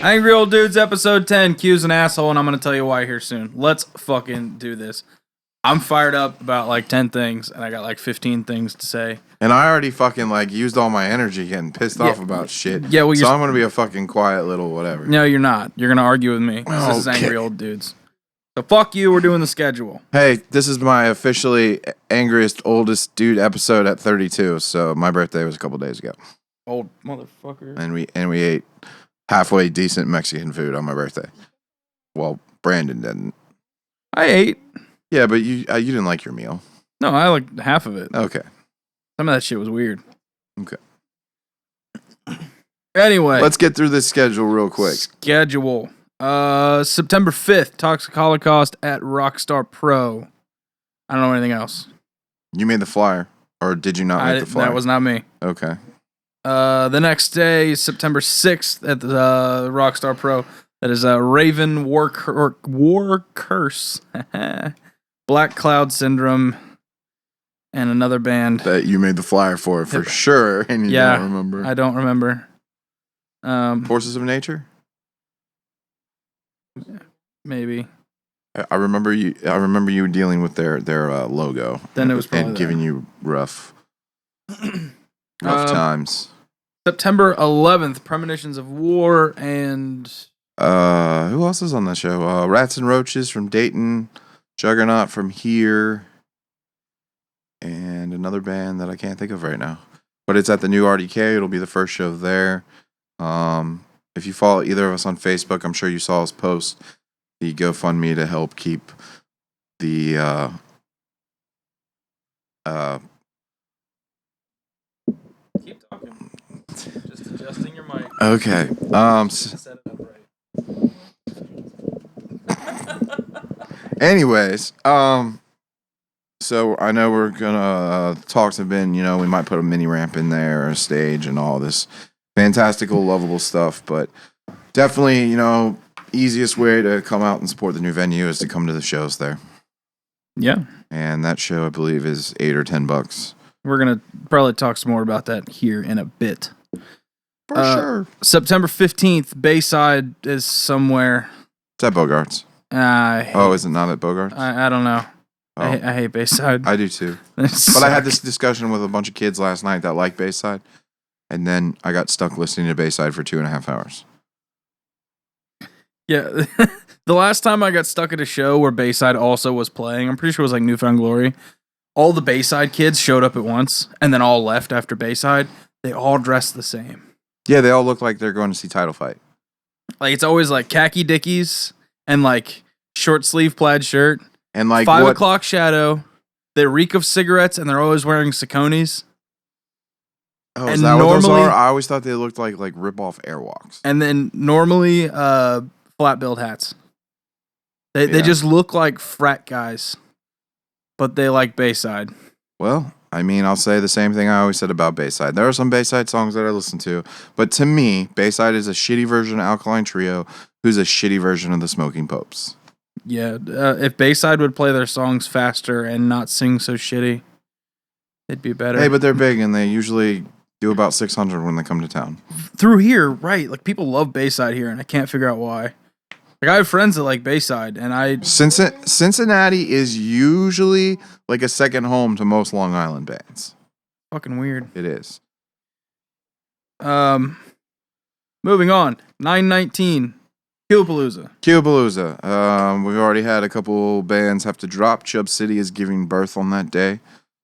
Angry Old Dudes, episode 10. Q's an asshole, and I'm going to tell you why here soon. Let's fucking do this. I'm fired up about like 10 things, and I got like 15 things to say. And I already fucking like used all my energy getting pissed off about shit. Yeah, well, so I'm going to be a fucking quiet little whatever. No, you're not. You're going to argue with me. Okay. This is Angry Old Dudes. So fuck you, we're doing the schedule. Hey, this is my officially angriest, oldest dude episode at 32, so my birthday was a couple days ago. Old motherfucker. And we ate halfway decent Mexican food on my birthday. Well, Brandon didn't. I ate. Yeah, but you didn't like your meal. No, I liked half of it. Okay. Some of that shit was weird. Okay. Anyway. Let's get through this schedule real quick. Schedule. September 5th, Toxic Holocaust at Rockstar Pro. I don't know anything else. You made the flyer, or did you not make the flyer? That was not me. Okay. The next day, September 6th at the Rockstar Pro. That is Raven War Curse, Black Cloud Syndrome, and another band. That you made the flyer for sure, and you don't remember. I don't remember. Forces of Nature? Maybe. I remember you dealing with their logo. Then it was probably and giving you rough times. September 11th, Premonitions of War, and who else is on the show? Rats and Roaches from Dayton, Juggernaut from here, and another band that I can't think of right now. But it's at the new RDK. It'll be the first show there. If you follow either of us on Facebook, I'm sure you saw us post the GoFundMe to help keep the keep talking. Just adjusting your mic. Okay. Set it up right. Anyways, so I know we're gonna talks have been, we might put a mini ramp in there or a stage and all this fantastical, lovable stuff, but definitely, easiest way to come out and support the new venue is to come to the shows there. Yeah. And that show, I believe, is $8 or $10. We're going to probably talk some more about that here in a bit. For sure. September 15th, Bayside is somewhere. It's at Bogart's. Is it not at Bogart's? I don't know. Oh. I hate Bayside. I do too. But I had this discussion with a bunch of kids last night that like Bayside, and then I got stuck listening to Bayside for 2.5 hours. Yeah, the last time I got stuck at a show where Bayside also was playing, I'm pretty sure it was like Newfound Glory. All the Bayside kids showed up at once, and then all left after Bayside. They all dressed the same. Yeah, they all look like they're going to see Title Fight. Like it's always like khaki dickies and like short sleeve plaid shirt and like 5 o'clock shadow. They reek of cigarettes, and they're always wearing Sauconys. Oh, is that what those are? I always thought they looked like rip-off Airwalks. And then normally flat-billed hats. They just look like frat guys, but they like Bayside. Well, I mean, I'll say the same thing I always said about Bayside. There are some Bayside songs that I listen to, but to me, Bayside is a shitty version of Alkaline Trio, who's a shitty version of the Smoking Popes. Yeah, if Bayside would play their songs faster and not sing so shitty, it'd be better. Hey, but they're big, and they usually do about 600 when they come to town. Through here, right? Like, people love Bayside here, and I can't figure out why. Like, I have friends that like Bayside, and Cincinnati is usually like a second home to most Long Island bands. Fucking weird. It is. Moving on. 9/19. Keelapalooza. We've already had a couple bands have to drop. Chubb City is giving birth on that day.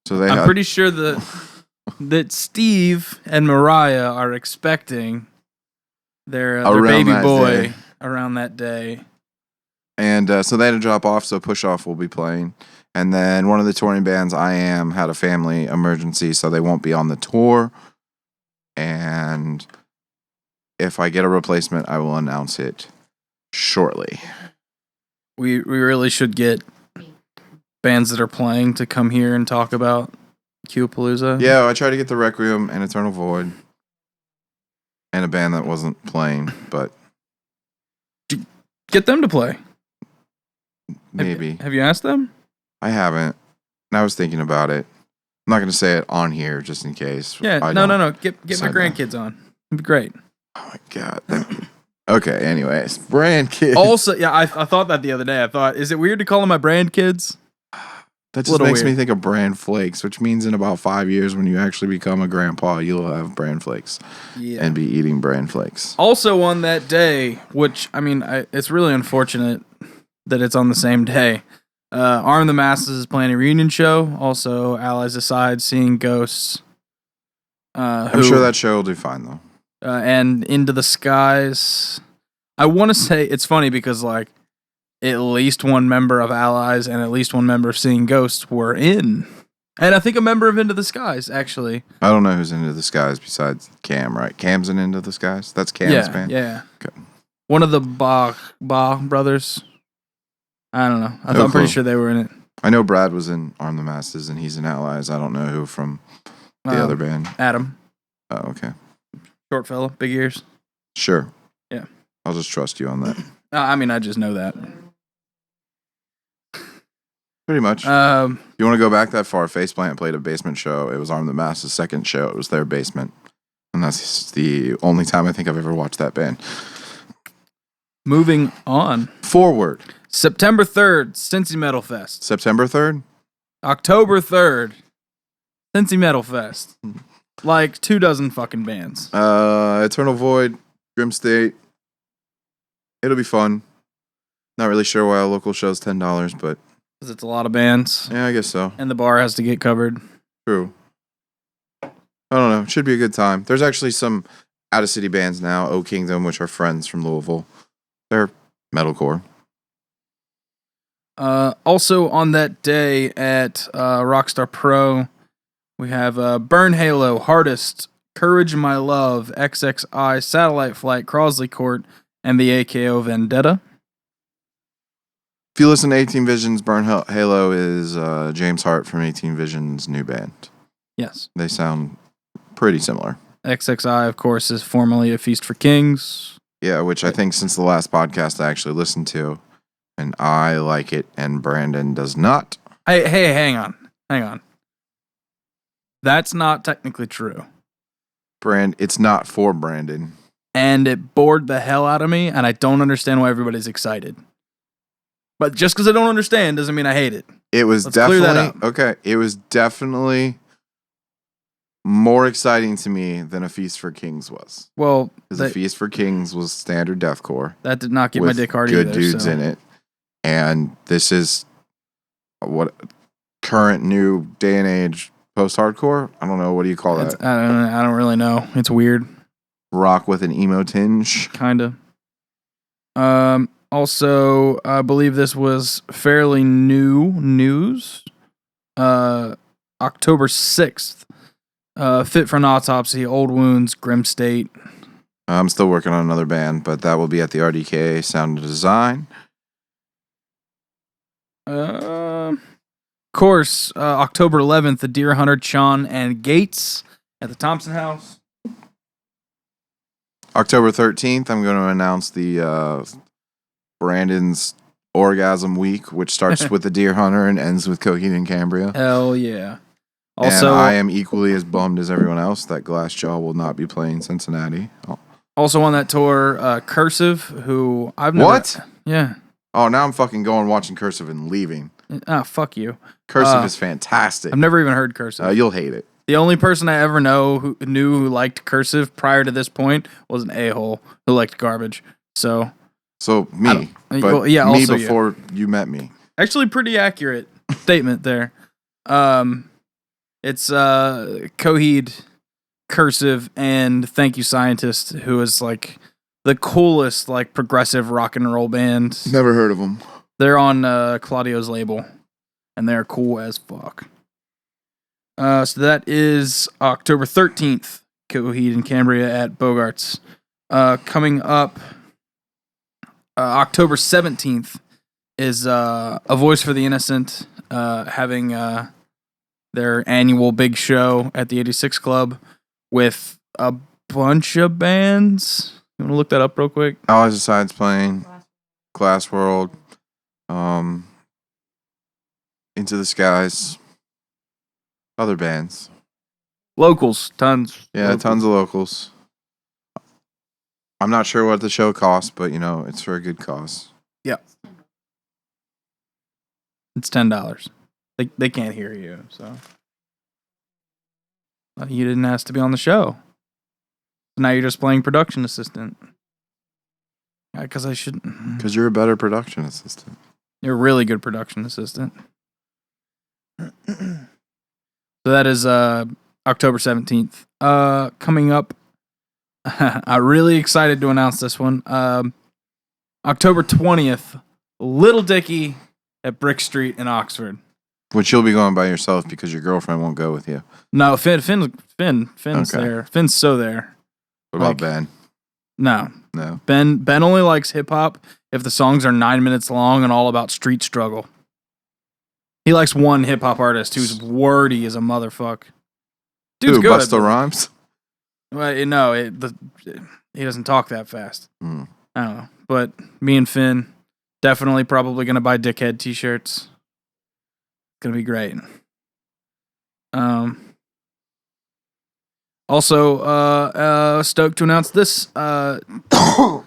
So I'm pretty sure that Steve and Mariah are expecting their baby boy around that day. And so they had to drop off, so Push Off will be playing. And then one of the touring bands, I Am, had a family emergency, so they won't be on the tour. And if I get a replacement, I will announce it shortly. We really should get bands that are playing to come here and talk about Keelapalooza. Yeah, I tried to get the Requiem and Eternal Void. And a band that wasn't playing, but get them to play. Maybe. Have you asked them? I haven't. And I was thinking about it. I'm not going to say it on here just in case. Yeah, no. Get my grandkids on. It'd be great. Oh my God. Okay, anyways. Brand kids. Also, yeah, I thought that the other day. I thought, is it weird to call them my brand kids? That just makes me think of bran flakes, which means in about 5 years when you actually become a grandpa, you'll have bran flakes and be eating bran flakes. Also on that day, which, I mean, it's really unfortunate that it's on the same day, Arm the Masses is playing a reunion show. Also, Allies Aside, Seeing Ghosts. I'm sure that show will do fine, though. And Into the Skies. I want to say, it's funny because, like, at least one member of Allies and at least one member of Seeing Ghosts were in. And I think a member of Into the Skies, actually. I don't know who's Into the Skies besides Cam, right? Cam's in Into the Skies? That's Cam's band? Yeah. Okay. One of the Ba brothers. I don't know. I'm pretty sure they were in it. I know Brad was in Arm the Masses and he's in Allies. I don't know who from the other band. Adam. Oh, okay. Short fella, big ears. Sure. Yeah. I'll just trust you on that. I mean, I just know that. Pretty much. You want to go back that far? Faceplant played a basement show. It was Arm the Masses' second show. It was their basement. And that's the only time I think I've ever watched that band. Moving on. Forward. September 3rd, Cincy Metal Fest. September 3rd? October 3rd, Cincy Metal Fest. Like 24 fucking bands. Eternal Void, Grim State. It'll be fun. Not really sure why a local show's $10, but... Because it's a lot of bands. Yeah, I guess so. And the bar has to get covered. True. I don't know. It should be a good time. There's actually some out-of-city bands now. O Kingdom, which are friends from Louisville. They're metalcore. Also on that day at Rockstar Pro, we have Burn Halo, Hardest, Courage My Love, XXI, Satellite Flight, Crosley Court, and the AKO Vendetta. If you listen to 18 Visions, Burn Halo is James Hart from 18 Visions' new band. Yes. They sound pretty similar. XXI, of course, is formerly A Feast for Kings. Yeah, which I think since the last podcast I actually listened to, and I like it, and Brandon does not. Hey, hang on. That's not technically true. It's not for Brandon. And it bored the hell out of me, and I don't understand why everybody's excited. But just because I don't understand doesn't mean I hate it. It was It was definitely more exciting to me than A Feast for Kings was. Well, because A Feast for Kings was standard deathcore. That did not get my dick hard either. Good dudes in it, and this is what current new day and age post-hardcore. I don't know. What do you call that? I don't really know. It's weird. Rock with an emo tinge, kinda. Also, I believe this was fairly new news. October 6th. Fit for an Autopsy, Old Wounds, Grim State. I'm still working on another band, but that will be at the RDK Sound and Design. Of course, October 11th, the Deer Hunter, Chon, and Gates at the Thompson House. October 13th, I'm going to announce the Brandon's Orgasm Week, which starts with the Deer Hunter and ends with Coheed and Cambria. Hell yeah. Also, and I am equally as bummed as everyone else that GlassJaw will not be playing Cincinnati. Also on that tour, Cursive, who I've never... What? Yeah. Oh, now I'm fucking going watching Cursive and leaving. Ah, fuck you. Cursive is fantastic. I've never even heard Cursive. You'll hate it. The only person I ever knew who liked Cursive prior to this point was an a-hole who liked Garbage. So me. But well, yeah, me also before you met me. Actually, pretty accurate statement there. It's Coheed, Cursive, and Thank You Scientist, who is like the coolest like progressive rock and roll band. Never heard of them. They're on Claudio's label, and they're cool as fuck. So that is October 13th, Coheed and Cambria at Bogart's. Coming up, October 17th is A Voice for the Innocent having their annual big show at the 86 Club with a bunch of bands. You want to look that up real quick? Allies Aside's playing, Glass World, Into the Skies, other bands. Locals, tons. Yeah, tons of locals. I'm not sure what the show costs, but it's for a good cause. Yeah. It's $10. They can't hear you, so you didn't ask to be on the show. Now you're just playing production assistant. Because I shouldn't. Because you're a better production assistant. You're a really good production assistant. So that is October 17th. Coming up, I'm really excited to announce this one. October 20th, Little Dicky at Brick Street in Oxford. Which you'll be going by yourself because your girlfriend won't go with you. No, Finn's Okay. there. Finn's so there. What about Ben? No. No. Ben only likes hip hop if the songs are 9 minutes long and all about street struggle. He likes one hip hop artist who's wordy as a motherfucker. Dude's good. Busta Rhymes? Well, no, he doesn't talk that fast. I don't know. But me and Finn definitely probably going to buy Dickhead t-shirts. It's going to be great. Also, stoked to announce this. October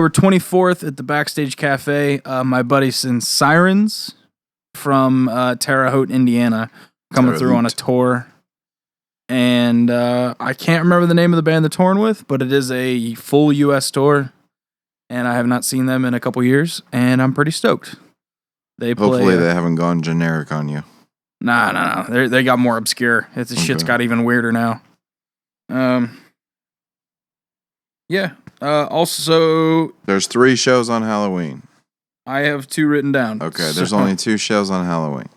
24th at the Backstage Cafe, my buddy Sirens from Terre Haute, Indiana, coming through on a tour. And I can't remember the name of the band they're touring with, but it is a full U.S. tour. And I have not seen them in a couple years, and I'm pretty stoked. Hopefully they haven't gone generic on you. Nah. They got more obscure. Shit's got even weirder now. Yeah. Also, there's 3 shows on Halloween. I have 2 written down. Okay, there's only 2 shows on Halloween.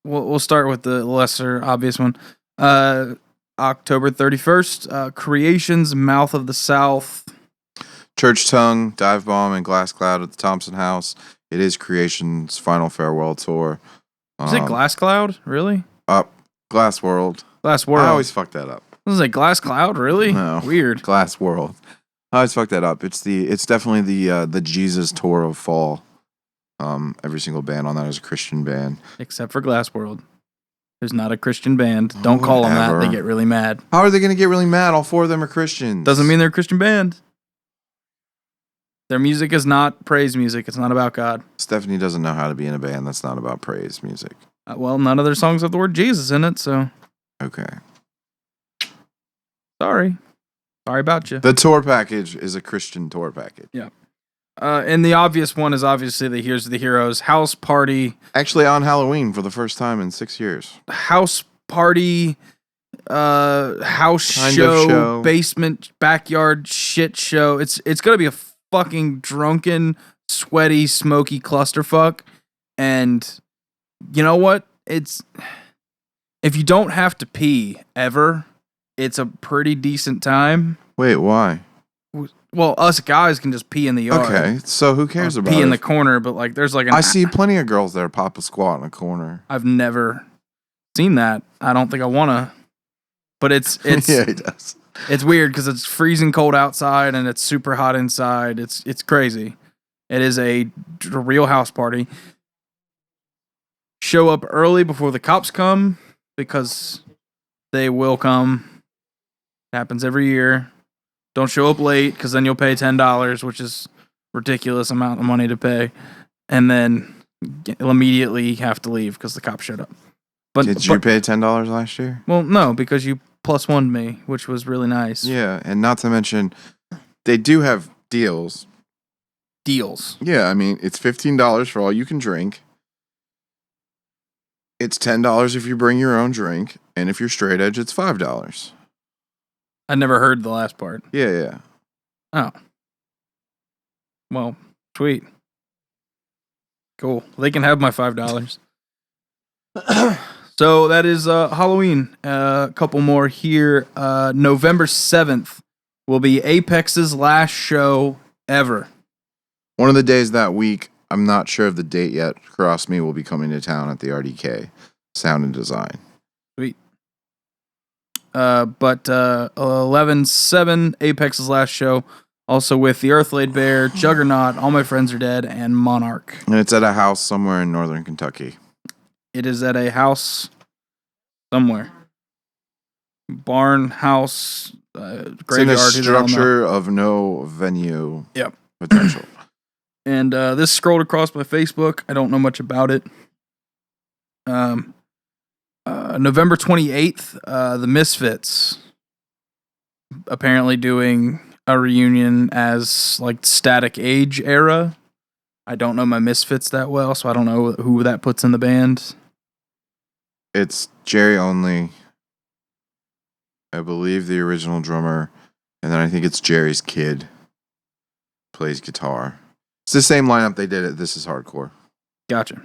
We'll start with the lesser obvious one. October 31st, Creations, Mouth of the South. Church Tongue, Dive Bomb, and Glass Cloud at the Thompson House. It is Creation's final farewell tour. Is it Glass Cloud? Really? Glass World. Glass World. I always fuck that up. Was it Glass Cloud? Really? No. Weird. Glass World. I always fuck that up. It's definitely the Jesus tour of fall. Every single band on that is a Christian band. Except for Glass World. There's not a Christian band. Don't call them that. They get really mad. How are they going to get really mad? All 4 of them are Christians. Doesn't mean they're a Christian band. Their music is not praise music. It's not about God. Stephanie doesn't know how to be in a band that's not about praise music. Well, none of their songs have the word Jesus in it, so. Okay. Sorry about you. The tour package is a Christian tour package. Yeah. And the obvious one is obviously the Here's the Heroes house party. Actually on Halloween for the first time in 6 years. House party, house kind show, basement, backyard shit show. It's going to be a fucking drunken, sweaty, smoky clusterfuck. And you know what? If you don't have to pee ever, it's a pretty decent time. Wait, why? Well, us guys can just pee in the yard. Okay, so who cares about pee in the corner? But like, there's like I see plenty of girls there pop a squat in a corner. I've never seen that. I don't think I wanna. But it's yeah, he does. It's weird because it's freezing cold outside and it's super hot inside. It's crazy. It is a real house party. Show up early before the cops come because they will come. It happens every year. Don't show up late because then you'll pay $10, which is ridiculous amount of money to pay, and then you'll immediately have to leave because the cops showed up. Did you pay $10 last year? Well, no, because you +1'd me, which was really nice. Yeah, and not to mention, they do have deals. Deals. Yeah, I mean, it's $15 for all you can drink. It's $10 if you bring your own drink, and if you're straight edge, it's $5. I never heard the last part. Yeah. Oh. Well, sweet. Cool. They can have my $5. So that is Halloween. A couple more here. November 7th will be Apex's last show ever. One of the days that week, I'm not sure of the date yet, Cross Me will be coming to town at the RDK Sound and Design. Sweet. But 11/7, Apex's last show, also with the Earth-Laid Bear, Juggernaut, All My Friends Are Dead, and Monarch. And it's at a house somewhere in northern Kentucky. It is at a house somewhere. barn, house, It's in a graveyard. who the hell knows? structure of no venue Yep. potential. And this scrolled across my Facebook. I don't know much about it. November 28th, the Misfits apparently doing a reunion as like Static Age era. I don't know my Misfits that well, so I don't know who that puts in the band. It's Jerry only. I believe the original drummer, and then I think it's Jerry's kid plays guitar. It's the same lineup they did at This Is Hardcore. Gotcha.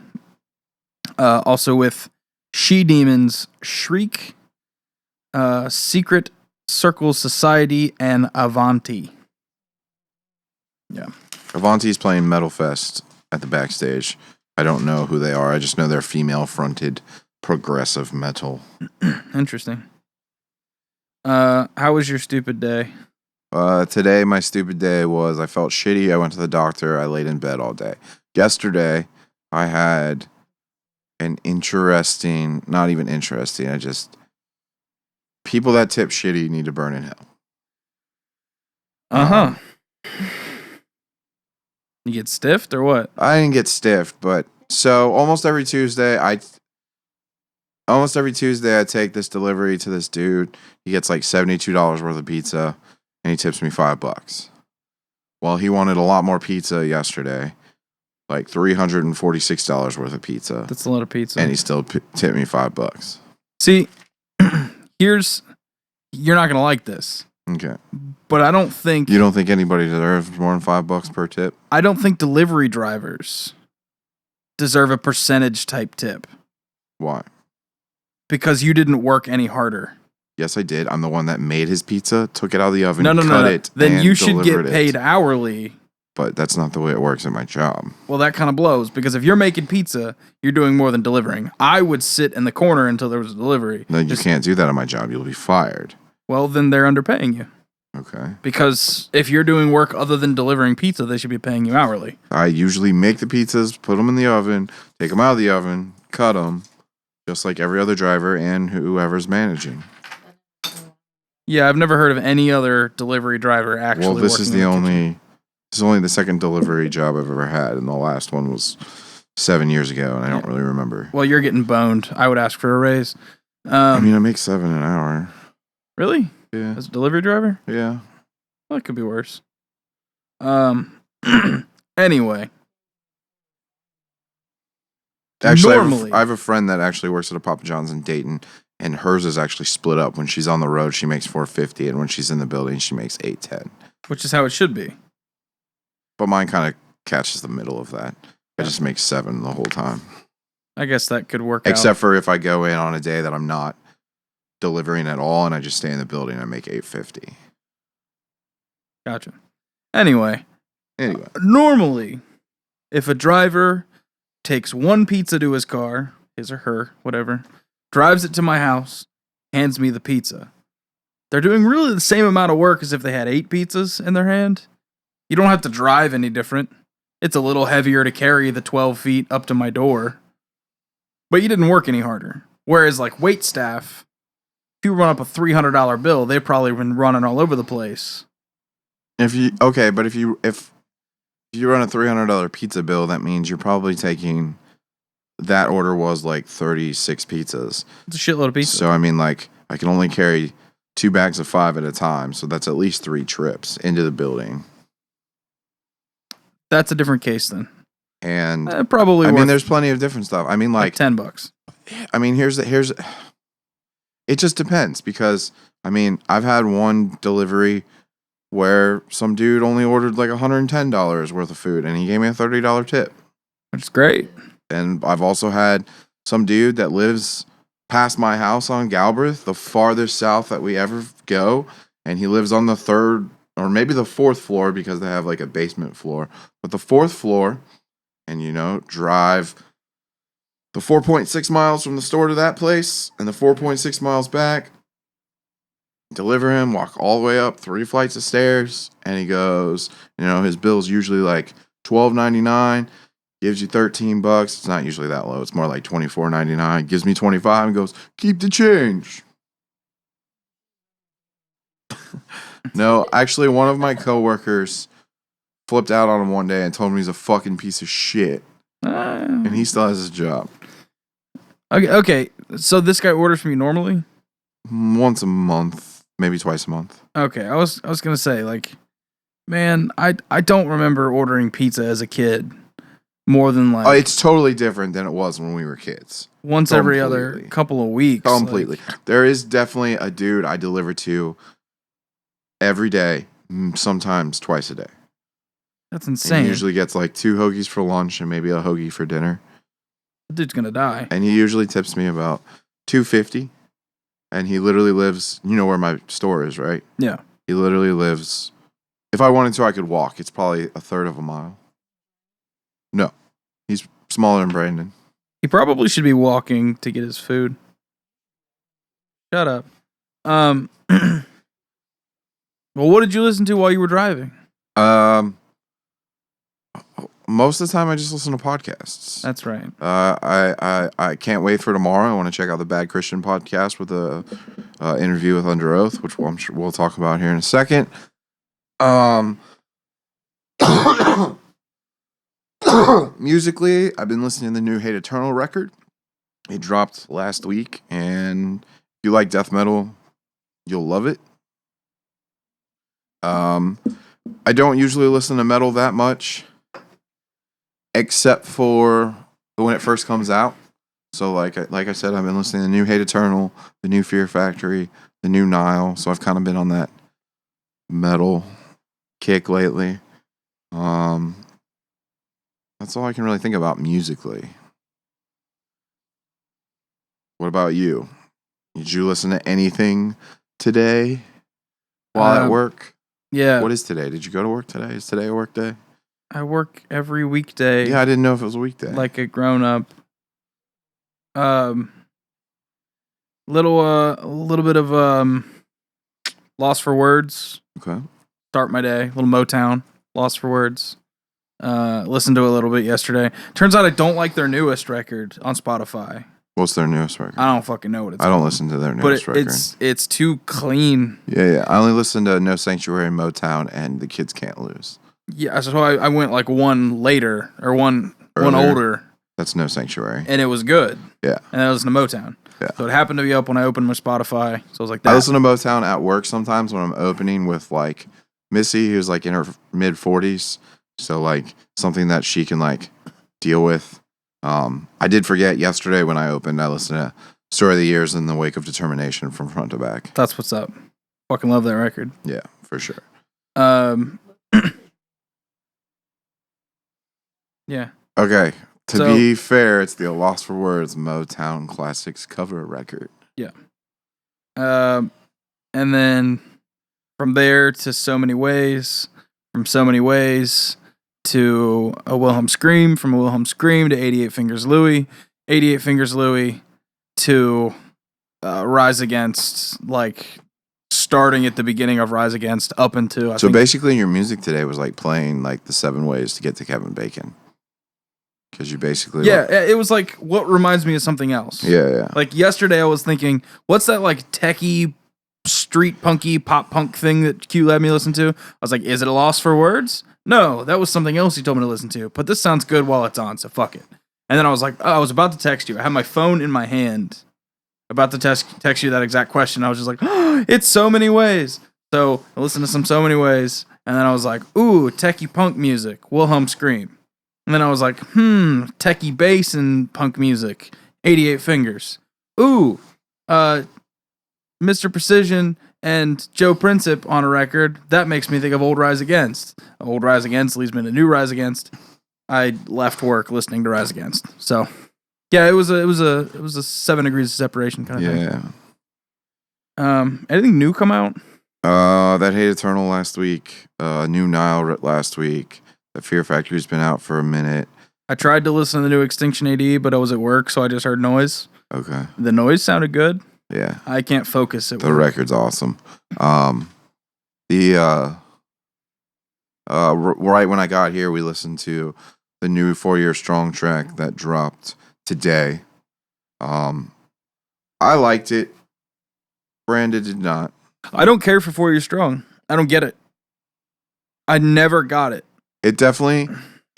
Also with She Demons, Shriek, Secret Circle Society, and Avanti. Yeah. Avanti's playing Metal Fest at the backstage. I don't know who they are. I just know they're female-fronted progressive metal. Interesting. How was your stupid day? Today, my stupid day was I felt shitty. I went to the doctor. I laid in bed all day. Yesterday, I had an interesting, not even interesting, people that tip shitty need to burn in hell. Uh-huh. You get stiffed or what? I didn't get stiffed, but so almost every Tuesday I take this delivery to this dude. He gets like $72 worth of pizza and he tips me $5. Well, he wanted a lot more pizza yesterday, like $346 worth of pizza. That's a lot of pizza. And he still tipped me $5. See, you're not going to like this. Okay. But I don't think... You don't think anybody deserves more than $5 per tip? I don't think delivery drivers deserve a percentage type tip. Why? Because you didn't work any harder. Yes, I did. I'm the one that made his pizza, took it out of the oven, cut it, then and you should get delivered paid it. hourly. But that's not the way it works at my job. Well, that kind of blows, because if you're making pizza, you're doing more than delivering. I would sit in the corner until there was a delivery. No, you can't do that at my job. You'll be fired. Well, then they're underpaying you. Okay. Because if you're doing work other than delivering pizza, they should be paying you hourly. I usually make the pizzas, put them in the oven, take them out of the oven, cut them, just like every other driver and whoever's managing. Yeah, I've never heard of any other delivery driver actually. Well, this is only the second delivery job I've ever had, and the last one was 7 years ago, and I don't really remember. Well, you're getting boned. I would ask for a raise. I mean, I make $7 an hour. Really? Yeah. As a delivery driver? Yeah. Well, it could be worse. Anyway. Actually, Normally, I have a friend that actually works at a Papa John's in Dayton, and hers is actually split up. When she's on the road, she makes $4.50, and when she's in the building, she makes $8.10. which is how it should be. But mine kind of catches the middle of that. I just make $7 the whole time. I guess that could work out. Except for if I go in on a day that I'm not delivering at all, and I just stay in the building, I make $8.50. Gotcha. Anyway, normally, if a driver takes one pizza to his car, his or her, whatever, drives it to my house, hands me the pizza, they're doing really the same amount of work as if they had 8 pizzas in their hand. You don't have to drive any different. It's a little heavier to carry the 12 feet up to my door. But you didn't work any harder. Whereas, like, wait staff, if you run up a $300 bill, they've probably been running all over the place. If you run a $300 pizza bill, that means you're probably taking, that order was like 36 pizzas. It's a shitload of pizza. So, I mean, like, I can only carry 2 bags of 5 at a time. So that's at least 3 trips into the building. That's a different case then. And probably. I mean, there's plenty of different stuff. I mean, like $10. I mean, here's it just depends, because I mean, I've had one delivery where some dude only ordered like $110 worth of food, and he gave me a $30 tip. Which is great. And I've also had some dude that lives past my house on Galbraith, the farthest south that we ever go, and he lives on the 3rd or maybe the 4th floor, because they have like a basement floor, but the 4th floor, and drive the 4.6 miles from the store to that place and the 4.6 miles back, deliver him, walk all the way up 3 flights of stairs, and he goes, his bill's usually like $12.99, gives you $13. It's not usually that low. It's more like $24.99. Gives me $25 and goes, keep the change. No, actually, one of my coworkers flipped out on him one day and told him he's a fucking piece of shit. And he still has his job. Okay. So this guy orders from you normally? Once a month, maybe twice a month. Okay. I was gonna say, like, man, I don't remember ordering pizza as a kid more than like It's totally different than it was when we were kids. once every other Completely. couple of weeks. Completely. Like, There is definitely a dude I deliver to every day, sometimes twice a day. that's And insane. he usually gets like 2 hoagies for lunch and maybe a hoagie for dinner. The dude's gonna die. And he usually tips me about $2.50. And he literally lives, you know where my store is, right? Yeah. He literally lives, if I wanted to, I could walk. It's probably a third of a mile. No, he's smaller than Brandon. He probably should be walking to get his food. Shut up. Well, what did you listen to while you were driving? Most of the time, I just listen to podcasts. That's right. I can't wait for tomorrow. I want to check out the Bad Christian podcast with the interview with Under Oath, which I'm sure we'll talk about here in a second. Musically, I've been listening to the new Hate Eternal record. It dropped last week, and if you like death metal, you'll love it. I don't usually listen to metal that much, except for when it first comes out. So, like I said, I've been listening to the new Hate Eternal, the new Fear Factory, the new Nile. So I've kind of been on that metal kick lately. That's all I can really think about musically. What about you? Did you listen to anything today while at work? Yeah. What is today? Did you go to work today? Is today a work day? I work every weekday. Yeah, I didn't know if it was a weekday. Like a grown up. Little bit of Lost for Words. Okay. Start my day. Little Motown. Lost for Words. Listened to a little bit yesterday. Turns out I don't like their newest record on Spotify. What's their newest record? I don't fucking know what it's I don't called. listen to their newest record. It's too clean. Yeah. I only listen to No Sanctuary, Motown, and The Kids Can't Lose. Yeah, so I went like one later or one Earlier. older. That's No Sanctuary. And it was good. Yeah. And I listened to Motown. Yeah. So it happened to be up when I opened my Spotify. So I was like, that. I listen to Motown at work sometimes when I'm opening with like Missy, who's like in her mid 40s. So like something that she can like deal with. I did forget yesterday when I opened, I listened to Story of the Years in the Wake of Determination from front to back. That's what's up. Fucking love that record. Yeah, for sure. Yeah. Okay. To be fair, it's the Lost for Words Motown Classics cover record. Yeah. And then from there to So Many Ways, from So Many Ways to A Wilhelm Scream, from A Wilhelm Scream to 88 Fingers Louie, 88 Fingers Louie to Rise Against, like starting at the beginning of Rise Against up into. So basically, your music today was like playing like the 7 ways to get to Kevin Bacon. Because you basically... it was like what reminds me of something else. Yeah. Like yesterday I was thinking, what's that like techie, street punky, pop punk thing that Q let me listen to? I was like, is it a Lost for Words? No, that was something else he told me to listen to. But this sounds good while it's on, so fuck it. And then I was like, I was about to text you. I had my phone in my hand, about to text you that exact question. I was just like, it's So Many Ways. So I listened to So Many Ways. And then I was like, ooh, techie punk music, Wilhelm Scream. And then I was like, techie bass and punk music, 88 Fingers. Ooh, Mr. Precision and Joe Princip on a record. That makes me think of Old Rise Against. Old Rise Against leads me to New Rise Against. I left work listening to Rise Against. So, yeah, it was a 7 degrees of separation kind of thing. Yeah. Anything new come out? That Hate Eternal last week. New Nile last week. The Fear Factory's been out for a minute. I tried to listen to the new Extinction AD, but I was at work, so I just heard noise. Okay. The noise sounded good. Yeah. I can't focus at work. The record's awesome. Right when I got here, we listened to the new 4 Year Strong track that dropped today. I liked it. Brandon did not. I don't care for 4 Year Strong. I don't get it. I never got it. It definitely.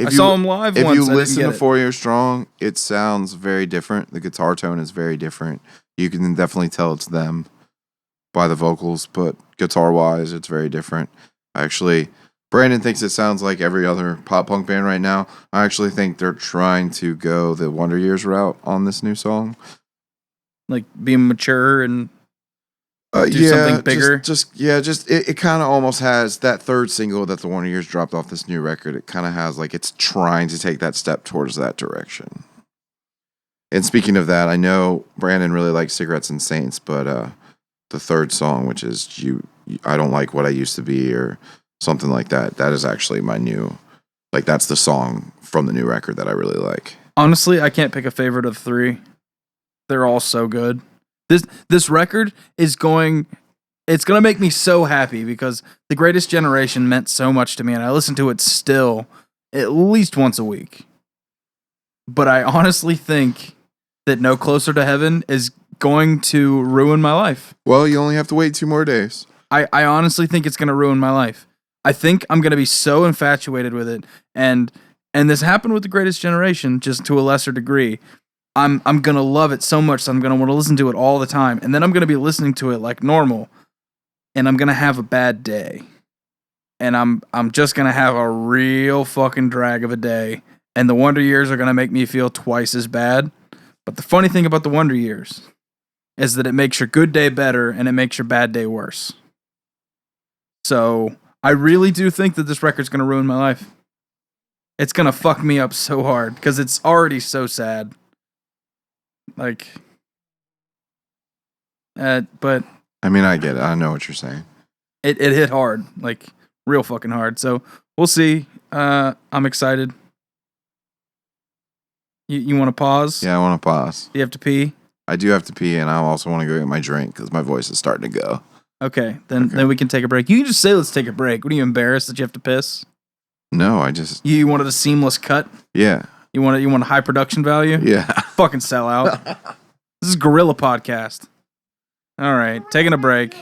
I saw him live If once. you I didn't listen get to it. 4 Years Strong, it sounds very different. The guitar tone is very different. You can definitely tell it's them by the vocals, but guitar-wise, it's very different. Actually, Brandon thinks it sounds like every other pop punk band right now. I actually think they're trying to go the Wonder Years route on this new song. Like being mature and do something bigger. It kind of almost has that third single that the Wonder Years dropped off this new record. It kind of has like it's trying to take that step towards that direction. And speaking of that, I know Brandon really likes Cigarettes and Saints, but the third song, which is I Don't Like What I Used to Be or something like that, that is actually my new, like that's the song from the new record that I really like. Honestly, I can't pick a favorite of 3. They're all so good. This record is going to make me so happy because The Greatest Generation meant so much to me and I listen to it still at least once a week. But I honestly think that No Closer to Heaven is going to ruin my life. Well, you only have to wait 2 more days. I honestly think it's going to ruin my life. I think I'm going to be so infatuated with it and this happened with The Greatest Generation just to a lesser degree. I'm going to love it so much that I'm going to want to listen to it all the time. And then I'm going to be listening to it like normal. And I'm going to have a bad day. And I'm just going to have a real fucking drag of a day. And the Wonder Years are going to make me feel twice as bad. But the funny thing about the Wonder Years is that it makes your good day better and it makes your bad day worse. So I really do think that this record's going to ruin my life. It's going to fuck me up so hard because it's already so sad. Like, but I mean, I get it. I know what you're saying. it hit hard, like real fucking hard. So we'll see. I'm excited. You want to pause? Yeah, I want to pause. You have to pee? I do have to pee, and I also want to go get my drink because my voice is starting to go. Okay, then we can take a break. You can just say, let's take a break. What are you, embarrassed that you have to piss? No, I just... You wanted a seamless cut? Yeah. You want a high production value? Yeah. Fucking sell out. This is Gorilla Podcast. All right, taking a break.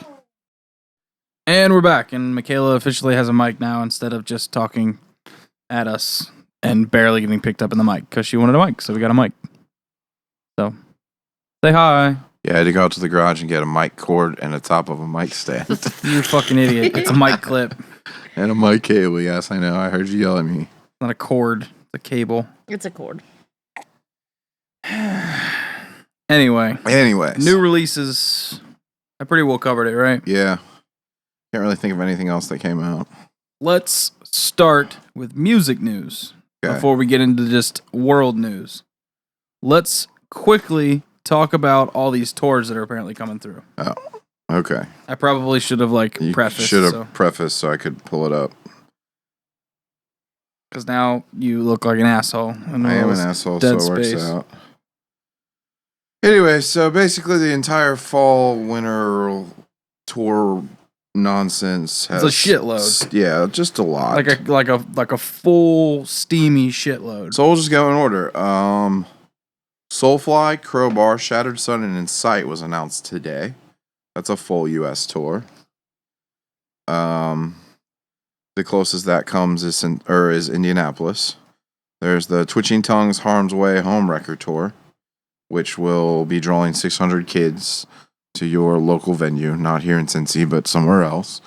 And we're back, and Michaela officially has a mic now instead of just talking at us and barely getting picked up in the mic because she wanted a mic, so we got a mic. So, say hi. Yeah, I had to go out to the garage and get a mic cord and the top of a mic stand. You fucking idiot. It's a mic clip. And a mic cable, yes, I know. I heard you yell at me. It's not a cord. It's a cable. It's a cord. Anyways. New releases. I pretty well covered it, right? Yeah. Can't really think of anything else that came out. Let's start with music news before we get into just world news. Let's quickly talk about all these tours that are apparently coming through. Oh, okay. I probably should have prefaced. Should have prefaced so I could pull it up. Because now you look like an asshole. I am an asshole, so it works out. Anyway, so basically the entire fall-winter tour nonsense has... It's a shitload. Yeah, just a lot. Like a full, steamy shitload. So we'll just go in order. Soulfly, Crowbar, Shattered Sun, and Incite was announced today. That's a full U.S. tour. The closest that comes is Indianapolis. There's the Twitching Tongues Harm's Way Home Record Tour, which will be drawing 600 kids to your local venue, not here in Cincy, but somewhere else,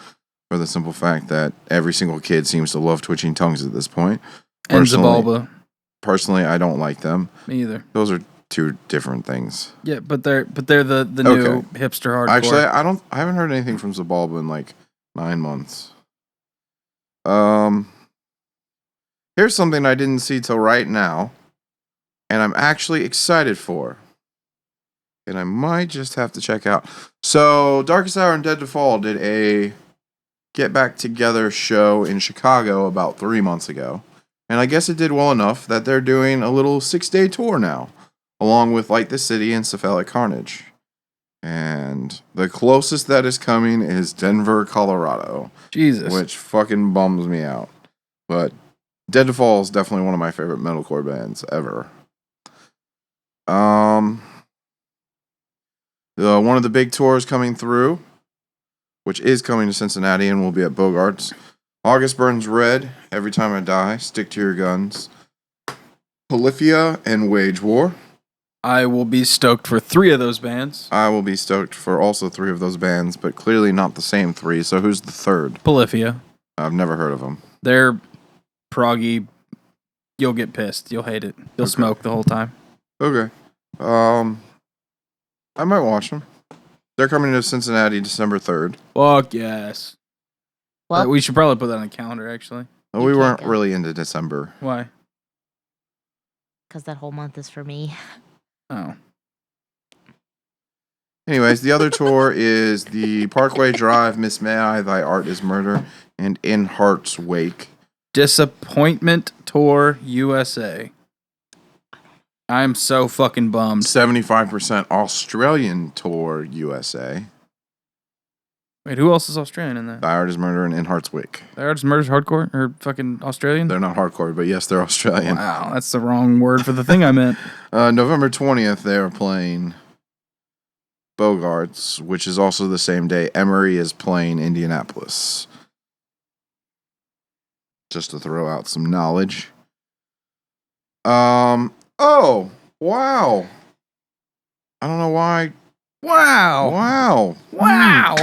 for the simple fact that every single kid seems to love Twitching Tongues at this point. And Zabalba. Personally, I don't like them. Me either. Those are 2 different things. Yeah, but they're the new hipster hardcore. Actually, I haven't heard anything from Zabalba in like 9 months. Here's something I didn't see till right now, and I'm actually excited for. And I might just have to check out. So, Darkest Hour and Dead to Fall did a Get Back Together show in Chicago about 3 months ago. And I guess it did well enough that they're doing a little 6-day tour now, along with Light the City and Cephalic Carnage. And the closest that is coming is Denver, Colorado. Jesus. Which fucking bums me out. But Dead to Fall is definitely one of my favorite metalcore bands ever. One of the big tours coming through which is coming to Cincinnati and will be at Bogart's. August Burns Red, Every Time I Die, Stick to Your Guns. Polyphia and Wage War. I will be stoked for 3 of those bands. I will be stoked for also 3 of those bands, but clearly not the same 3. So who's the third? Polyphia. I've never heard of them. They're proggy. You'll get pissed. You'll hate it. You'll smoke the whole time. Okay. I might watch them. They're coming to Cincinnati December 3rd. Fuck yes. Well, We should probably put that on the calendar, actually. Well, we weren't really into December. Why? because that whole month is for me. Oh. Anyways, the other tour is the Parkway Drive, Miss May I, Thy Art is Murder, and In Heart's Wake. Disappointment Tour USA. I am so fucking bummed. 75% Australian Tour USA. Wait, who else is Australian in that? Thy Art is Murder and In Heart's Wake. Thy Art is Murder's hardcore? Or fucking Australian? They're not hardcore, but yes, they're Australian. Wow, that's the wrong word for the thing I meant. November 20th, they are playing Bogart's, which is also the same day Emory is playing Indianapolis. Just to throw out some knowledge. Oh, wow. I don't know why. Wow. Wow. Wow.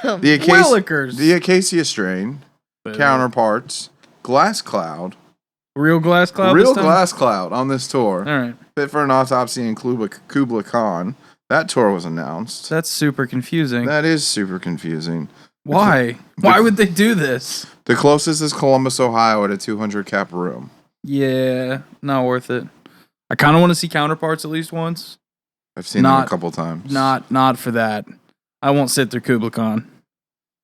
The Willikers. Acacia Strain, Counterparts, Glass Cloud. Real Glass Cloud Real this time? Glass Cloud on this tour. All right. Fit for an Autopsy and Kubla Khan. That tour was announced. That's super confusing. That is super confusing. Why? Why would they do this? The closest is Columbus, Ohio at a 200 cap room. Yeah, not worth it. I kind of want to see Counterparts at least once. I've seen them a couple times. Not for that. I won't sit through Kubla Khan.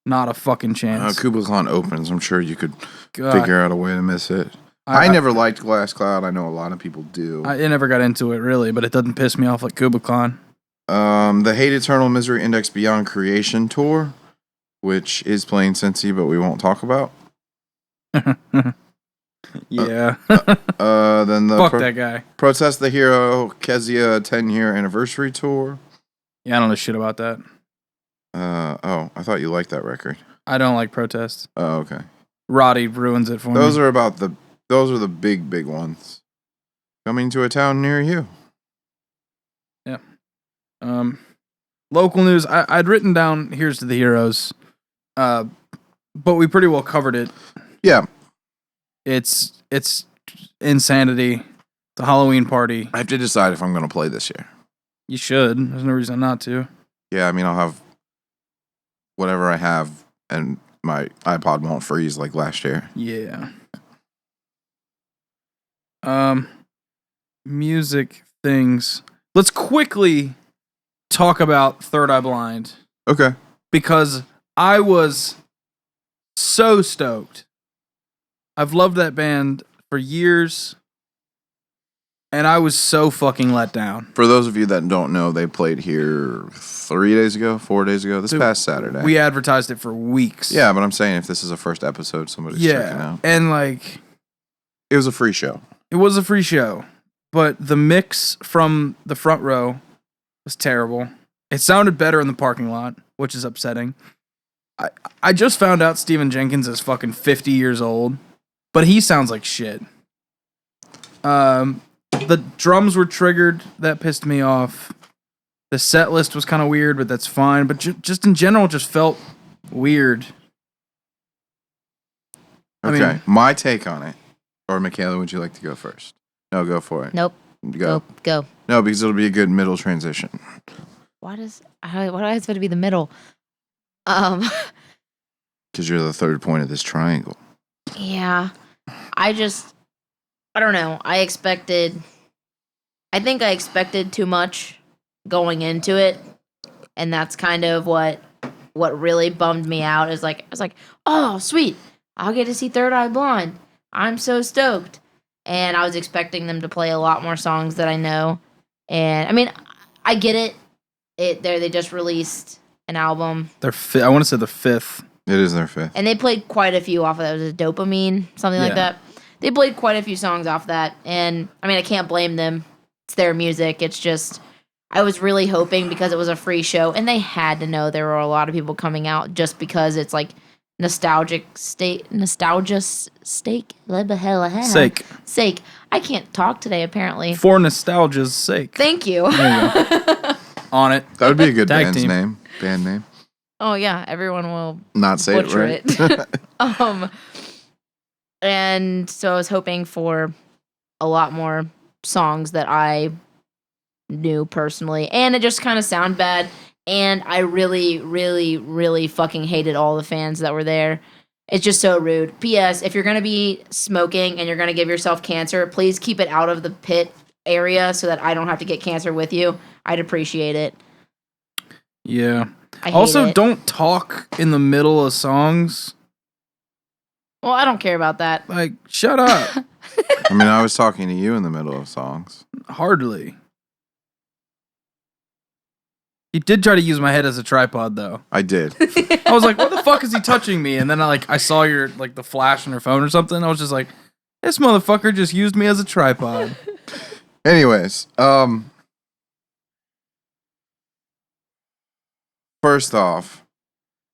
Not a fucking chance. Kubla Khan opens. I'm sure you could God. figure out a way to miss it. I never liked Glass Cloud. I know a lot of people do. I never got into it really, but it doesn't piss me off like Kubla Khan. The Hate Eternal Misery Index Beyond Creation tour, which is playing Cincy, but we won't talk about. Yeah. Then the Fuck that guy. Protest the Hero Kezia 10-year anniversary tour. Yeah, I don't know shit about that. I thought you liked that record. I don't like Protest. Oh, okay. Roddy ruins it for me. Those are the big ones. Coming to a town near you. Yeah. Local news. I'd written down Here's to the Heroes. But we pretty well covered it. Yeah. It's insanity. It's a Halloween party. I have to decide if I'm going to play this year. You should. There's no reason not to. Yeah, I mean, I'll have whatever I have, and my iPod won't freeze like last year. Yeah. Music things. Let's quickly talk about Third Eye Blind. Okay. Because I was so stoked. I've loved that band for years. And I was so fucking let down. For those of you that don't know, they played here 4 days ago, this past Saturday. We advertised it for weeks. Yeah, but I'm saying if this is a first episode, somebody's checking out. And like... It was a free show. It was a free show. But the mix from the front row was terrible. It sounded better in the parking lot, which is upsetting. I just found out Steven Jenkins is fucking 50 years old, but he sounds like shit. The drums were triggered. That pissed me off. The set list was kind of weird, but that's fine. But just in general, just felt weird. Okay, I mean, my take on it. Or Michaela, would you like to go first? No, go for it. Nope. Go. Go. No, because it'll be a good middle transition. Why do I expect to be the middle? Because you're the third point of this triangle. Yeah. I don't know. I think I expected too much going into it. And that's kind of what really bummed me out. I was like, oh, sweet. I'll get to see Third Eye Blind. I'm so stoked. And I was expecting them to play a lot more songs that I know. And I mean, I get it. They just released an album. I want to say the 5th. It is their 5th. And they played quite a few off of that. It was a Dopamine, something like that. They played quite a few songs off that. And I mean, I can't blame them. It's their music. It's just, I was really hoping because it was a free show and they had to know there were a lot of people coming out just because it's like nostalgia stake. Sake. I can't talk today apparently. For nostalgia's sake. Thank you. There you go. On it. That would be a good Tag band's team. name. Band name. Oh yeah, everyone will Not say it butcher right. it. And so I was hoping for a lot more songs that I knew personally, and it just kind of sound bad. And I really, really, really fucking hated all the fans that were there. It's just so rude. P.S. If you're gonna be smoking and you're gonna give yourself cancer, please keep it out of the pit area so that I don't have to get cancer with you. I'd appreciate it. Yeah. I hate Also, it. don't talk in the middle of songs. Well, I don't care about that. Like, shut up. I mean, I was talking to you in the middle of songs. Hardly. He did try to use my head as a tripod, though. I did. I was like, "What the fuck is he touching me?" And then I saw your the flash on your phone or something. I was just like, "This motherfucker just used me as a tripod." Anyways, first off,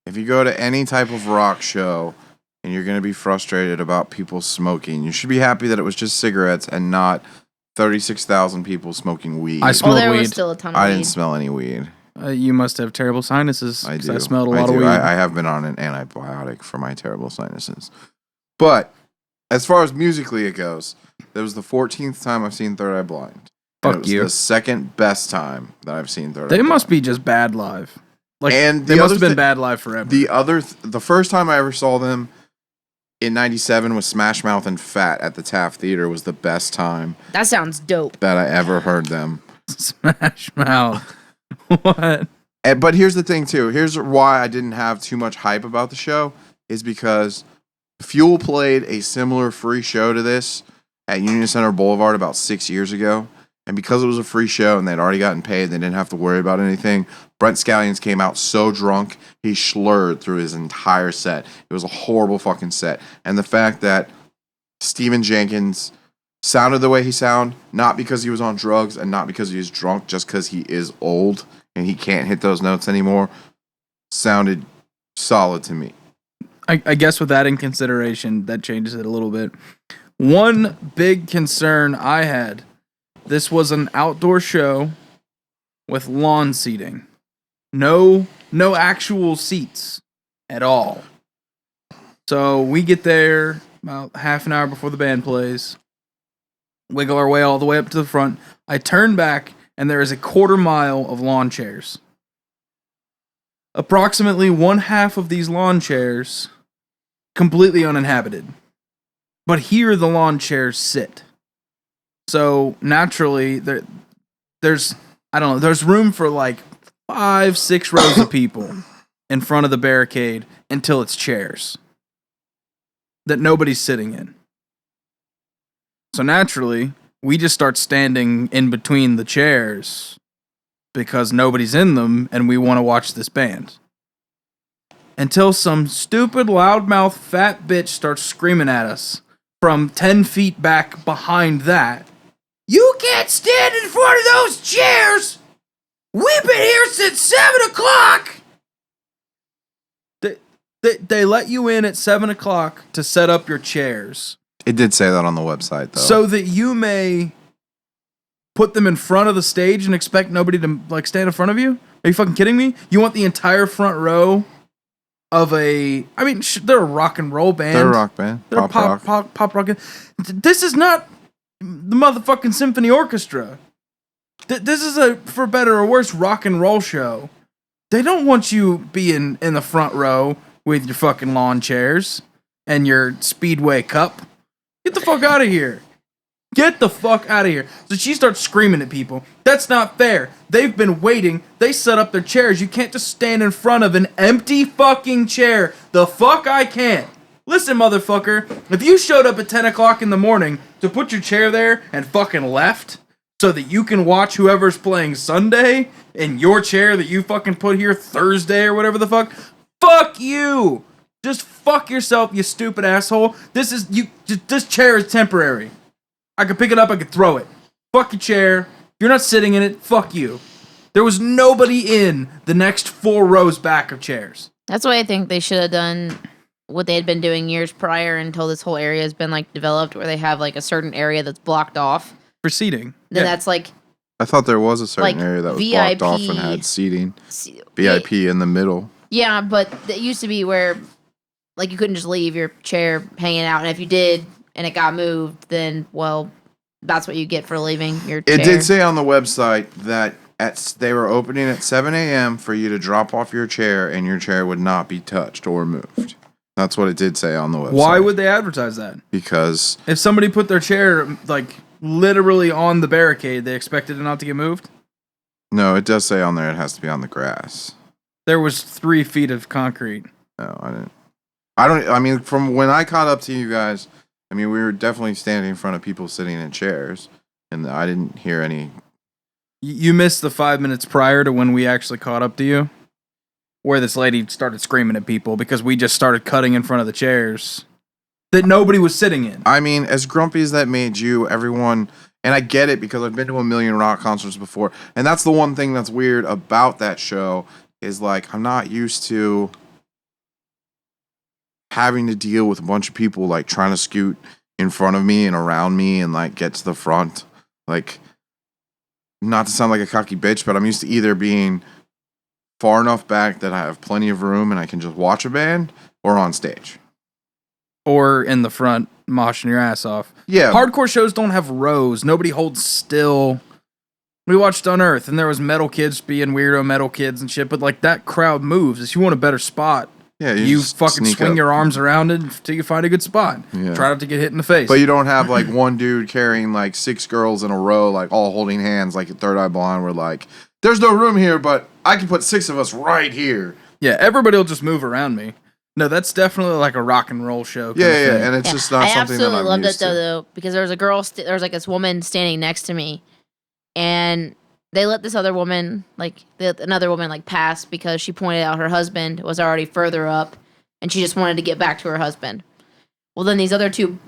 if you go to any type of rock show and you're going to be frustrated about people smoking, you should be happy that it was just cigarettes and not 36,000 people smoking weed. I smelled there was weed. still a ton of I weed. didn't smell any weed. You must have terrible sinuses. I 'cause do. I smelled a lot of do. weed. I have been on an antibiotic for my terrible sinuses. But as far as musically it goes, that was the 14th time I've seen Third Eye Blind. And Fuck it was you. the second best time that I've seen Third Eye They Blind. must be just bad live. Like, And they the must other have been thi- bad live forever. The first time I ever saw them in 97 was Smash Mouth and Fat at the Taft Theater was the best time That sounds dope. that I ever heard them. Smash Mouth. What? But here's the thing too. Here's why I didn't have too much hype about the show is because Fuel played a similar free show to this at Union Center Boulevard about 6 years ago. And because it was a free show and they'd already gotten paid, they didn't have to worry about anything. Brent Scallions came out so drunk, he slurred through his entire set. It was a horrible fucking set. And the fact that Stephen Jenkins sounded the way he sounded, not because he was on drugs and not because he was drunk, just because he is old and he can't hit those notes anymore, sounded solid to me. I guess with that in consideration, that changes it a little bit. One big concern I had, this was an outdoor show with lawn seating. No actual seats at all. So we get there about half an hour before the band plays, wiggle our way all the way up to the front. I turn back, and there is a 1/4 mile of lawn chairs. Approximately one half of these lawn chairs completely uninhabited. But here the lawn chairs sit. So naturally there's room for like 5-6 rows of people in front of the barricade until it's chairs that nobody's sitting in. So naturally, we just start standing in between the chairs because nobody's in them and we want to watch this band. Until some stupid loudmouth fat bitch starts screaming at us from 10 feet back behind that. You can't stand in front of those chairs! We've been here since 7 o'clock! They let you in at 7 o'clock to set up your chairs. It did say that on the website, though. So that you may put them in front of the stage and expect nobody to like stand in front of you? Are you fucking kidding me? You want the entire front row of a... I mean, they're a rock and roll band. They're a rock band. They're pop rock. This is not the motherfucking symphony orchestra. This is a, for better or worse, rock and roll show. They don't want you being in the front row with your fucking lawn chairs and your Speedway cup. Get the fuck out of here. Get the fuck out of here. So she starts screaming at people. That's not fair. They've been waiting. They set up their chairs. You can't just stand in front of an empty fucking chair. The fuck I can't. Listen, motherfucker. If you showed up at 10 o'clock in the morning to put your chair there and fucking left so that you can watch whoever's playing Sunday in your chair that you fucking put here Thursday or whatever the fuck you. Just fuck yourself, you stupid asshole. This chair is temporary. I could pick it up, I could throw it. Fuck your chair. If you're not sitting in it, fuck you. There was nobody in the next 4 rows back of chairs. That's why I think they should have done what they had been doing years prior until this whole area has been like developed, where they have like a certain area that's blocked off. For seating. Then that's like I thought there was a certain like area that was VIP, blocked off and had seating. VIP in the middle. Yeah, but it used to be where like you couldn't just leave your chair hanging out, and if you did and it got moved, then well, that's what you get for leaving your chair. It did say on the website that they were opening at 7 a.m. for you to drop off your chair, and your chair would not be touched or moved. That's what it did say on the website. Why would they advertise that? Because if somebody put their chair like literally on the barricade, they expected it not to get moved? No, it does say on there it has to be on the grass. There was 3 feet of concrete. No, I mean, from when I caught up to you guys, I mean, we were definitely standing in front of people sitting in chairs, and I didn't hear any. You missed the 5 minutes prior to when we actually caught up to you, where this lady started screaming at people because we just started cutting in front of the chairs that nobody was sitting in. I mean, as grumpy as that made you, everyone, and I get it because I've been to a million rock concerts before, and that's the one thing that's weird about that show is like I'm not used to having to deal with a bunch of people like trying to scoot in front of me and around me and like get to the front. Like, not to sound like a cocky bitch, but I'm used to either being far enough back that I have plenty of room and I can just watch a band, or on stage. Or in the front, moshing your ass off. Yeah. Hardcore shows don't have rows. Nobody holds still. We watched Unearth, and there was metal kids being weirdo metal kids and shit, but like that crowd moves. If you want a better spot, Yeah, you fucking swing up your arms around it until you find a good spot. Yeah. Try not to get hit in the face. But you don't have like one dude carrying like 6 girls in a row, like all holding hands, like at Third Eye Blind. We're like, there's no room here, but I can put 6 of us right here. Yeah, everybody will just move around me. No, that's definitely like a rock and roll show. Yeah, and it's just not something that I'm absolutely loved used it to. though, because there was a girl, there was like this woman standing next to me, and they let this other woman, another woman pass because she pointed out her husband was already further up, and she just wanted to get back to her husband. Well, then these other 2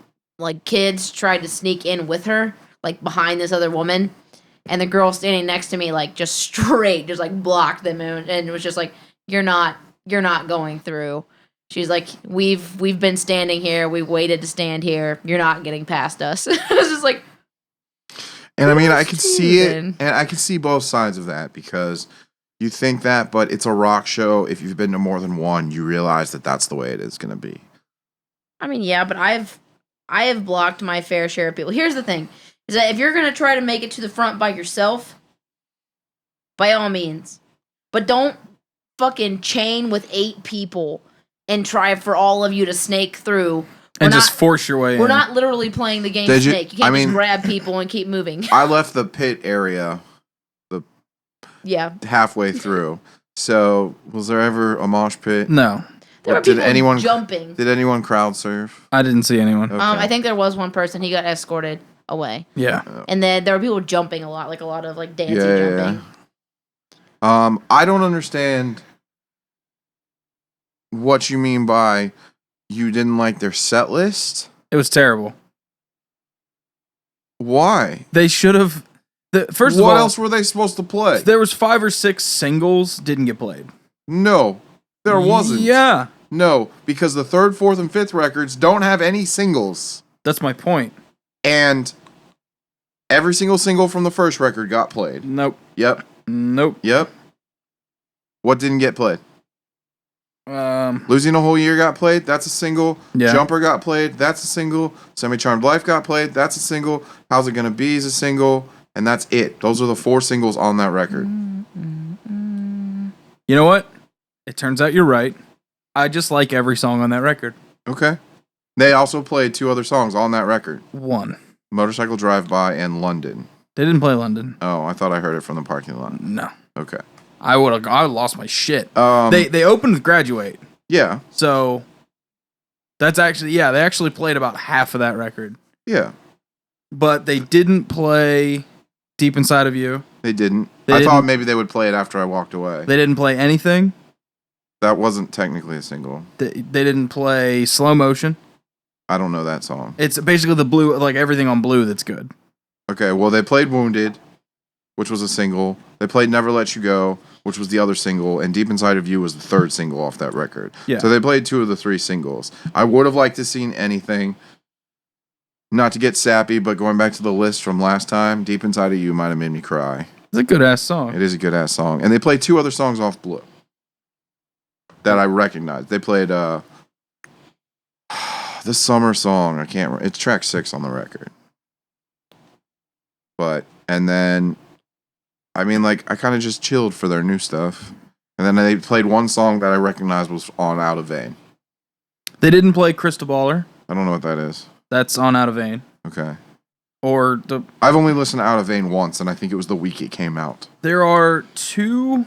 kids tried to sneak in with her, behind this other woman, and the girl standing next to me just straight blocked them, and it was just like, you're not going through. She's like, we've been standing here, we waited to stand here, you're not getting past us. I was just like, and I mean, I can see it, and I can see both sides of that, because you think that, but it's a rock show. If you've been to more than one, you realize that that's the way it is going to be. I mean, yeah, but I have blocked my fair share of people. Here's the thing, is that if you're going to try to make it to the front by yourself, by all means. But don't fucking chain with 8 people and try for all of you to snake through. And just force your way in. We're not literally playing the game Snake. You can't just grab people and keep moving. I left the pit area halfway through. So, was there ever a mosh pit? No. There were people jumping. Did anyone crowd surf? I didn't see anyone. Okay. I think there was one person. He got escorted away. Yeah. And then there were people jumping a lot, a lot of dancing jumping. Yeah. I don't understand what you mean by you didn't like their set list. It was terrible. Why? They should have. First of all, what else were they supposed to play? There was 5 or 6 singles didn't get played. No, there wasn't. Yeah. No, because the 3rd, 4th, and 5th records don't have any singles. That's my point. And every single single from the first record got played. Nope. Yep. Nope. Yep. What didn't get played? Losing a Whole Year got played. That's a single. Yeah. Jumper got played. That's a single. Semi-Charmed Life got played. That's a single. How's It Gonna Be is a single. And that's it. Those are the 4 singles on that record. You know what? It turns out you're right. I just like every song on that record. Okay. They also played 2 other songs on that record. 1. Motorcycle Drive-By and London. They didn't play London. Oh, I thought I heard it from the parking lot. No. Okay. I lost my shit. They They opened with Graduate. Yeah. So that's actually, they actually played about half of that record. Yeah. But they didn't play Deep Inside of You. They didn't. I thought maybe they would play it after I walked away. They didn't play anything. That wasn't technically a single. They didn't play Slow Motion. I don't know that song. It's basically the Blue, everything on Blue that's good. Okay, well, they played Wounded, which was a single. They played Never Let You Go, which was the other single, and Deep Inside of You was the third single off that record. Yeah. So they played 2 of the 3 singles. I would have liked to seen anything. Not to get sappy, but going back to the list from last time, Deep Inside of You might have made me cry. It's a good ass song. It is a good ass song. And they played 2 other songs off Blue that I recognize. They played this summer song. I can't remember. It's track 6 on the record. And then, I mean, like, I kind of just chilled for their new stuff. And then they played one song that I recognized was on Out of Vein. They didn't play Crystal Baller. I don't know what that is. That's on Out of Vein. Okay. Or I've only listened to Out of Vein once, and I think it was the week it came out. there are 2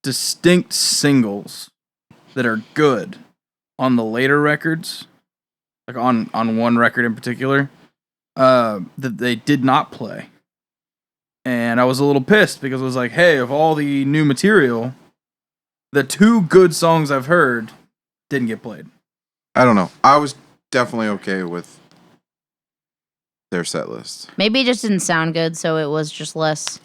distinct singles that are good on the later records, like on one record in particular, that they did not play. And I was a little pissed because it was like, hey, of all the new material, the 2 good songs I've heard didn't get played. I don't know. I was definitely okay with their set list. Maybe it just didn't sound good, so it was just less.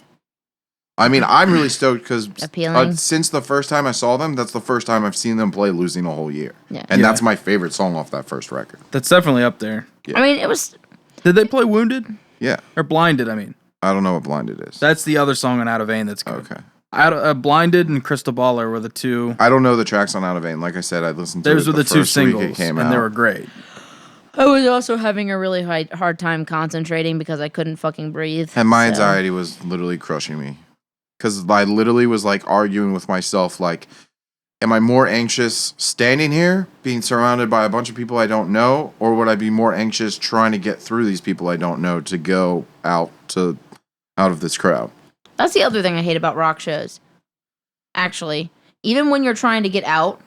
I mean, I'm really stoked because Appealing. since the first time I saw them, that's the first time I've seen them play Losing a Whole Year. Yeah. And Yeah. that's my favorite song off that first record. That's definitely up there. Yeah. I mean, it was. Did they play Wounded? Yeah. Or Blinded, I mean. I don't know what Blinded is. That's the other song on Out of Vein that's good. Okay. Blinded and Crystal Baller were the 2. I don't know the tracks on Out of Vein. Like I said, I listened to Those it were the 2 first week singles, it came and out. they were great. I was also having a really hard time concentrating because I couldn't fucking breathe. And my so- anxiety was literally crushing me. Because I literally was like arguing with myself, like, am I more anxious standing here, being surrounded by a bunch of people I don't know, or would I be more anxious trying to get through these people I don't know to go out of this crowd? That's the other thing I hate about rock shows. Actually, even when you're trying to get out,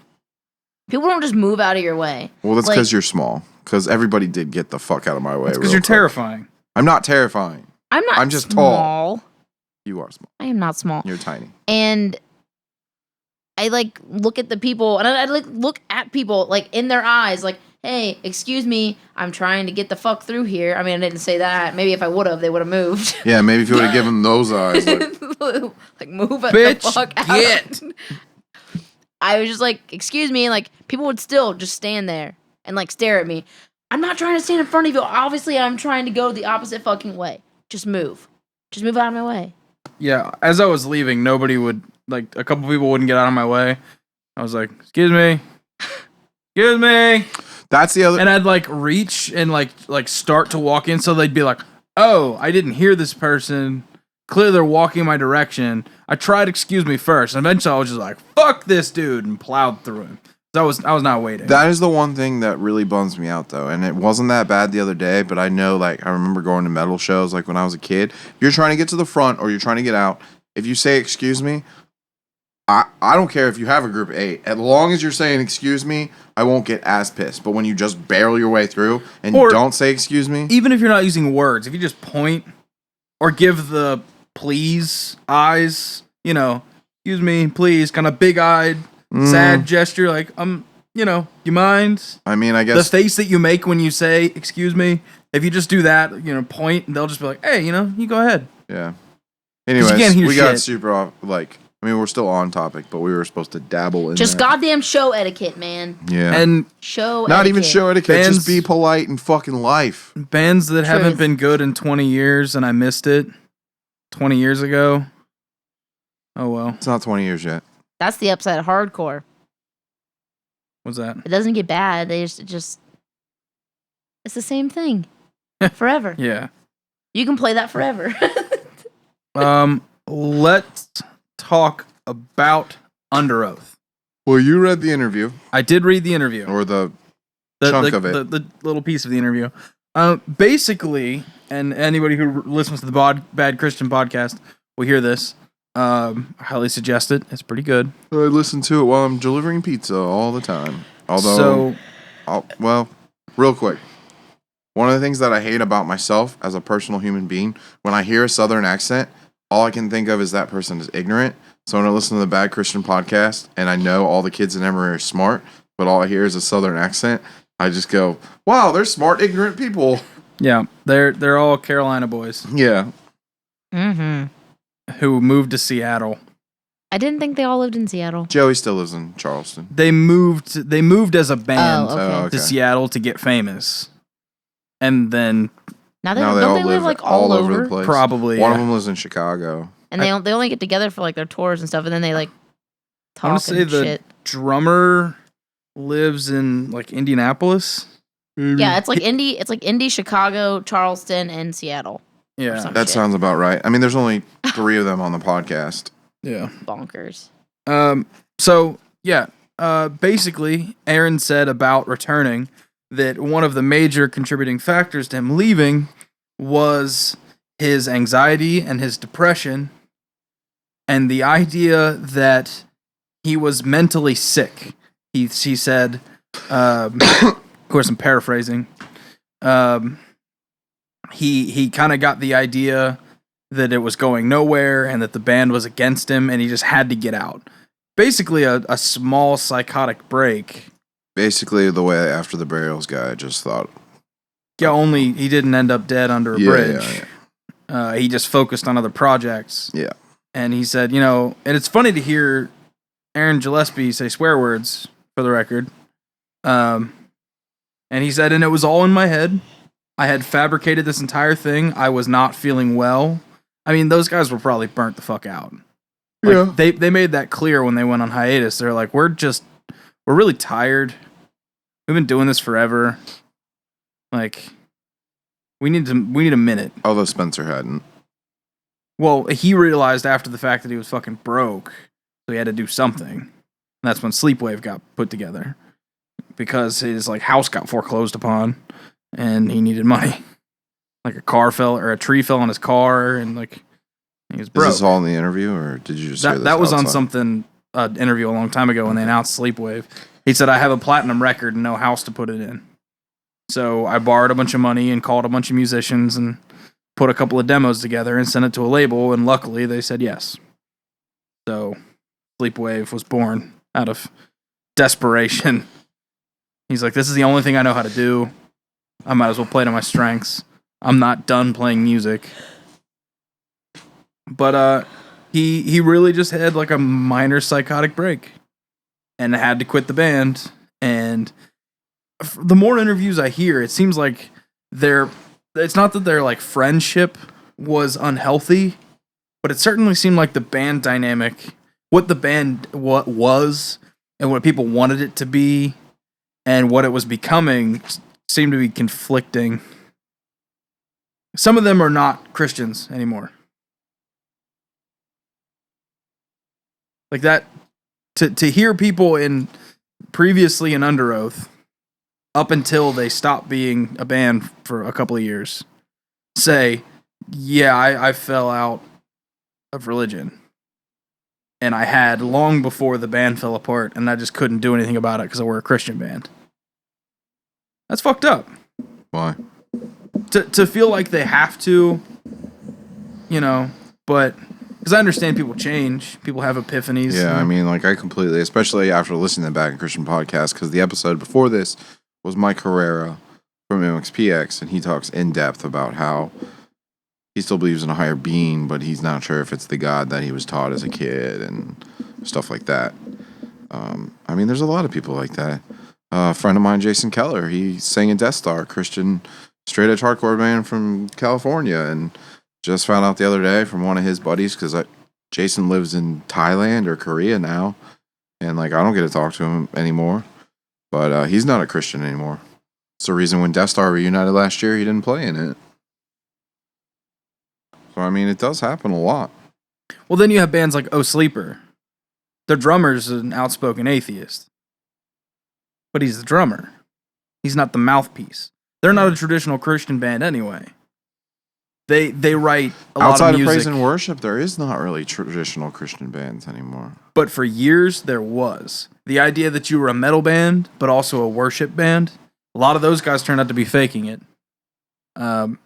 people don't just move out of your way. Well, that's Like- because you're small. Because everybody did get the fuck out of my way. It's because real you're quick. terrifying. I'm not terrifying. I'm just small. You are small. I am not small. You're tiny. And I like look at the people, and I like look at people like in their eyes, like, hey, excuse me, I'm trying to get the fuck through here. I mean, I didn't say that. Maybe if I would have, they would have moved. Yeah, maybe if you would have given those eyes. Like, Like move it Bitch, the fuck out. get. I was just like, excuse me, and like people would still just stand there and like stare at me. I'm not trying to stand in front of you. Obviously, I'm trying to go the opposite fucking way. Just move. Just move out of my way. Yeah, as I was leaving, nobody would, like, a couple people wouldn't get out of my way. I was like, excuse me. Excuse me. that's the other. And I'd, like, reach and, like start to walk in, so they'd be like, oh, I didn't hear this person. Clearly they're walking my direction. I tried excuse me first, and eventually I was just like, fuck this dude, and plowed through him. So I was not waiting. That is the one thing that really bums me out, though. And it wasn't that bad the other day, but I know, like, I remember going to metal shows, like, when I was a kid. You're trying to get to the front or you're trying to get out. If you say, excuse me, I don't care if you have a group of 8. As long as you're saying, excuse me, I won't get as pissed. But when you just barrel your way through and Or- don't say, excuse me, Even if you're not using words, if you just point or give the please eyes, you know, excuse me, please, kind of big-eyed, sad gesture, like, you know, you mind? I mean, I The guess. face that you make when you say, excuse me, if you just do that, you know, point, they'll just be like, hey, you know, you go ahead. Yeah. you Anyways, can't hear we got shit. super off. Like, I mean, we're still on topic, but we were supposed to dabble in Just that. goddamn show etiquette, man. Yeah. And Show not etiquette. even show etiquette. Bands- Just be polite in fucking life. bands that haven't Truth. been good in 20 years and I missed it 20 years ago. Oh, well. It's not 20 years yet. That's the upside of hardcore. What's that? It doesn't get bad. They just it's the same thing. Forever. Yeah. You can play that forever. Let's talk about Under Oath. Well, you read the interview I did read the interview. or the chunk of it. The little piece of the interview. Basically, and anybody who listens to the Bad Christian podcast will hear this. I highly suggest it. It's pretty good. I listen to it while I'm delivering pizza all the time. Although, well, real quick. One of the things that I hate about myself as a personal human being, when I hear a Southern accent, all I can think of is that person is ignorant. So when I listen to the Bad Christian podcast and I know all the kids in Emory are smart, but all I hear is a Southern accent, I just go, wow, they're smart, ignorant people. yeah, they're all Carolina boys. Yeah. Mm-hmm. who moved to Seattle. I didn't think they all lived in Seattle. Joey still lives in Charleston. They moved as a band Oh, okay. to Seattle to get famous. And then Now they Now don't they all they live live like all over? the place. probably One of them lives in Chicago. And they only get together for like their tours and stuff, and then they like I talk want to say and the shit. drummer lives in like Indianapolis. Yeah, it's like Indy, Chicago, Charleston, and Seattle. Yeah. some That shit. sounds about right. I mean, there's only 3 of them on the podcast. Yeah. Bonkers. So yeah, basically, Aaron said about returning that one of the major contributing factors to him leaving was his anxiety and his depression, and the idea that he was mentally sick. He said, of course, I'm paraphrasing. He kind of got the idea that it was going nowhere and that the band was against him, and he just had to get out. Basically, a small psychotic break. Basically, the way After the Burials guy just thought. Yeah, only he didn't end up dead under a bridge. He just focused on other projects. Yeah. And he said, and it's funny to hear Aaron Gillespie say swear words, for the record. And he said, and it was all in my head. I had fabricated this entire thing. I was not feeling well. I mean, those guys were probably burnt the fuck out. Like, they made that clear when they went on hiatus. They're like, we're really tired. We've been doing this forever. Like, we need a minute. Although Spencer hadn't. Well, he realized after the fact that he was fucking broke, so he had to do something. And that's when Sleepwave got put together. Because his house got foreclosed upon, and he needed money. Like a tree fell on his car, and he was broke. Is this all in the interview, or did you just hear this That was on outside? something interview a long time ago when they announced Sleepwave. He said, I have a platinum record and no house to put it in. So I borrowed a bunch of money and called a bunch of musicians and put a couple of demos together and sent it to a label, and luckily they said yes. So Sleepwave was born out of desperation. He's like, this is the only thing I know how to do. I might as well play to my strengths. I'm not done playing music. But he really just had like a minor psychotic break and had to quit the band. And the more interviews I hear, it seems like it's not that their friendship was unhealthy, but it certainly seemed like the band dynamic, what the band was and what people wanted it to be and what it was becoming seemed to be conflicting. Some of them are not Christians anymore. Like that, to hear people previously in Under Oath, up until they stopped being a band for a couple of years, say, yeah, I fell out of religion. And I had long before the band fell apart, and I just couldn't do anything about it because we're a Christian band. That's fucked up. Why? To feel like they have to, but because I understand people change, people have epiphanies. Yeah, I mean, I completely, especially after listening to the Back in Christian podcast, because the episode before this was Mike Herrera from MXPX, and he talks in depth about how he still believes in a higher being, but he's not sure if it's the God that he was taught as a kid and stuff like that. I mean, there's a lot of people like that. A friend of mine, Jason Keller, he sang in Death Star, Christian straight edge hardcore band from California, and just found out the other day from one of his buddies, because Jason lives in Thailand or Korea now, and I don't get to talk to him anymore, but he's not a Christian anymore. It's the reason when Death Star reunited last year, he didn't play in it. So I mean, it does happen a lot. Well, then you have bands like Oh Sleeper. Their drummer's an outspoken atheist. But he's the drummer. He's not the mouthpiece. They're not a traditional Christian band anyway. They write a lot Outside of music. praise and worship, there is not really traditional Christian bands anymore. But for years, there was. The idea that you were a metal band, but also a worship band, a lot of those guys turned out to be faking it.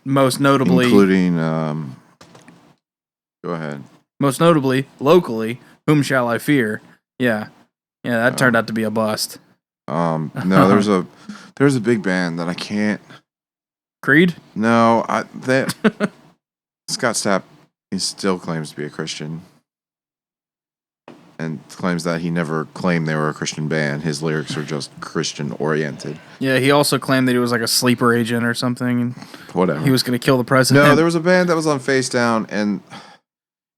Most notably... Including... Go ahead. Most notably, locally, Whom Shall I Fear? Yeah, that turned out to be a bust. No, there's a big band that I can't. Creed? No, Scott Stapp he still claims to be a Christian. And claims that he never claimed they were a Christian band. His lyrics are just Christian oriented. Yeah, he also claimed that he was like a sleeper agent or something. And Whatever. he was going to kill the president. No, there was a band that was on Face Down, and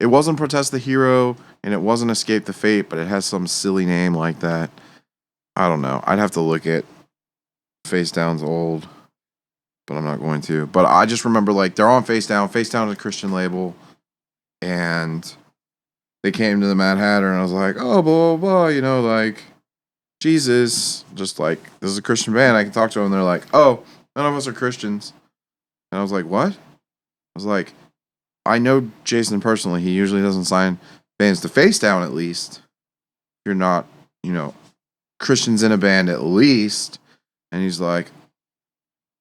it wasn't Protest the Hero, and it wasn't Escape the Fate, but it has some silly name like that. I don't know. I'd have to look at Face Down's old, but I'm not going to. But I just remember, like, they're on Face Down. Face Down is a Christian label, and they came to the Mad Hatter, and I was like, oh, blah, blah, blah, you know, like, Jesus, just like, this is a Christian band. I can talk to them. And they're like, oh, none of us are Christians. And I was like, what? I was like, I know Jason personally. He usually doesn't sign bands to Face Down, at least. You're not, you know, Christians in a band, at least. And he's like,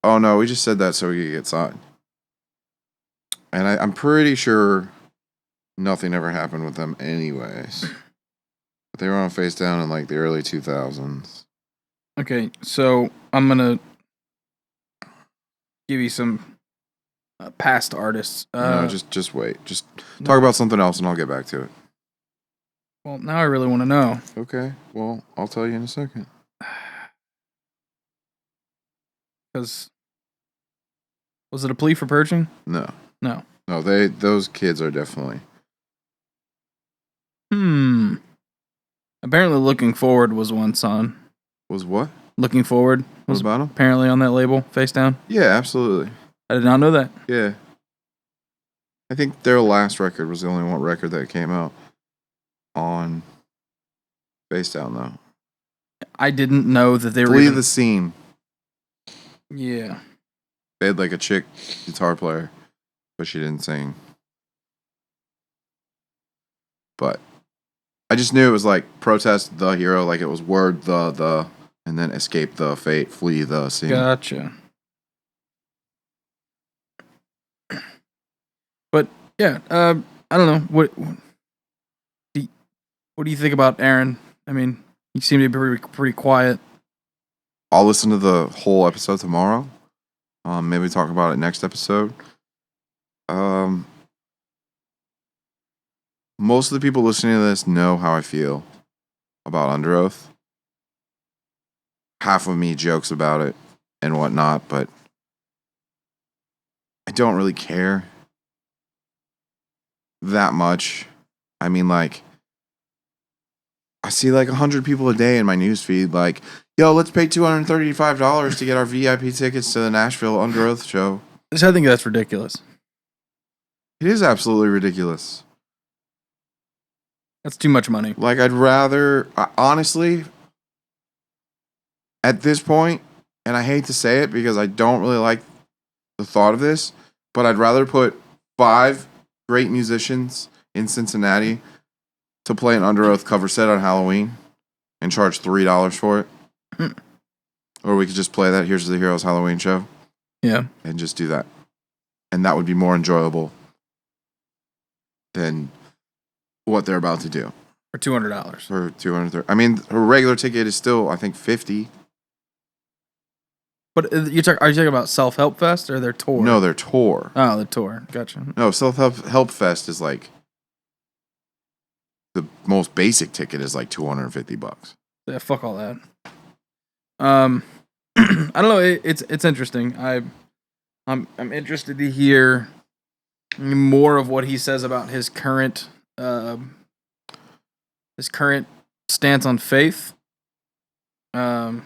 oh, no, we just said that so we could get signed. And I'm pretty sure nothing ever happened with them anyways. But they were on Face Down in like the early 2000s. Okay, so I'm going to give you some past artists. No, just wait. Just talk about something else and I'll get back to it. Well, now I really want to know. Okay, well, I'll tell you in a second. Because was it a plea for purging? No. No. No, those kids are definitely... Apparently Looking Forward was one song. Was what? Looking Forward What was about them? apparently on that label, Face Down. Yeah, absolutely. I did not know that. Yeah. I think their last record was the only one record that came out on Face Down, though. I didn't know that they were Flee even... the Scene. Yeah. They had like a chick guitar player, but she didn't sing. But I just knew it was like Protest the Hero, like it was word the, and then Escape the Fate, Flee the Scene. Gotcha. But yeah, I don't know what do you think about Aaron? I mean, he seemed to be pretty quiet. I'll listen to the whole episode tomorrow. Maybe talk about it next episode. Most of the people listening to this know how I feel about Under Oath. Half of me jokes about it and whatnot, but I don't really care that much. I mean, like, I see like 100 people a day in my newsfeed like, yo, let's pay $235 to get our VIP tickets to the Nashville Under Oath show. I think that's ridiculous. It is absolutely ridiculous. That's too much money. Like, I'd rather, honestly, at this point, and I hate to say it because I don't really like the thought of this, but I'd rather put 5 great musicians in Cincinnati to play an Under Oath cover set on Halloween and charge $3 for it. Or we could just play that Here's the Heroes Halloween show. Yeah. And just do that. And that would be more enjoyable than what they're about to do. For $200. For $230. I mean, a regular ticket is still, I think, $50. But are you talking about Self-Help Fest or their tour? No, their tour. Oh, the tour. Gotcha. No, Self-Help Fest is like, the most basic ticket is like $250. Yeah, fuck all that. I don't know. It's interesting. I'm interested to hear more of what he says about his current stance on faith. You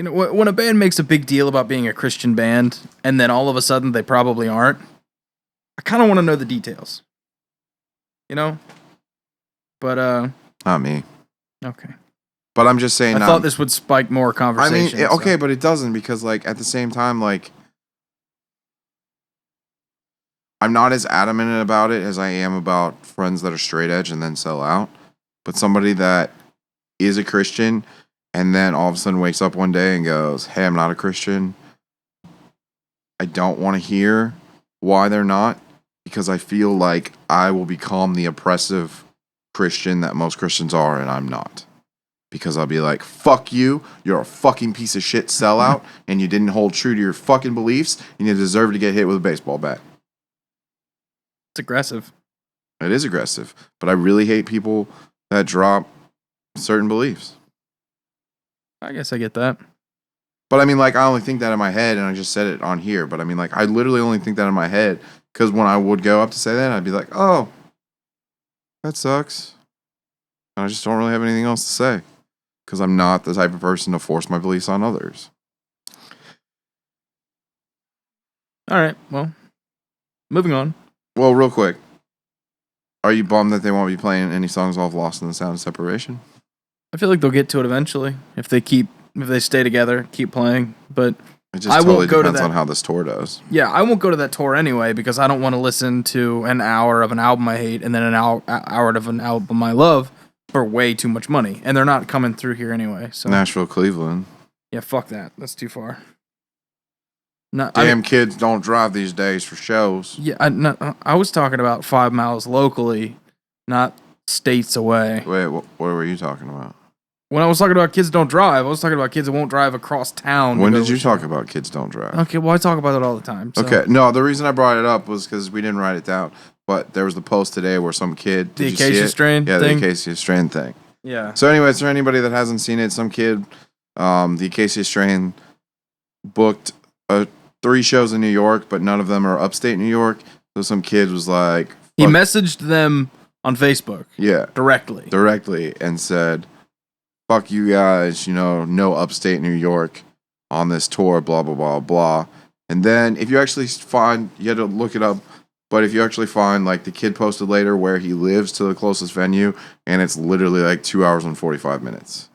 know, when a band makes a big deal about being a Christian band, and then all of a sudden they probably aren't, I kind of want to know the details. You know? But, Not me. Okay. But I'm just saying... I thought this would spike more conversation. I mean, okay, but it doesn't, because, like, at the same time, like, I'm not as adamant about it as I am about friends that are straight edge and then sell out. But somebody that is a Christian and then all of a sudden wakes up one day and goes, hey, I'm not a Christian. I don't want to hear why they're not, because I feel like I will become the oppressive Christian that most Christians are, and I'm not. Because I'll be like, fuck you, you're a fucking piece of shit sellout, and you didn't hold true to your fucking beliefs, and you deserve to get hit with a baseball bat. It's aggressive. It is aggressive, but I really hate people that drop certain beliefs. I guess I get that. But I mean, like, I only think that in my head, and I just said it on here. But I mean, like, I literally only think that in my head because when I would go up to say that, I'd be like, oh, that sucks. And I just don't really have anything else to say because I'm not the type of person to force my beliefs on others. All right. Well, moving on. Well, real quick, are you bummed that they won't be playing any songs off Lost in the Sound of Separation? I feel like they'll get to it eventually if they stay together, keep playing. But It just totally depends on how this tour does. yeah, I won't go to that tour anyway because I don't want to listen to an hour of an album I hate and then an hour of an album I love for way too much money. And they're not coming through here anyway. So Nashville, Cleveland. yeah, fuck that. That's too far. Kids don't drive these days for shows. Yeah, I was talking about 5 miles locally, not states away. Wait, what were you talking about? When I was talking about kids don't drive, I was talking about kids that won't drive across town. When did you talk about kids don't drive? Okay, well, I talk about it all the time. So. Okay, no, the reason I brought it up was because we didn't write it down, but there was the post today where some kid... The Acacia Strain thing? Yeah, thing? the Acacia Strain thing. Yeah. So anyways, for anybody that hasn't seen it, some kid, the Acacia Strain booked 3 shows in New York, but none of them are upstate New York. So some kid was like... He messaged them on Facebook. Yeah. Directly. And said, fuck you guys, no upstate New York on this tour, blah, blah, blah, blah. And then if you actually find... You had to look it up. But if you actually find, like, the kid posted later where he lives to the closest venue, and it's literally, like, 2 hours and 45 minutes.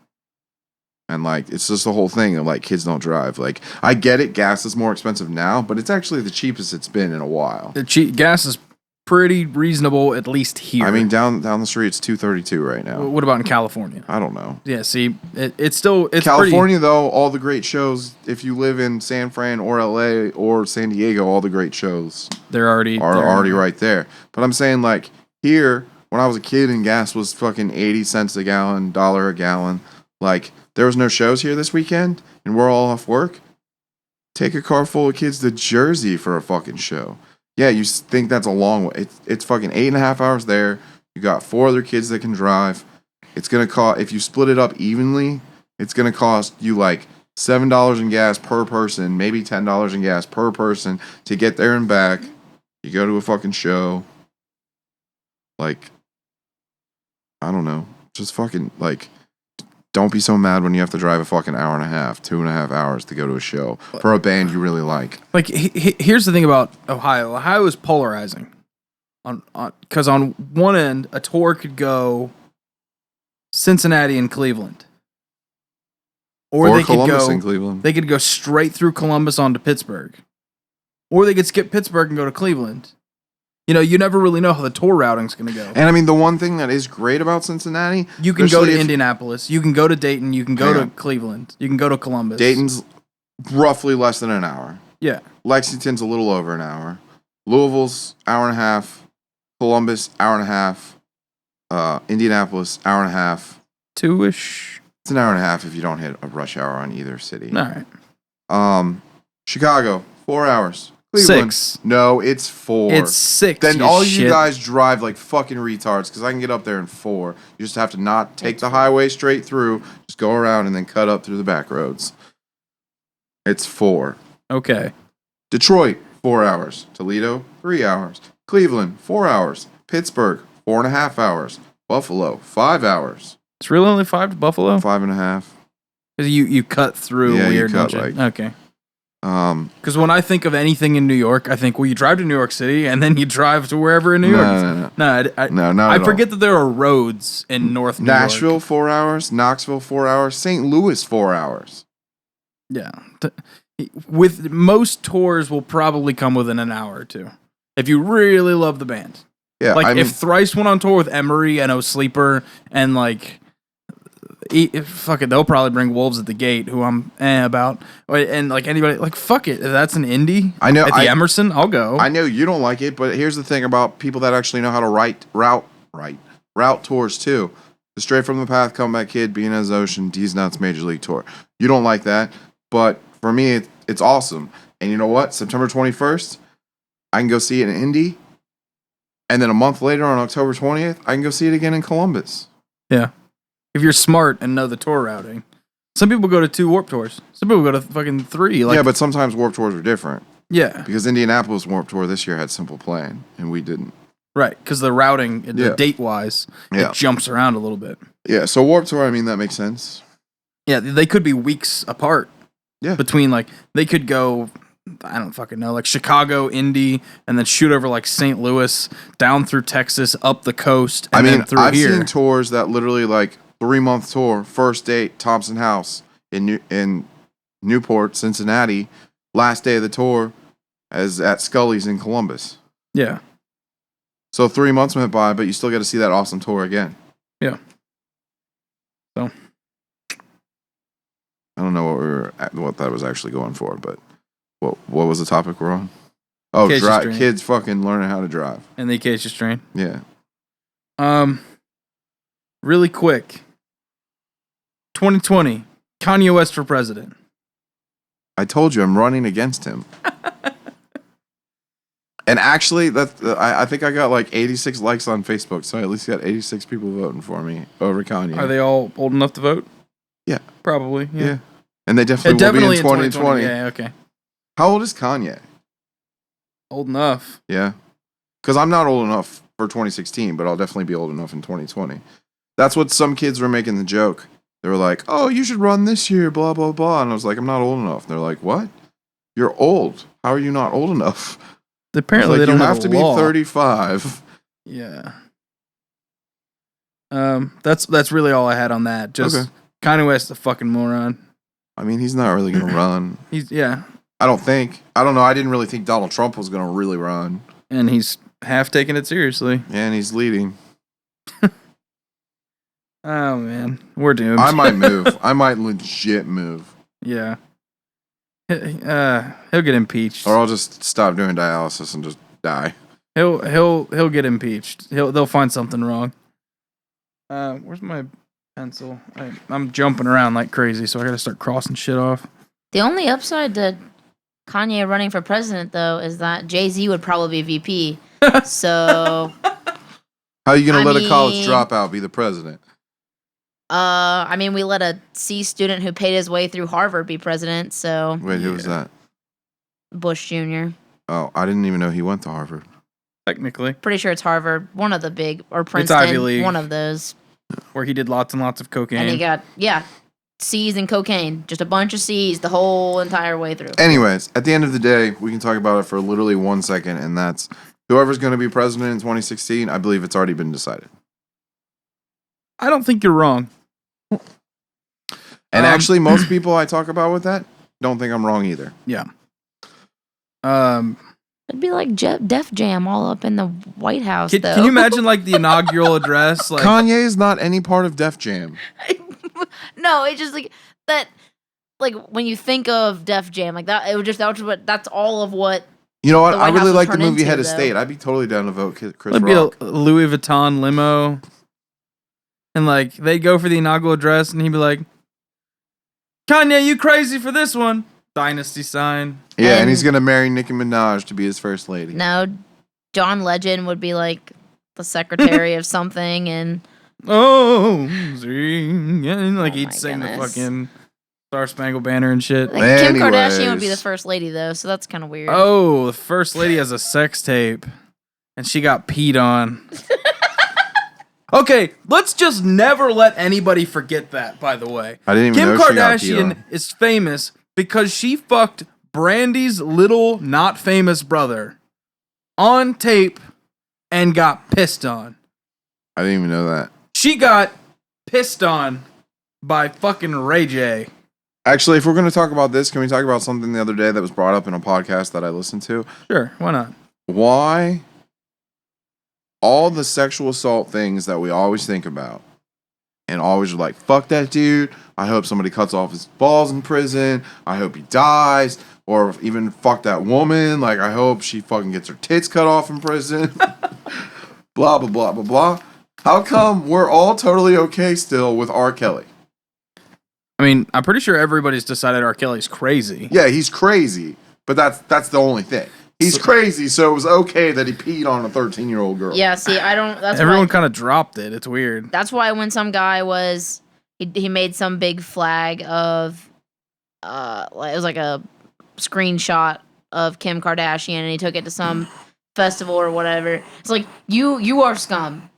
And, like, it's just the whole thing of, like, kids don't drive. Like, I get it, gas is more expensive now, but it's actually the cheapest it's been in a while. Gas is pretty reasonable, at least here. I mean, down the street, it's $2.32 right now. What about in California? I don't know. Yeah, see, it's still... It's California, though, all the great shows, if you live in San Fran or LA or San Diego, all the great shows they're already right there. But I'm saying, like, here, when I was a kid and gas was fucking 80 cents a gallon, $1 a gallon, like... There was no shows here this weekend, and we're all off work. Take a car full of kids to Jersey for a fucking show. Yeah, you think that's a long way. It's fucking 8.5 hours there. You got 4 other kids that can drive. It's going to cost, if you split it up evenly, it's going to cost you like $7 in gas per person, maybe $10 in gas per person to get there and back. You go to a fucking show. Like, I don't know. Just fucking, like... Don't be so mad when you have to drive a fucking hour and a half, 2.5 hours to go to a show for a band you really like. Like, here's the thing about Ohio. Ohio is polarizing. Because on one end, a tour could go Cincinnati and Cleveland. Or they Columbus could go, and Cleveland. They could go straight through Columbus onto Pittsburgh. Or they could skip Pittsburgh and go to Cleveland. You never really know how the tour routing's going to go. And I mean, the one thing that is great about Cincinnati... You can go to Indianapolis. You can go to Dayton. You can go to Cleveland. You can go to Columbus. Dayton's roughly less than an hour. Yeah. Lexington's a little over an hour. Louisville's hour and a half. Columbus, hour and a half. Indianapolis, hour and a half. 2-ish. It's an hour and a half if you don't hit a rush hour on either city. All right. Chicago, 4 hours. Cleveland. 6. No, it's 4. It's 6. Then all you guys drive like fucking retards because I can get up there in 4. You just have to not take the highway straight through, just go around and then cut up through the back roads. It's 4. Okay. Detroit, 4 hours. Toledo, 3 hours. Cleveland, 4 hours. Pittsburgh, 4.5 hours. Buffalo, 5 hours. It's really only 5 to Buffalo? 5.5. Because you cut through weird. You cut okay. Because when I think of anything in New York, I think, well, you drive to New York City and then you drive to wherever in New York. No, I forget that there are roads in North New York. Nashville, 4 hours. Knoxville, 4 hours. St. Louis, 4 hours. Yeah. With most tours will probably come within an hour or two. If you really love the band. Yeah. Like, if Thrice went on tour with Emery and O Sleeper and, like... fuck it, they'll probably bring Wolves at the Gate, who I'm about, and like anybody, like fuck it, if that's an indie. I know at the Emerson, I'll go. I know you don't like it, but here's the thing about people that actually know how to route tours too. The Straight from the Path, Comeback Kid, Being as Ocean, D's Nuts Major League Tour. You don't like that, but for me, it's awesome. And you know what? September 21st, I can go see an indie And then a month later on October 20th, I can go see it again in Columbus. Yeah. If you're smart and know the tour routing. Some people go to 2 Warped Tours. Some people go to fucking 3. Like, yeah, but sometimes Warped Tours are different. Yeah. Because Indianapolis Warped Tour this year had Simple Plan, and we didn't. Right, because the routing, the date-wise, it jumps around a little bit. Yeah, so Warped Tour, I mean, that makes sense. Yeah, they could be weeks apart. Yeah. Between, like, they could go, I don't fucking know, like Chicago, Indy, and then shoot over, like, St. Louis, down through Texas, up the coast, and then through I've here. seen tours that literally, like, 3-month tour, first date, Thompson House in Newport, Cincinnati, last day of the tour as at Scully's in Columbus. Yeah. So 3 months went by, but you still get to see that awesome tour again. Yeah. So I don't know what that was actually going for, but what was the topic we're on? Oh, kids fucking learning how to drive. And the Acacia strain. Yeah. Really quick. 2020, Kanye West for president. I told you I'm running against him. And actually, I think I got like 86 likes on Facebook, so I at least got 86 people voting for me over Kanye. Are they all old enough to vote? Yeah. Probably, yeah. And they definitely will be in 2020. Yeah, okay. How old is Kanye? Old enough. Yeah. Because I'm not old enough for 2016, but I'll definitely be old enough in 2020. That's what some kids were making the joke. They were like, oh, you should run this year, blah, blah, blah. And I was like, I'm not old enough. And they're like, what? You're old. How are you not old enough? Apparently, like, they don't have to be 35. Yeah. That's really all I had on that. Just Kanye West, a fucking moron. I mean, he's not really gonna run. I don't think. I don't know. I didn't really think Donald Trump was gonna really run. And he's half taking it seriously. Yeah, and he's leading. Oh man, we're doomed. I might move. I might legit move. Yeah. He'll get impeached, or I'll just stop doing dialysis and just die. He'll get impeached. They'll find something wrong. Where's my pencil? I'm jumping around like crazy, so I gotta start crossing shit off. The only upside to Kanye running for president, though, is that Jay-Z would probably be VP. So, how are you gonna let a college dropout be the president? I mean, we let a C student who paid his way through Harvard be president, so... Wait, who was that? Bush Jr. Oh, I didn't even know he went to Harvard. Technically. Pretty sure it's Harvard, one of the big, or Princeton, it's Ivy League, one of those. Where he did lots and lots of cocaine. And he got, C's and cocaine. Just a bunch of C's the whole entire way through. Anyways, at the end of the day, we can talk about it for literally 1 second, and that's whoever's going to be president in 2016, I believe it's already been decided. I don't think you're wrong. And actually, most people I talk about with that don't think I'm wrong either. Yeah. It'd be like Def Jam all up in the White House, though. Can you imagine, like, the inaugural address? Like, Kanye is not any part of Def Jam. No, it's just like that. Like when you think of Def Jam, like that, that's all of what. You know what? I really like the movie Head of State. I'd be totally down to vote Chris Rock. It'd be a Louis Vuitton limo. And, like, they'd go for the inaugural address, and he'd be like, Kanye, you crazy for this one? Dynasty sign. Yeah, and he's going to marry Nicki Minaj to be his first lady. No, John Legend would be, like, the secretary of something, and... like, he'd sing the fucking Star Spangled Banner and shit. Kim Kardashian would be the first lady, though, so that's kind of weird. Oh, the first lady has a sex tape, and she got peed on. Okay, let's just never let anybody forget that, by the way. I didn't even know Kim Kardashian is famous because she fucked Brandy's little not famous brother on tape and got pissed on. I didn't even know that. She got pissed on by fucking Ray J. Actually, if we're going to talk about this, can we talk about something the other day that was brought up in a podcast that I listened to? Sure, why not? Why all the sexual assault things that we always think about and always are like, fuck that dude, I hope somebody cuts off his balls in prison, I hope he dies, or even fuck that woman, like I hope she fucking gets her tits cut off in prison, blah, blah, blah, blah, blah. How come we're all totally okay still with R. Kelly? I mean, I'm pretty sure everybody's decided R. Kelly's crazy. Yeah, he's crazy, but that's the only thing. He's crazy, so it was okay that he peed on a 13-year-old girl. Yeah, see, I don't. That's Everyone why, kind of dropped it. It's weird. That's why when some guy was, he made some big flag of, it was like a screenshot of Kim Kardashian, and he took it to some festival or whatever. It's like you are scum.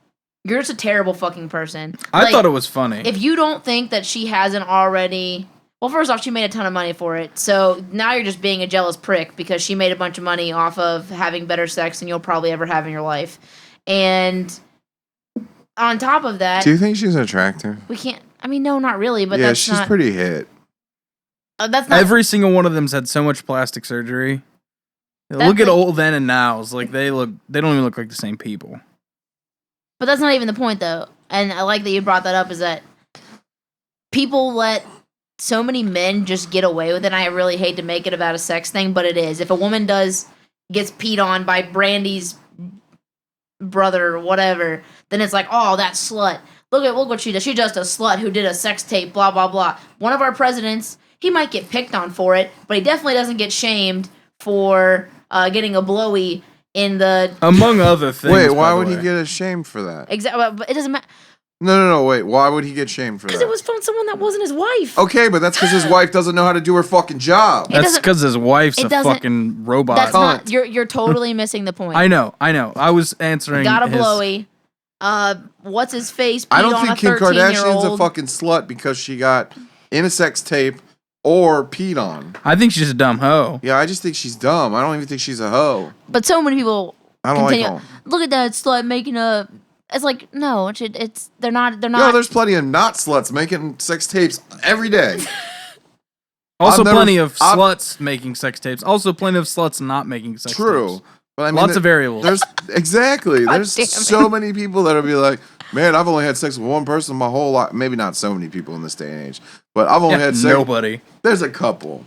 You're just a terrible fucking person. I Like, thought it was funny. if you don't think that she hasn't already. Well, first off, she made a ton of money for it. So now you're just being a jealous prick because she made a bunch of money off of having better sex than you'll probably ever have in your life. And on top of that, Do you think she's attractive? we can't. I mean, no, not really. But Yeah, that's she's not. pretty hit. That's not. Every single one of them's had so much plastic surgery. Look at old then and now's. Like they don't even look like the same people. But that's not even the point, though. And I like that you brought that up. Is that people let so many men just get away with it. And I really hate to make it about a sex thing, but it is. If a woman gets peed on by Brandy's brother or whatever, then it's like, oh, that slut. Look what she does. She's just a slut who did a sex tape, blah, blah, blah. One of our presidents, he might get picked on for it, but he definitely doesn't get shamed for getting a blowy in the... Among other things. Wait, why would he get ashamed for that? Exactly, but it doesn't matter. No, wait. Why would he get shamed for that? Because it was from someone that wasn't his wife. Okay, but that's because his wife doesn't know how to do her fucking job. That's because his wife's it a doesn't- fucking robot. That's not... You're totally missing the point. I know. I was answering. Got a blowy. What's his face? I don't peed on think a Kim Kardashian's a 13-year-old. fucking slut because she got in a sex tape or peed on. I think she's a dumb hoe. Yeah, I just think she's dumb. I don't even think she's a hoe. But so many people I don't continue. like them. Look at that slut making a. It's like no, it's they're not. Yo, there's plenty of not sluts making sex tapes every day. Also, plenty of sluts making sex tapes. Also, plenty of sluts not making sex tapes. True. But I mean, Lots of variables. There's exactly. There's damn it. so many people that'll be like, man, I've only had sex with one person my whole life. Maybe not so many people in this day and age, but I've only had sex. Nobody. There's a couple.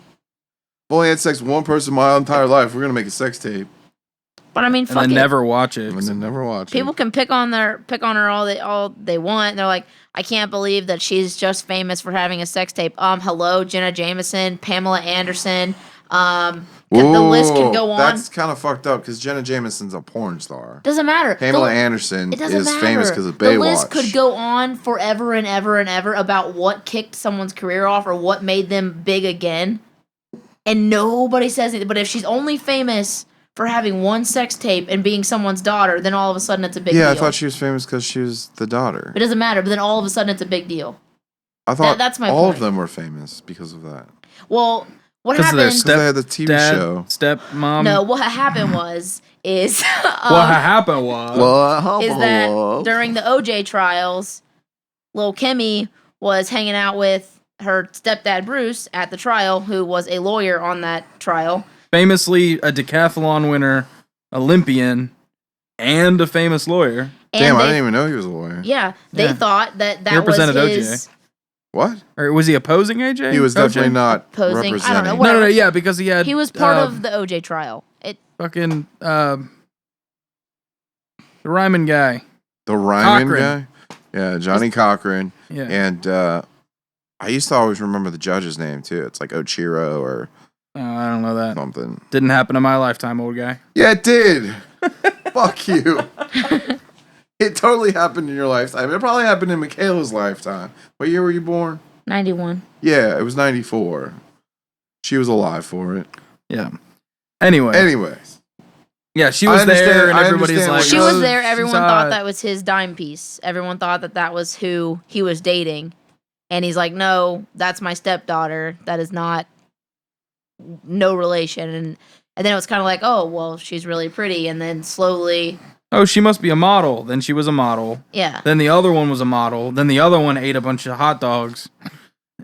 I've only had sex with one person my entire life. We're gonna make a sex tape But I mean, And fuck then it. never watch it. and then never watch People it. can pick on her all they want. They're like, I can't believe that she's just famous for having a sex tape. Hello, Jenna Jameson, Pamela Anderson. The list could go on. That's kind of fucked up because Jenna Jameson's a porn star. Doesn't matter. Pamela Anderson It doesn't is matter. famous because of Baywatch. The list could go on forever and ever and ever about what kicked someone's career off or what made them big again. And nobody says anything. But if she's only famous for having one sex tape and being someone's daughter, then all of a sudden it's a big deal. Yeah, I thought she was famous because she was the daughter. It doesn't matter. But then all of a sudden it's a big deal. I thought that's my all point. of them were famous because of that. Well, what Because of their happened... Because they had the TV show. Stepmom. No, what happened is What happened was. is that during the OJ trials, Lil Kimmy was hanging out with her stepdad Bruce at the trial, who was a lawyer on that trial. Famously a decathlon winner, Olympian, and a famous lawyer. And Damn, I they- didn't even know he was a lawyer. Yeah, they Yeah. thought that He was represented his... OJ. What? Or was he opposing AJ? He was OJ? definitely not Opposing- I don't know, representing. what- No, yeah, because he had. He was part of the OJ trial. Fucking. The Ryman guy. The Ryman Cochran. guy? Yeah, Johnny Cochran. Yeah. And I used to always remember the judge's name, too. It's like Ochiro or Oh, I don't know that. something. Didn't happen in my lifetime, old guy. Yeah, it did. Fuck you. It totally happened in your lifetime. It probably happened in Michaela's lifetime. What year were you born? 91. Yeah, it was 94. She was alive for it. Yeah. Anyway. Anyways. Yeah, she I was understand- there, and I everybody's understand like, what She you're- was there. she's Everyone hot. thought that was his dime piece. Everyone thought that was who he was dating. And he's like, no, that's my stepdaughter. That is not no relation. And then it was kind of like, oh, well, she's really pretty. And then slowly, Oh, she must be a model. Then she was a model. yeah. Then the other one was a model. Then the other one ate a bunch of hot dogs.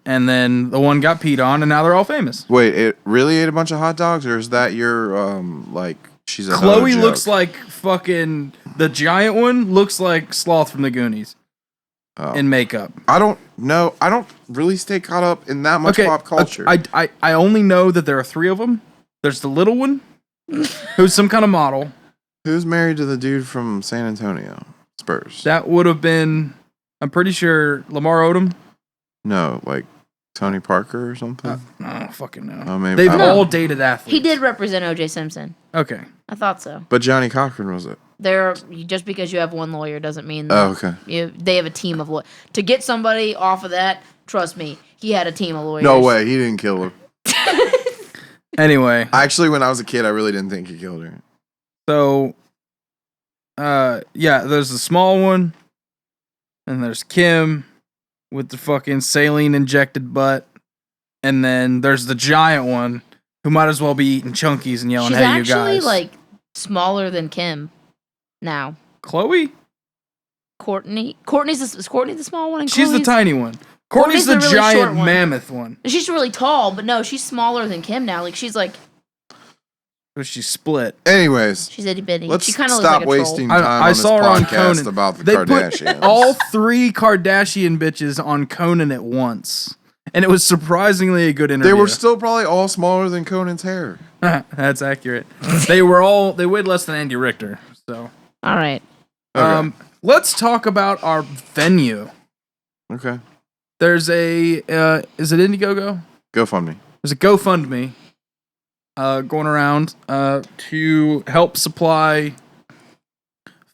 And then the one got peed on, and now they're all famous. Wait, it really ate a bunch of hot dogs? Or is that your, like, she's a Chloe joke? looks like fucking... The giant one looks like Sloth from the Goonies Oh. in makeup. I don't know. I don't really stay caught up in that much pop culture. I only know that there are 3 of them. There's the little one, who's some kind of model. Who's married to the dude from San Antonio? Spurs. That would have been, I'm pretty sure, Lamar Odom. No, like Tony Parker or something? I don't fucking know. Oh, maybe. They've I don't all know. dated athletes. He did represent O.J. Simpson. Okay. I thought so. But Johnny Cochran was it? Just because you have one lawyer doesn't mean that Oh, okay. they have a team of lawyers. To get somebody off of that, trust me, he had a team of lawyers. No way. He didn't kill her. Anyway. Actually, when I was a kid, I really didn't think he killed her. So, yeah, there's the small one, and there's Kim with the fucking saline injected butt, and then there's the giant one who might as well be eating Chunkies and yelling, She's "Hey, you actually guys!" like smaller than Kim now. Chloe. Is Courtney the small one? And She's the Chloe's- tiny one. Courtney's the the really giant short one. mammoth one. She's really tall, but no, she's smaller than Kim now. Like she's But she's split. Anyways, she's itty bitty. let's She kind of stop looks like a wasting troll. time I on this saw her on podcast Conan. about the They Kardashians. put all 3 Kardashian bitches on Conan at once, and it was surprisingly a good interview. They were still probably all smaller than Conan's hair. That's accurate. They weighed less than Andy Richter. So, All right. Okay. Let's talk about our venue. Okay. There's a is it Indiegogo? GoFundMe. There's a GoFundMe going around to help supply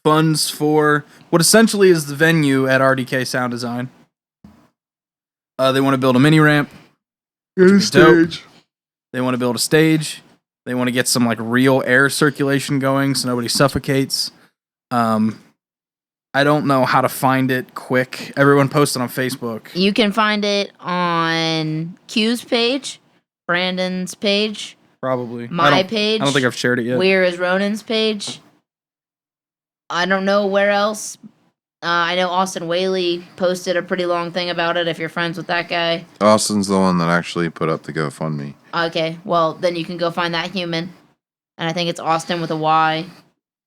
funds for what essentially is the venue at RDK Sound Design. They want to build a mini ramp. Stage. They want to build a stage. They want to get some like real air circulation going so nobody suffocates. I don't know how to find it quick. Everyone posted on Facebook. You can find it on Q's page, Brandon's page, Probably. my page. I don't think I've shared it yet. Where is Ronan's page? I don't know where else. I know Austin Whaley posted a pretty long thing about it if you're friends with that guy. Austin's the one that actually put up the GoFundMe. Okay, well, then you can go find that human. And I think it's Austin with a Y.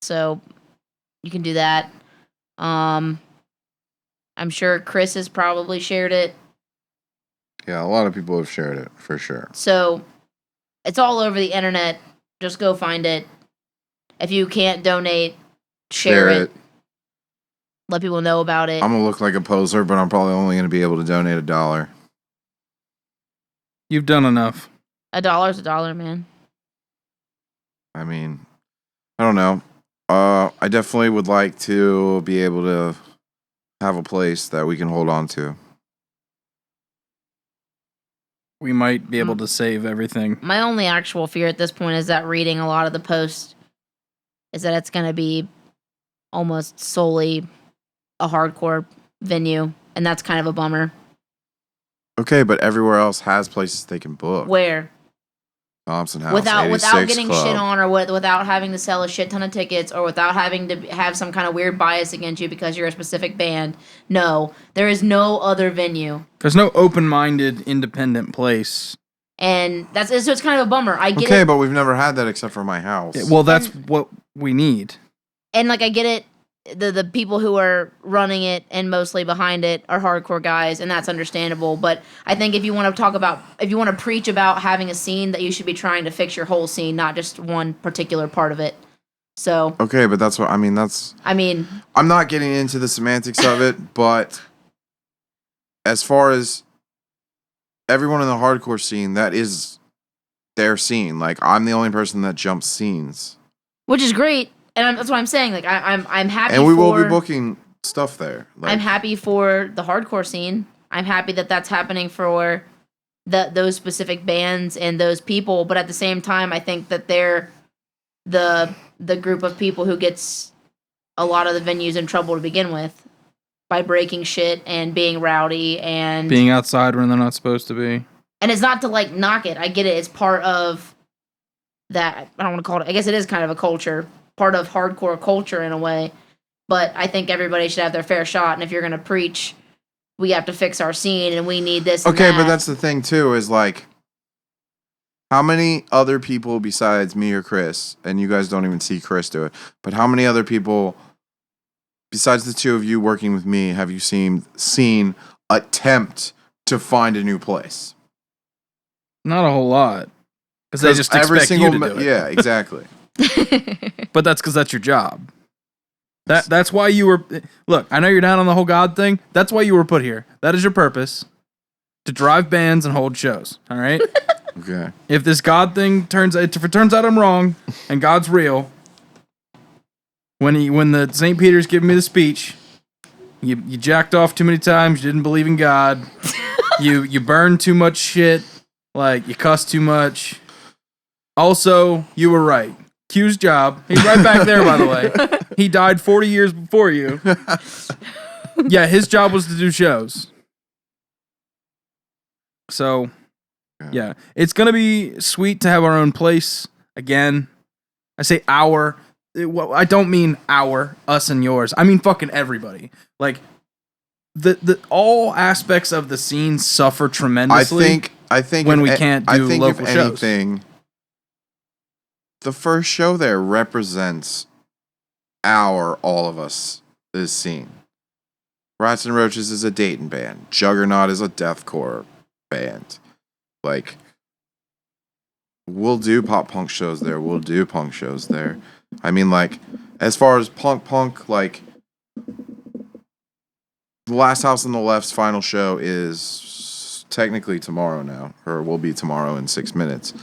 So you can do that. I'm sure Chris has probably shared it. Yeah, a lot of people have shared it, for sure. So it's all over the internet. Just go find it. If you can't donate, share it. Let people know about it. I'm going to look like a poser, but I'm probably only going to be able to donate $1. You've done enough. $1's $1, man. I mean, I don't know. I definitely would like to be able to have a place that we can hold on to. We might be able to save everything. My only actual fear at this point is that reading a lot of the posts is that it's going to be almost solely a hardcore venue, and that's kind of a bummer. Okay, but everywhere else has places they can book. Where? Thompson House, Without 86 getting Club. shit on, or without having to sell a shit ton of tickets, or without having to have some kind of weird bias against you because you're a specific band. No, there is no other venue, There's no open-minded, independent place. and so it's kind of a bummer. I get Okay, it, but we've never had that except for my house. Well, that's what we need. and like I get it. The people who are running it and mostly behind it are hardcore guys, and that's understandable. But I think if you want to preach about having a scene, that you should be trying to fix your whole scene, not just one particular part of it. So Okay, but that's what I mean. I'm not getting into the semantics of it, but as far as everyone in the hardcore scene, that is their scene. Like, I'm the only person that jumps scenes, which is great. And that's what I'm saying. Like I'm happy. and we will be booking stuff there. Like, I'm happy for the hardcore scene. I'm happy that that's happening for those specific bands and those people. But at the same time, I think that they're the group of people who gets a lot of the venues in trouble to begin with by breaking shit and being rowdy and Being outside when they're not supposed to be. And it's not to like knock it. I get it. It's part of that. I don't want to call it. I guess it is kind of a culture. Part of hardcore culture in a way, but I think everybody should have their fair shot. And if you're gonna preach, we have to fix our scene, and we need this. okay, and but that. that's the thing too. Is like, how many other people besides me or Chris, and you guys don't even see Chris do it, but how many other people besides the two of you working with me have you seen attempt to find a new place? Not a whole lot. Because they just expect you to do it. Yeah, exactly. But that's because that's your job. That's why you were... Look, I know you're down on the whole God thing. That's why you were put here. That is your purpose. to drive bands and hold shows. All right. Okay. If this God thing turns out I'm wrong and God's real, when the St. Peter's giving me the speech, you jacked off too many times, you didn't believe in God, you burned too much shit, like you cussed too much. Also, you were right. Q's job, he's right back there, by the way. He died 40 years before you. Yeah, his job was to do shows. So, yeah, it's going to be sweet to have our own place again. I say our. I don't mean us and yours. I mean fucking everybody. Like, the all aspects of the scene suffer tremendously. I think when we can't do local if shows. Anything, the first show there represents all of us, this scene. Rats and Roaches is a Dayton band. Juggernaut is a deathcore band. Like, we'll do pop punk shows there. We'll do punk shows there. I mean, like, as far as punk, like, the Last House on the Left's final show is technically tomorrow now, or will be tomorrow in 6 minutes.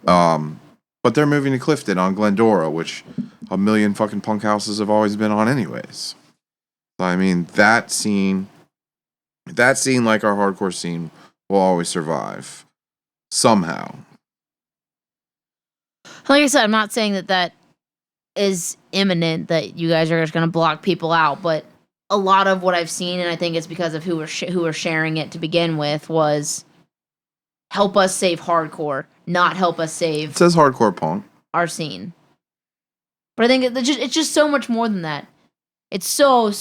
But they're moving to Clifton on Glendora, which a million fucking punk houses have always been on anyways. So, I mean, that scene, like our hardcore scene, will always survive. Somehow. Like I said, I'm not saying that is imminent, that you guys are just going to block people out, but a lot of what I've seen, and I think it's because of who were sharing it to begin with, was help us save hardcore, not help us save It says hardcore punk. our scene. But I think it's just so much more than that. It's so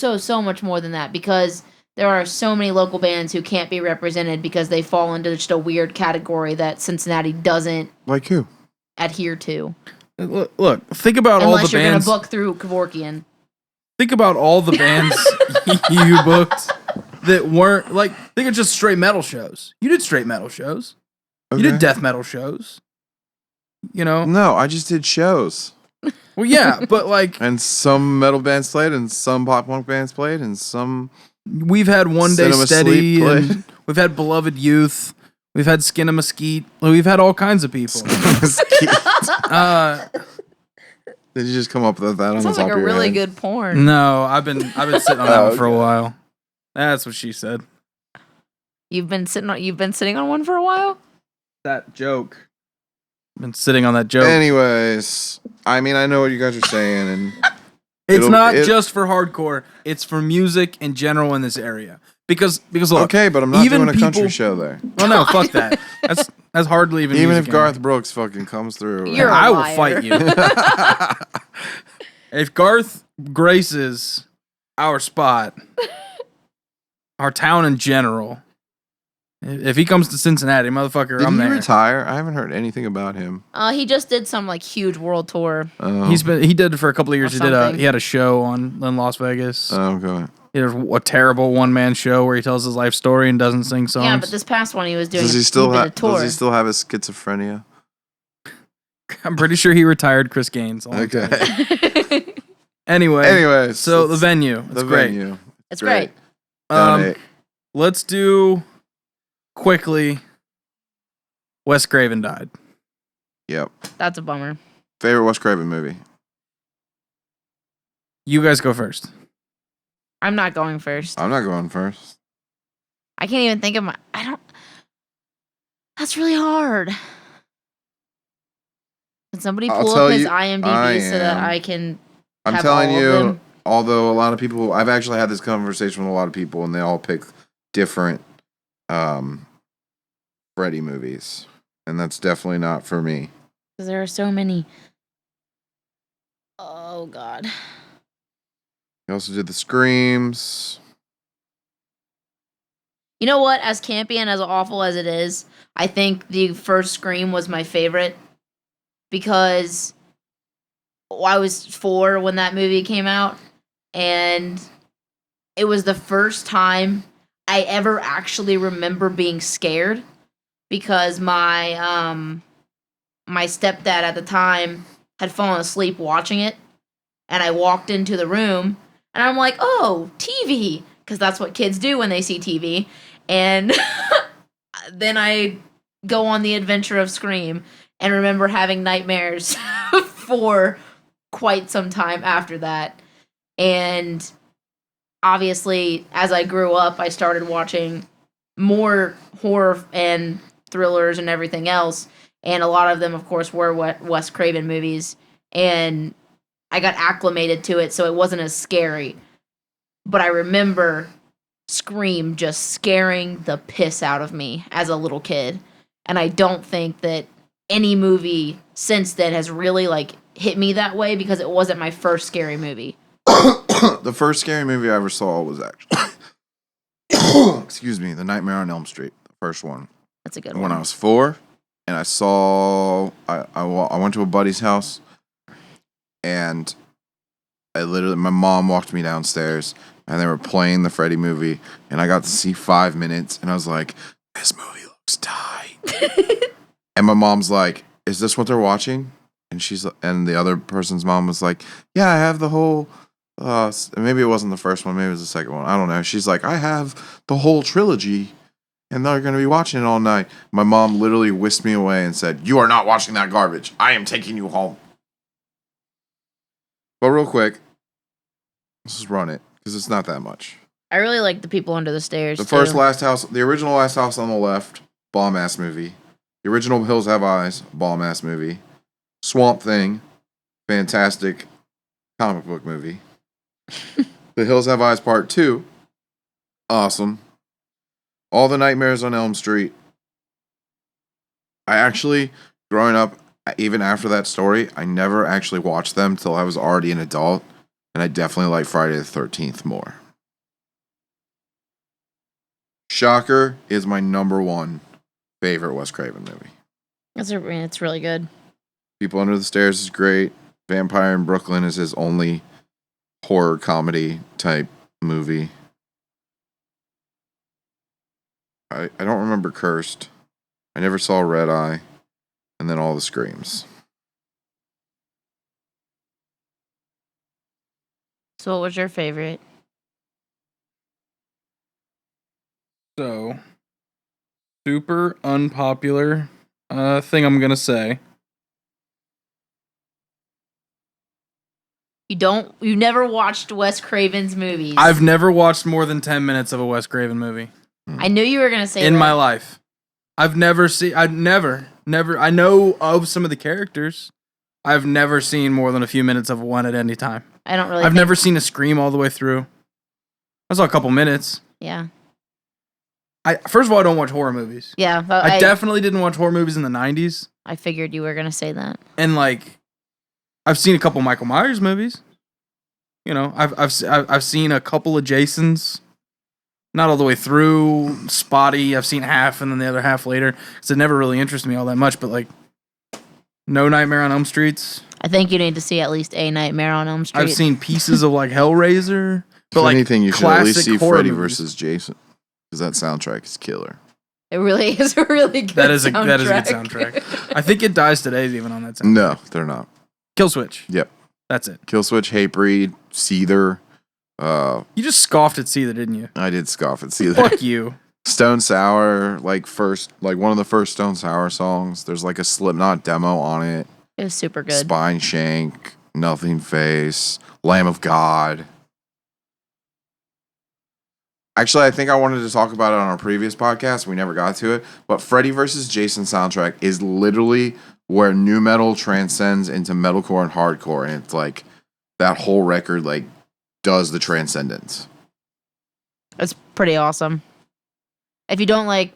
much more than that, because there are so many local bands who can't be represented because they fall into just a weird category that Cincinnati doesn't Like who? adhere to. Look, think about all the Unless you're going bands. to book through Kevorkian. Think about all the bands you booked that weren't, like, think of just straight metal shows. You did straight metal shows. Okay. You did death metal shows. You know? No, I just did shows. Well, yeah, but like, And some metal bands played, and some pop punk bands played, and some we've had One Day Cinema Steady, Sleep and played. we've had Beloved Youth, we've had Skin of Mesquite, we've had all kinds of people. Did you just come up with that on the Sounds top like of a your really head? good porn. No, I've been sitting on that Oh, one for a okay. while. That's what she said. You've been sitting on one for a while? That joke. Been sitting on that joke. Anyways, I mean, I know what you guys are saying, and It's not just for hardcore. It's for music in general in this area. Because look, okay, but I'm not even doing a country people- show there. oh no, fuck that. That's hardly even. Even music if anymore. Garth Brooks fucking comes through, You're a I will liar. fight you. If Garth graces our spot, our town in general, if he comes to Cincinnati, motherfucker, did I'm he there. retire? I haven't heard anything about him. He just did some like huge world tour. Oh. He did it for a couple of years. Or something. He had a show in Las Vegas. Oh, okay. He did a terrible one man show where he tells his life story and doesn't sing songs. Yeah, but this past one he was doing Does he still a tour. Does he still have his schizophrenia? I'm pretty sure he retired Chris Gaines. a long time ago. Okay. Anyway, Anyways, so the venue, it's the great. venue. It's great. Donate. Let's do quickly. Wes Craven died. Yep. That's a bummer. Favorite Wes Craven movie? You guys go first. I'm not going first. I'm not going first. I can't even think of that's really hard. Can somebody I'll pull tell up his you, IMDb so that am. I can I'm have telling all of you, them? although a lot of people, I've actually had this conversation with a lot of people, and they all pick different Freddy movies, and that's definitely not for me. Because there are so many. Oh God. He also did the Screams. You know what? As campy and as awful as it is, I think the first Scream was my favorite because I was 4 when that movie came out, and it was the first time I ever actually remember being scared because my my stepdad at the time had fallen asleep watching it, and I walked into the room and I'm like, "Oh, TV," because that's what kids do when they see TV. And then I go on the adventure of Scream and remember having nightmares for quite some time after that. And obviously, as I grew up, I started watching more horror and thrillers and everything else. And a lot of them, of course, were Wes Craven movies. And I got acclimated to it, so it wasn't as scary. But I remember Scream just scaring the piss out of me as a little kid. And I don't think that any movie since then has really, like, hit me that way because it wasn't my first scary movie. The first scary movie I ever saw was actually, excuse me, The Nightmare on Elm Street, the first one. That's a good When one. I was 4, and I went to a buddy's house, and my mom walked me downstairs, and they were playing the Freddy movie, and I got to see 5 minutes, and I was like, this movie looks tight. And my mom's like, is this what they're watching? And the other person's mom was like, yeah, I have the whole, maybe it wasn't the first one, maybe it was the second one, I don't know. She's like, I have the whole trilogy, and they're going to be watching it all night. My mom literally whisked me away and said, you are not watching that garbage. I am taking you home. But real quick, let's just run it, because it's not that much. I really like The People Under the Stairs, The original Last House on the Left, bomb-ass movie. The original Hills Have Eyes, bomb-ass movie. Swamp Thing, fantastic comic book movie. The Hills Have Eyes Part 2, awesome. All the Nightmares on Elm Street. I actually, growing up, even after that story, I never actually watched them till I was already an adult, and I definitely like Friday the 13th more. Shocker is my number one favorite Wes Craven movie. It's really good. People Under the Stairs is great. Vampire in Brooklyn is his only horror comedy type movie. I don't remember Cursed. I never saw Red Eye. And then all the Screams. So what was your favorite? So, super unpopular thing I'm gonna say. You never watched Wes Craven's movies. I've never watched more than 10 minutes of a Wes Craven movie I knew you were gonna say in that. my life. I know of some of the characters. I've never seen more than a few minutes of one at any time. I don't really. I've never seen a Scream all the way through. I saw a couple minutes. Yeah. First of all, I don't watch horror movies. Yeah. But I definitely didn't watch horror movies in the 90s. I figured you were gonna say that. And like, I've seen a couple Michael Myers movies. You know, I've seen a couple of Jasons. Not all the way through. Spotty. I've seen half and then the other half later. Because it never really interested me all that much. But like, no Nightmare on Elm Streets. I think you need to see at least a Nightmare on Elm Street. I've seen pieces of like Hellraiser. But If like anything, you should at least see horror Freddy movies. versus Jason. Because that soundtrack is killer. It really is a really good That is a soundtrack. good soundtrack. I think It Dies Today is even on that soundtrack. No, they're not. Kill Switch. Yep. That's it. Killswitch, Hatebreed, Seether. You just scoffed at Seether, didn't you? I did scoff at Seether. Fuck you. Stone Sour, like one of the first Stone Sour songs. There's like a Slipknot demo on it. It was super good. Spine Shank, Nothing Face, Lamb of God. Actually, I think I wanted to talk about it on our previous podcast. We never got to it. But Freddy vs. Jason soundtrack is literally where nu metal transcends into metalcore and hardcore. And it's like that whole record like does the transcendence. It's pretty awesome. If you don't like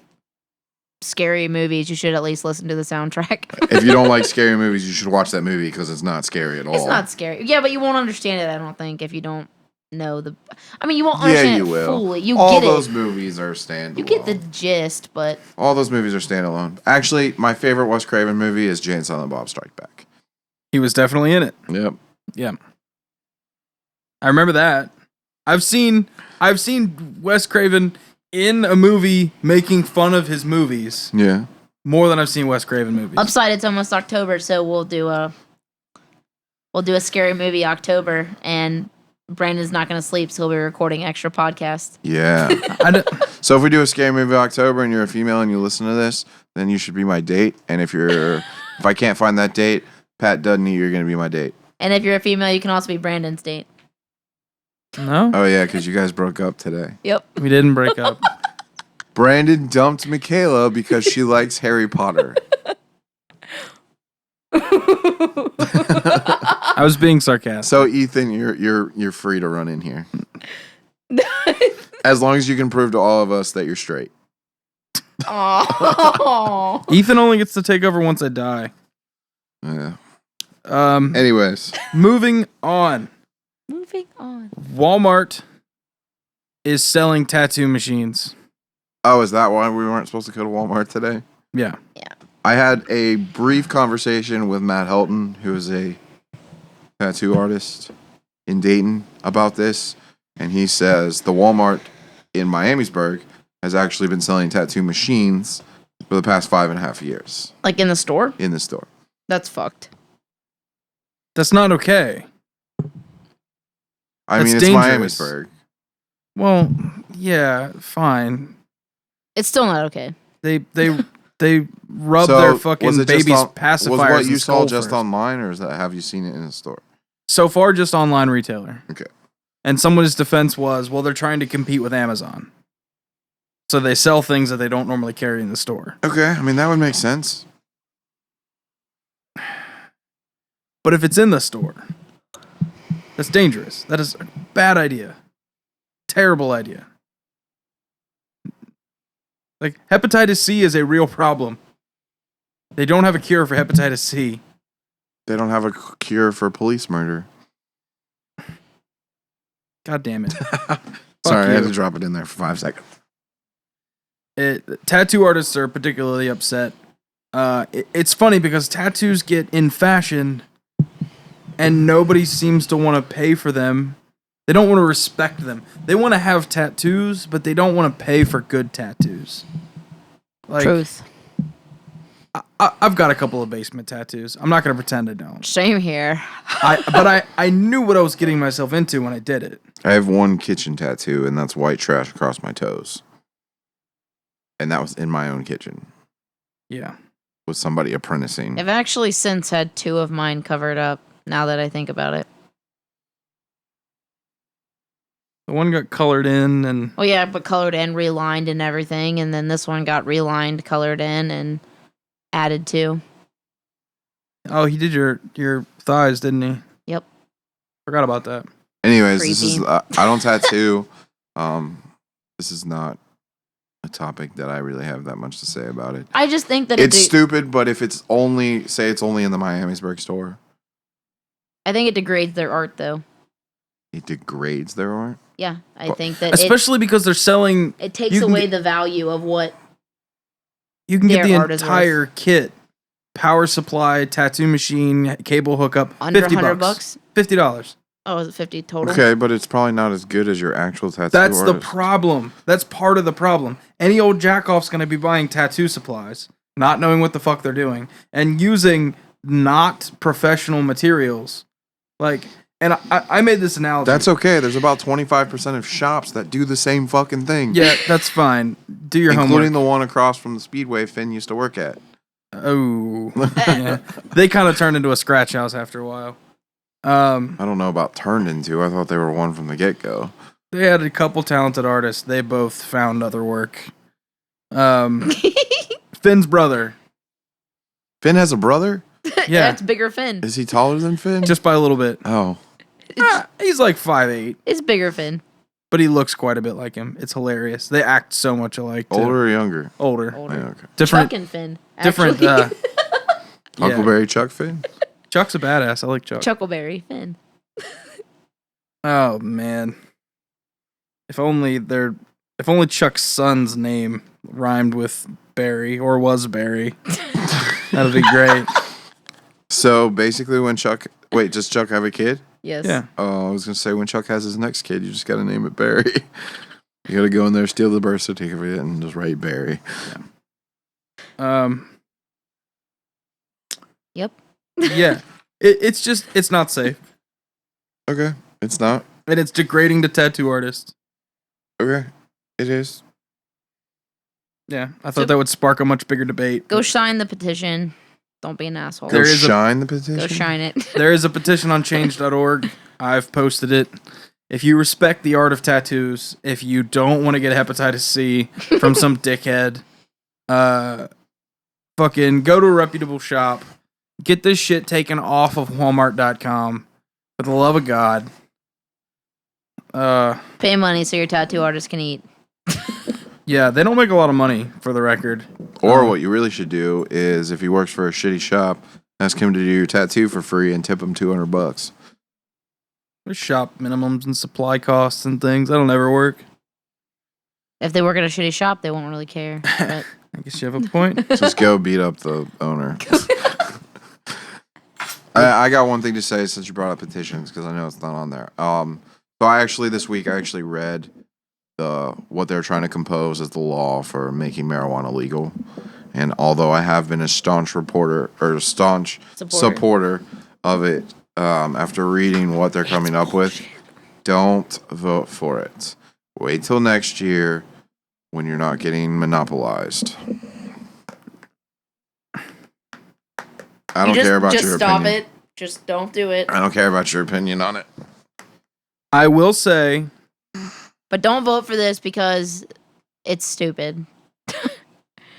scary movies, you should at least listen to the soundtrack. If you don't like scary movies, you should watch that movie because it's not scary at all. It's not scary. Yeah, but you won't understand it, I don't think, if you don't know the... I mean, you won't understand you it will. fully. You all get it. those movies are standalone. You get the gist, but... All those movies are standalone. Actually, my favorite Wes Craven movie is Jay and Silent Bob Strike Back. He was definitely in it. Yep. Yeah. I remember that. I've seen Wes Craven in a movie making fun of his movies Yeah. more than I've seen Wes Craven movies. Upside, it's almost October, so we'll do a scary movie October, and Brandon's not going to sleep, so he'll be recording extra podcasts. Yeah. So if we do a scary movie October and you're a female and you listen to this, then you should be my date. And if I can't find that date, Pat Dudney, you're gonna be my date. And if you're a female, you can also be Brandon's date. No? Oh yeah, because you guys broke up today. Yep. We didn't break up. Brandon dumped Michaela because she likes Harry Potter. I was being sarcastic. So Ethan, you're free to run in here. As long as you can prove to all of us that you're straight. Oh. Ethan only gets to take over once I die. Yeah. Anyways, moving on. Walmart is selling tattoo machines. Oh, is that why we weren't supposed to go to Walmart today? Yeah. I had a brief conversation with Matt Helton, who is a tattoo artist in Dayton, about this, and he says the Walmart in Miamisburg has actually been selling tattoo machines for the past 5.5 years. Like in the store? In the store. That's fucked. That's not okay. I That's mean, it's dangerous. Miamisburg. Well, yeah, fine. It's still not okay. They rub So, their was fucking it just baby's on- pacifiers. Was what in you the saw skull just first. online, or have you seen it in the store? So far, just online retailer. Okay. And someone's defense was, well, they're trying to compete with Amazon. So they sell things that they don't normally carry in the store. Okay, I mean, that would make sense. But if it's in the store, that's dangerous. That is a bad idea. Terrible idea. Like, hepatitis C is a real problem. They don't have a cure for hepatitis C. They don't have a cure for police murder. God damn it. Sorry, I had you. to drop it in there for 5 seconds. Tattoo artists are particularly upset. It's funny because tattoos get in fashion and nobody seems to want to pay for them. They don't want to respect them. They want to have tattoos, but they don't want to pay for good tattoos. Like, Truth. I've got a couple of basement tattoos. I'm not going to pretend I don't. Same here. But I knew what I was getting myself into when I did it. I have one kitchen tattoo, and that's white trash across my toes. And that was in my own kitchen. Yeah. With somebody apprenticing. I've actually since had 2 of mine covered up, now that I think about it. The one got colored in and... Oh yeah, but colored and relined and everything, and then this one got relined, colored in, and added to. Oh, he did your thighs, didn't he? Yep. Forgot about that. Anyways, this Creepy. is I don't tattoo. This is not a topic that I really have that much to say about it. I just think that It's stupid, but if it's only in the Miamisburg store, I think it degrades their art, though. it degrades their art. Yeah, I But- think that Especially because they're selling... it takes you can away get- the value of what. You can get the Their art is entire kit. Power supply, tattoo machine, cable hookup. Under $50. $100? $50. Oh, is it 50 total? Okay, but it's probably not as good as your actual tattoo That's the artist. problem. That's part of the problem. Any old jackoff's going to be buying tattoo supplies, not knowing what the fuck they're doing, and using not professional materials. Like, and I made this analogy. That's okay. There's about 25% of shops that do the same fucking thing. Yeah, that's fine. Do your including homework. the one across from the Speedway Finn used to work at. Oh, yeah. They kind of turned into a scratch house after a while. I don't know about turned into. I thought they were one from the get-go. They had a couple talented artists. They both found other work. Finn's brother. Finn has a brother? Yeah, That's bigger Finn. Is he taller than Finn? just by a little bit. Oh. He's like 5'8", It's bigger Finn. but he looks quite a bit like him. It's hilarious. They act so much alike. Too. Older or younger? Older. Yeah, Older. okay. Different. Chuck and Finn. Different. Actually. Yeah. Huckleberry Chuck Finn? Chuck's a badass. I like Chuck. Chuckleberry Finn. Oh man. If only Chuck's son's name rhymed with Barry or was Barry. That'd be great. So basically when Chuck... Wait, does Chuck have a kid? Yes. Yeah. Oh, I was going to say when Chuck has his next kid, you just got to name it Barry. You got to go in there, steal the birth certificate, and just write Barry. Yep. Yeah. It's not safe. Okay. It's not. And it's degrading to tattoo artists. Okay, it is. Yeah, I thought that would spark a much bigger debate. Go sign the petition. Don't be an asshole. Go shine the petition. Go shine it. There is a petition on change.org. I've posted it. If you respect the art of tattoos, if you don't want to get hepatitis C from some dickhead, fucking go to a reputable shop. Get this shit taken off of Walmart.com. For the love of God. Pay money so your tattoo artist can eat. Yeah, they don't make a lot of money, for the record. Or what you really should do is, if he works for a shitty shop, ask him to do your tattoo for free and tip him $200. There's shop minimums and supply costs and things. That'll never work. If they work at a shitty shop, they won't really care. But I guess you have a point. Just go beat up the owner. I got one thing to say since you brought up petitions, because I know it's not on there. So this week I actually read what they're trying to compose as the law for making marijuana legal. And although I have been a staunch supporter of it, after reading what they're coming up with, don't vote for it. Wait till next year when you're not getting monopolized. I don't care about your opinion. Just stop it. Just don't do it. I don't care about your opinion on it. I will say... But don't vote for this because it's stupid.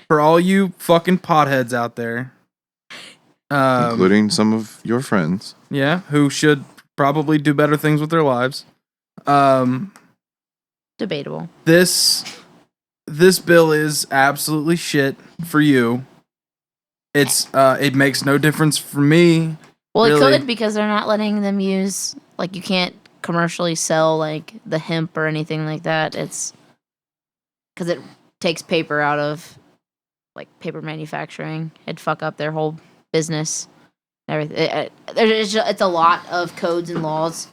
For all you fucking potheads out there... including some of your friends. Yeah, who should probably do better things with their lives. Debatable. This bill is absolutely shit for you. It makes no difference for me. Well, really. It could, because they're not letting them use, like, you can't commercially sell, like, the hemp or anything like that. It's because it takes paper out of, like, paper manufacturing. It'd fuck up their whole business. Everything. It's a lot of codes and laws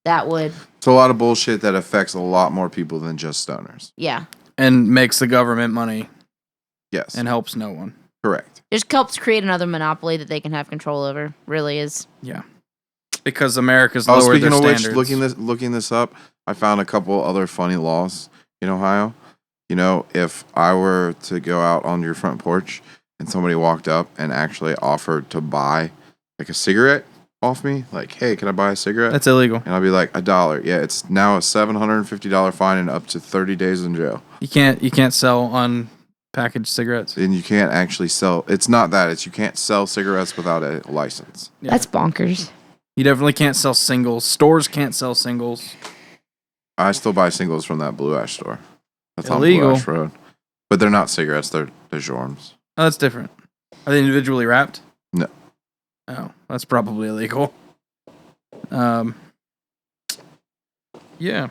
that would... It's a lot of bullshit that affects a lot more people than just stoners. Yeah. And makes the government money. Yes. And helps no one. Correct. Just helps create another monopoly that they can have control over. Really is. Yeah. Because America's lowered their standards. Speaking of which, looking this up, I found a couple other funny laws in Ohio. You know, if I were to go out on your front porch and somebody walked up and actually offered to buy like a cigarette off me, like, hey, can I buy a cigarette? That's illegal. And I'll be like, $1. Yeah, it's now a $750 fine and up to 30 days in jail. You can't sell unpackaged cigarettes. And you can't actually sell. It's not that. It's you can't sell cigarettes without a license. Yeah. That's bonkers. You definitely can't sell singles. Stores can't sell singles. I still buy singles from that Blue Ash store. That's illegal. on Blue Ash Road. But they're not cigarettes. They're Jorms. Oh, that's different. Are they individually wrapped? No. Oh, that's probably illegal. Yeah.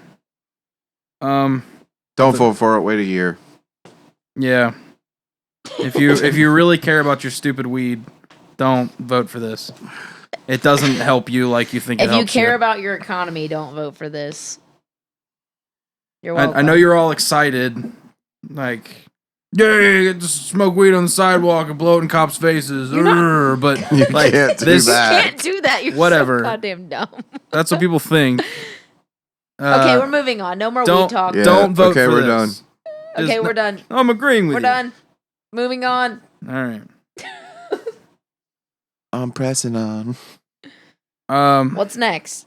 Don't vote for it. Wait a year. Yeah. If you really care about your stupid weed, don't vote for this. It doesn't help you like you think it helps you. If you care about your economy, don't vote for this. You're welcome. I know you're all excited. Like, yay, get to smoke weed on the sidewalk and blow it in cops' faces. But you like, can't do this, that. You can't do that. You're whatever. so goddamn dumb. That's what people think. Okay, we're moving on. No more weed talk. Yeah, Don't vote for we're this. done. Okay, we're done. I'm agreeing with We're you. done. Moving on. All right. I'm pressing on. What's next?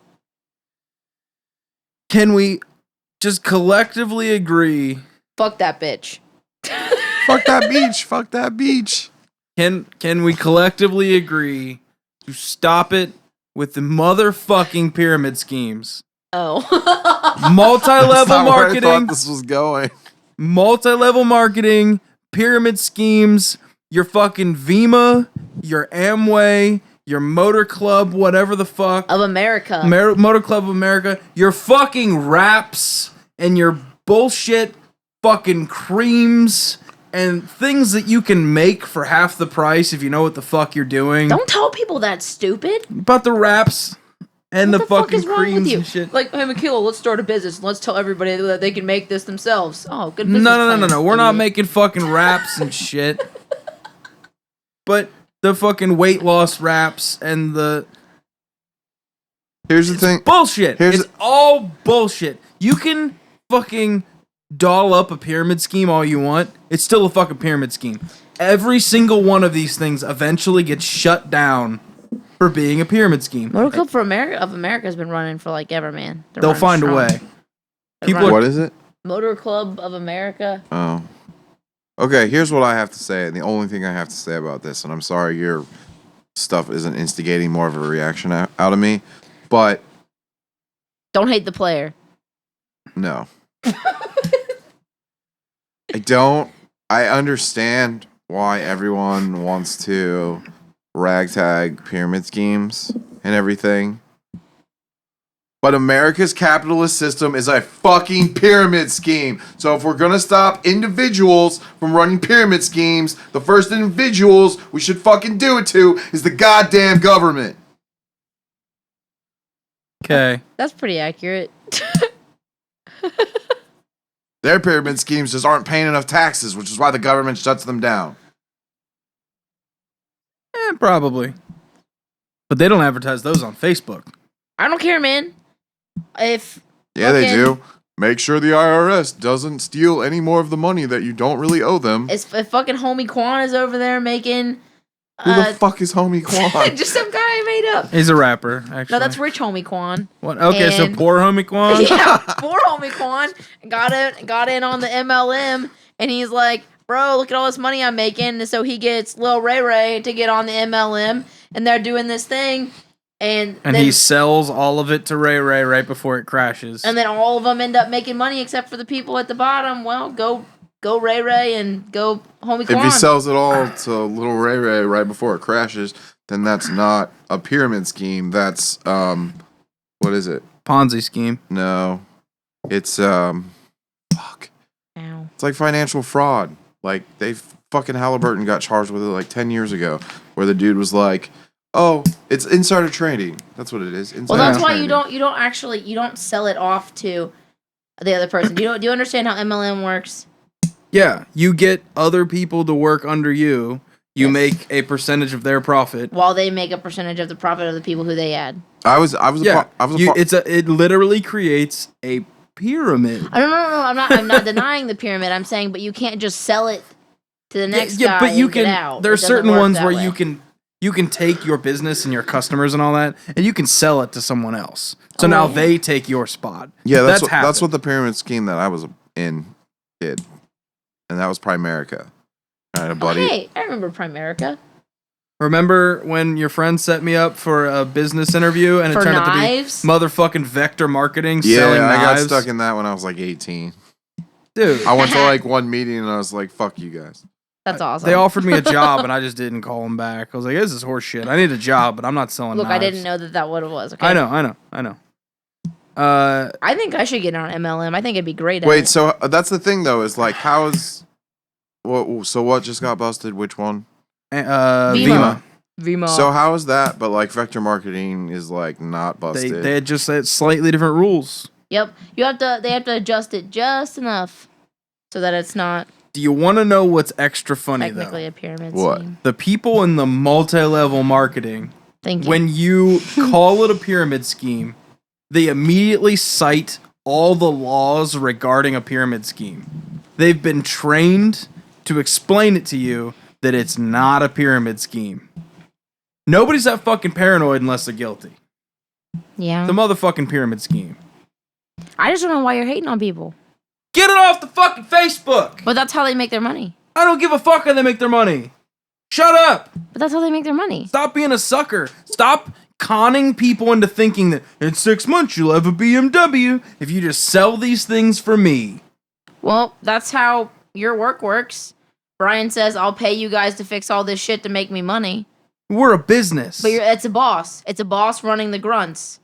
Can we just collectively agree? Fuck that bitch. Fuck that beach. Fuck that beach. Can we collectively agree to stop it with the motherfucking pyramid schemes? Oh. Multi-level That's not where I thought marketing. this was going. Multi-level marketing, pyramid schemes, your fucking Vima, your Amway, your Motor Club, whatever the fuck. Of America. Motor Club of America, your fucking wraps and your bullshit fucking creams and things that you can make for half the price if you know what the fuck you're doing. Don't tell people that's stupid. About the wraps and What the fuck fucking is wrong with creams you? and shit. Like, hey, Makilo, let's start a business. Let's tell everybody that they can make this themselves. Oh, good business No. plan, We're not idiot. making fucking wraps and shit. But the fucking weight loss wraps and the Here's the thing. Bullshit. It's all bullshit. You can fucking doll up a pyramid scheme all you want. It's still a fucking pyramid scheme. Every single one of these things eventually gets shut down for being a pyramid scheme. Motor Club of America has been running for like ever, man. They'll find a way. What is it? Motor Club of America. Oh. Okay, here's what I have to say, and the only thing I have to say about this, and I'm sorry your stuff isn't instigating more of a reaction out of me, but... Don't hate the player. No. I understand why everyone wants to ragtag pyramid schemes and everything. But America's capitalist system is a fucking pyramid scheme. So if we're going to stop individuals from running pyramid schemes, the first individuals we should fucking do it to is the goddamn government. Okay. That's pretty accurate. Their pyramid schemes just aren't paying enough taxes, which is why the government shuts them down. Probably. But they don't advertise those on Facebook. I don't care, man. They do. Make sure the IRS doesn't steal any more of the money that you don't really owe them. If fucking Homie Quan is over there making... Who the fuck is Homie Quan? Just some guy I made up. He's a rapper, actually. No, that's Rich Homie Quan. What? Okay, so poor Homie Quan? Yeah, poor Homie Quan got in on the MLM, and he's like, bro, look at all this money I'm making. And so he gets Lil Ray Ray to get on the MLM, and they're doing this thing. And he sells all of it to Ray Ray right before it crashes. And then all of them end up making money except for the people at the bottom. Well, go Ray Ray and go Homie Quan. If he sells it all to little Ray Ray right before it crashes, then that's not a pyramid scheme. That's what is it? Ponzi scheme. No. It's fuck. Ow. It's like financial fraud. Like they fucking Halliburton got charged with it like 10 years ago, where the dude was like, "Oh, it's insider trading." That's what it is. Well, that's why you don't sell it off to the other person. Do you understand how MLM works? Yeah, you get other people to work under you. You make a percentage of their profit, while they make a percentage of the profit of the people who they add. It literally creates a pyramid. I don't know. I'm not denying the pyramid. I'm saying, but you can't just sell it to the next guy. But you and can. get out. There are certain ones where you can take your business and your customers and all that, and you can sell it to someone else. So now they take your spot. Yeah, that's what the pyramid scheme that I was in did. And that was Primerica. I had a buddy. Hey, I remember Primerica. Remember when your friend set me up for a business interview and it turned out to be motherfucking Vector Marketing selling knives? Yeah, I got stuck in that when I was like 18. Dude. I went to like one meeting and I was like, fuck you guys. That's awesome. They offered me a job and I just didn't call them back. I was like, this is horse shit. I need a job, but I'm not selling knives. I didn't know that what it was. Okay? I know. I think I should get on MLM. I think it'd be great. Wait, so that's the thing though, is like, how is... what just got busted? Which one? Vima. So how is that? But like Vector Marketing is like not busted. They had just said slightly different rules. Yep. They have to adjust it just enough so that it's not... Do you want to know what's extra funny, technically a pyramid What? scheme. The people in the multi-level marketing, when you call it a pyramid scheme, they immediately cite all the laws regarding a pyramid scheme. They've been trained to explain it to you that it's not a pyramid scheme. Nobody's that fucking paranoid unless they're guilty. Yeah. The motherfucking pyramid scheme. I just don't know why you're hating on people. Get it off the fucking Facebook! But that's how they make their money. I don't give a fuck how they make their money. Shut up! But that's how they make their money. Stop being a sucker. Stop conning people into thinking that in 6 months you'll have a BMW if you just sell these things for me. Well, that's how your work works. Brian says, I'll pay you guys to fix all this shit to make me money. We're a business. But it's a boss. It's a boss running the grunts.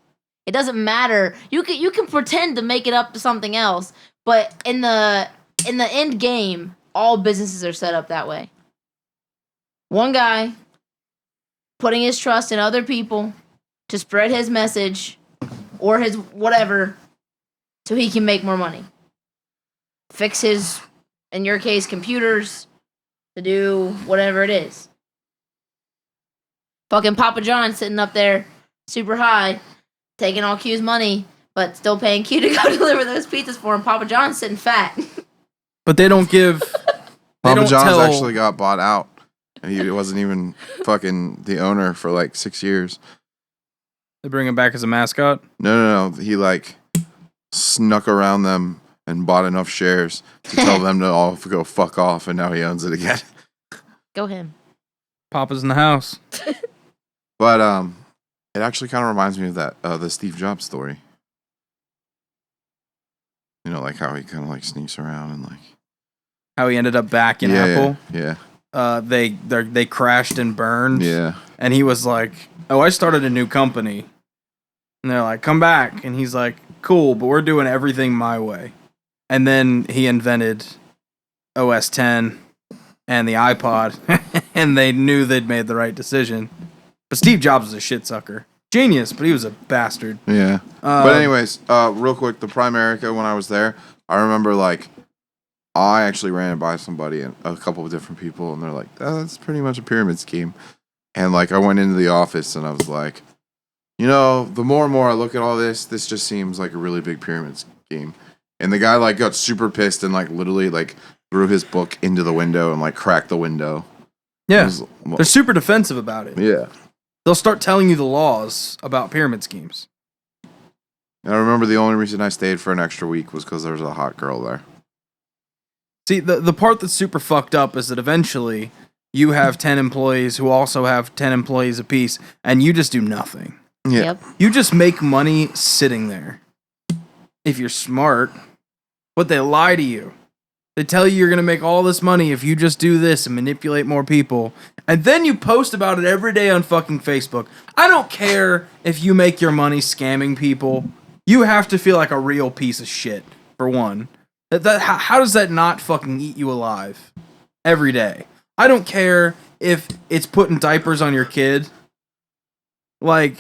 It doesn't matter. You can pretend to make it up to something else, but in the end game, all businesses are set up that way. One guy putting his trust in other people to spread his message or his whatever so he can make more money. Fix his, in your case, computers to do whatever it is. Fucking Papa John sitting up there super high taking all Q's money, but still paying Q to go deliver those pizzas for him. Papa John's sitting fat. But they don't give. Papa John's actually got bought out, and he wasn't even fucking the owner for like 6 years. They bring him back as a mascot? No. He like snuck around them and bought enough shares to tell them to all go fuck off, and now he owns it again. Go him. Papa's in the house. But it actually kind of reminds me of that the Steve Jobs story. You know, like how he kind of like sneaks around and like How he ended up back in Apple. Yeah. They crashed and burned. Yeah. And he was like, "Oh, I started a new company." And they're like, "Come back." And he's like, "Cool, but we're doing everything my way." And then he invented OS 10 and the iPod, and they knew they'd made the right decision. But Steve Jobs was a shit sucker. Genius, but he was a bastard. Yeah. But anyways, real quick, the Primerica, when I was there, I remember like I actually ran it by somebody and a couple of different people, and they're like, "That's pretty much a pyramid scheme." And like I went into the office and I was like, you know, the more and more I look at all this just seems like a really big pyramid scheme. And the guy like got super pissed and like literally like threw his book into the window and like cracked the window. Yeah, they're super defensive about it. Yeah. They'll start telling you the laws about pyramid schemes. And I remember the only reason I stayed for an extra week was because there was a hot girl there. See, the part that's super fucked up is that eventually you have 10 employees who also have 10 employees apiece, and you just do nothing. Yeah. Yep. You just make money sitting there. If you're smart, but they lie to you. They tell you you're going to make all this money if you just do this and manipulate more people. And then you post about it every day on fucking Facebook. I don't care if you make your money scamming people. You have to feel like a real piece of shit, for one. How does that not fucking eat you alive every day? I don't care if it's putting diapers on your kid. Like,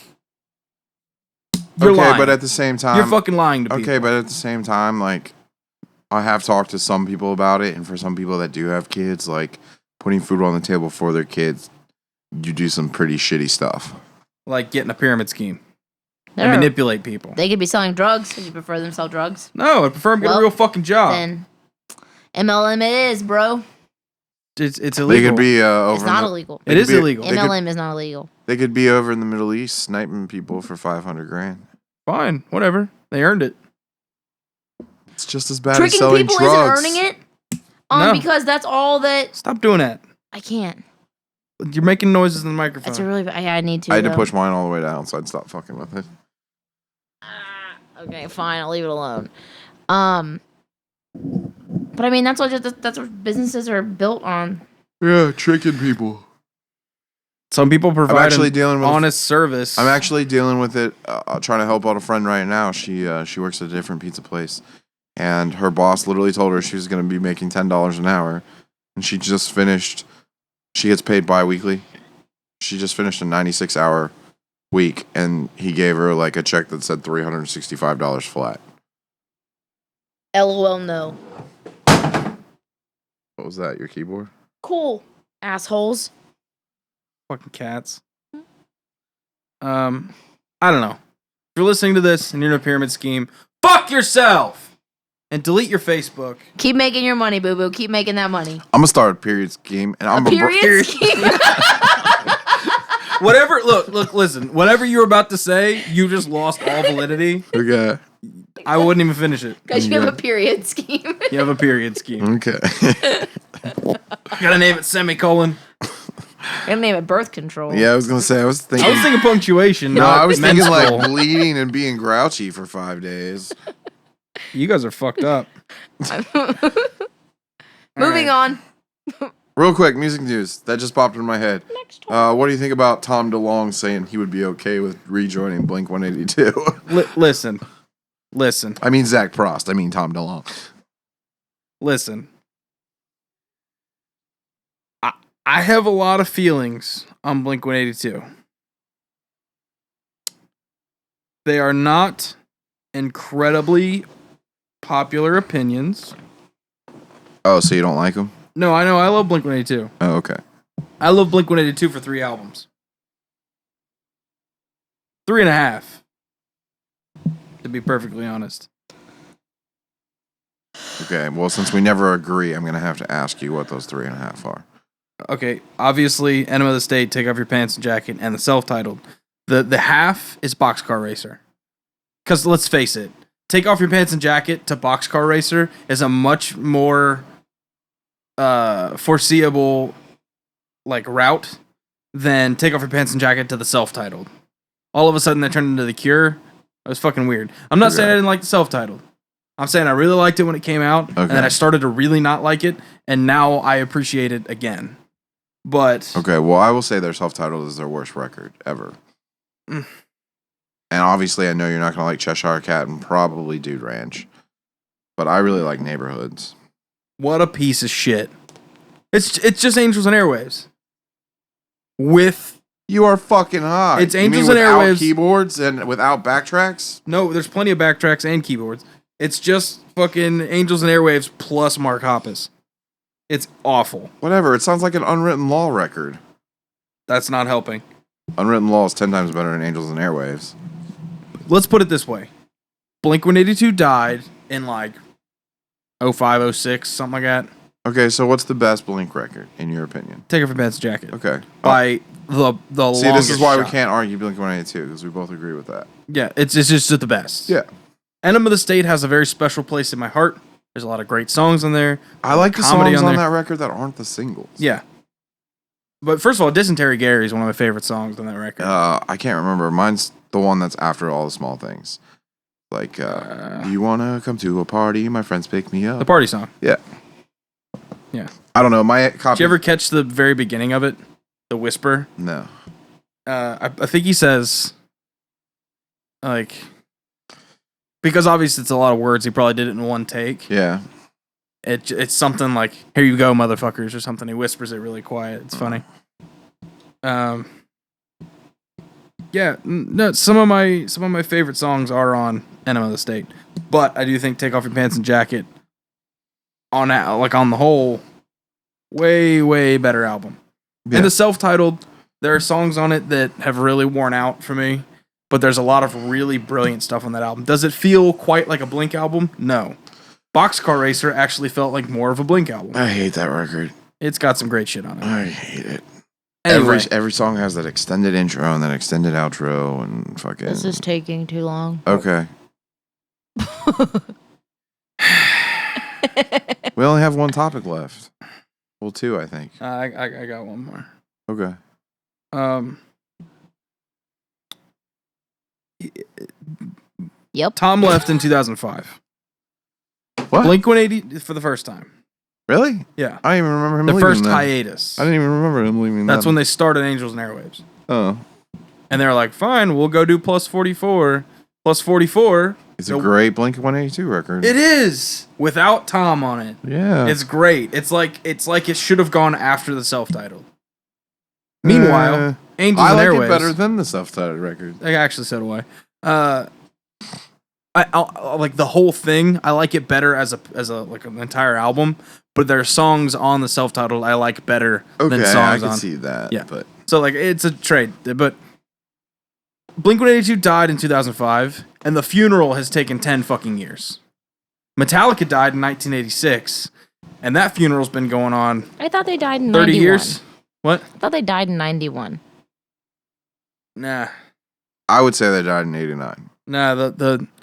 you're lying. But at the same time, You're fucking lying to people. Okay, but at the same time, like, I have talked to some people about it, and for some people that do have kids, like, putting food on the table for their kids, you do some pretty shitty stuff. Like getting a pyramid scheme. No, And manipulate people. They could be selling drugs. Would you prefer them sell drugs? No, I prefer them get a real fucking job. Then MLM it is, bro. It's illegal. They could be over. It's not illegal. It is illegal. MLM is not illegal. They could be over in the Middle East sniping people for $500,000. Fine, whatever. They earned it. It's just as bad as Tricking selling people drugs. isn't earning it. No. Because that's all that Stop doing that. I can't. You're making noises in the microphone. That's a really bad. I need to. I had to though. push mine all the way down, so I'd stop fucking with it. Okay, fine. I'll leave it alone. But I mean, that's what businesses are built on. Yeah, tricking people. Some people provide actually dealing with honest service. I'm actually dealing with it. Trying to help out a friend right now. She works at a different pizza place, and her boss literally told her she was going to be making $10 an hour, and she just finished. She gets paid bi-weekly. She just finished a 96-hour week, and he gave her like a check that said $365 flat. LOL, no. What was that? Your keyboard? Cool, assholes. Fucking cats. I don't know. If you're listening to this and you're in a pyramid scheme, fuck yourself! And delete your Facebook. Keep making your money, boo boo. Keep making that money. I'm gonna start a period scheme, and I'm a period scheme. Whatever. Look. Listen. Whatever you were about to say, you just lost all validity. Okay. I wouldn't even finish it. Because you have a period scheme. You have a period scheme. Okay. Gotta name it semicolon. I'm gonna name it birth control. Yeah, I was gonna say. I was thinking punctuation. No, I was thinking menstrual. like bleeding and being grouchy for 5 days. You guys are fucked up. Moving on. Real quick, music news that just popped in my head. What do you think about Tom DeLonge saying he would be okay with rejoining Blink 182? Listen. I mean Zach Prost. I mean Tom DeLonge. Listen. I have a lot of feelings on Blink 182. They are not incredibly popular opinions. Oh, so you don't like him? No, I know. I love Blink 182. Oh, okay. I love Blink 182 for 3 albums. 3.5. to be perfectly honest. Okay, well, since we never agree, I'm going to have to ask you what those 3.5 are. Okay, obviously, Enema of the State, Take Off Your Pants and Jacket, and the self-titled. The half is Boxcar Racer. Because let's face it, Take Off Your Pants and Jacket to Boxcar Racer is a much more foreseeable route than Take Off Your Pants and Jacket to the self-titled. All of a sudden, they turned into The Cure. It was fucking weird. I'm not saying I didn't like the self-titled. I'm saying I really liked it when it came out, and then I started to really not like it, and now I appreciate it again. But okay, well, I will say their self-titled is their worst record ever. And obviously, I know you're not going to like Cheshire Cat and probably Dude Ranch, but I really like Neighborhoods. What a piece of shit! It's just Angels and Airwaves. You are fucking high. It's Angels and Airwaves without keyboards and without backtracks. No, there's plenty of backtracks and keyboards. It's just fucking Angels and Airwaves plus Mark Hoppus. It's awful. Whatever. It sounds like an Unwritten Law record. That's not helping. Unwritten Law is 10 times better than Angels and Airwaves. Let's put it this way. Blink-182 died in 05, 06, something like that. Okay, so what's the best Blink record, in your opinion? Take Off Your Pants and Jacket. Okay. By the See, this is why shot. we can't argue Blink-182, because we both agree with that. Yeah, it's just the best. Yeah. Enema of the State has a very special place in my heart. There's a lot of great songs on there. I like the comedy songs on there. that record that aren't the singles. Yeah. But first of all, Dysentery Gary is one of my favorite songs on that record. I can't remember. Mine's the one that's after All the Small Things. Do you want to come to a party? My friends pick me up. The party song. Yeah. Yeah. I don't know. My copy. Did you ever catch the very beginning of it? The whisper? No. I think he says, because obviously it's a lot of words, he probably did it in one take. Yeah. It's something like, here you go, motherfuckers, or something. He whispers it really quiet. It's funny. Yeah, no, some of my favorite songs are on Enema of the State. But I do think Take Off Your Pants and Jacket on the whole, way, way better album. Yeah. And the self-titled, there are songs on it that have really worn out for me, but there's a lot of really brilliant stuff on that album. Does it feel quite like a Blink album? No. Boxcar Racer actually felt like more of a Blink album. I hate that record. It's got some great shit on it. I hate it. Anyway. Every song has that extended intro and that extended outro and fucking... This is taking too long. Okay. We only have one topic left. Well, two, I think. I got one more. Okay. Yep. Tom left in 2005. What? Blink-182 for the first time. Really? Yeah. I don't even remember him The leaving first then. hiatus. I didn't even remember him leaving That's then. when they started Angels and Airwaves. Oh. And they're like, fine, we'll go do Plus 44. Plus 44. It's a great Blink-182 record. It is! Without Tom on it. Yeah. It's great. It's like it should have gone after the self-titled. Meanwhile, Angels I and like Airwaves. it better than the self-titled record. Actually, so do I. I like the whole thing. I like it better as an entire album. But there are songs on the self-titled I like better than Okay, songs I can on. see that. Yeah. But So it's a trade. But Blink-182 died in 2005, and the funeral has taken 10 fucking years. Metallica died in 1986, and that funeral's been going on I thought they died in 30 91. years. What? I thought they died in 91. Nah. I would say they died in 89. Nah,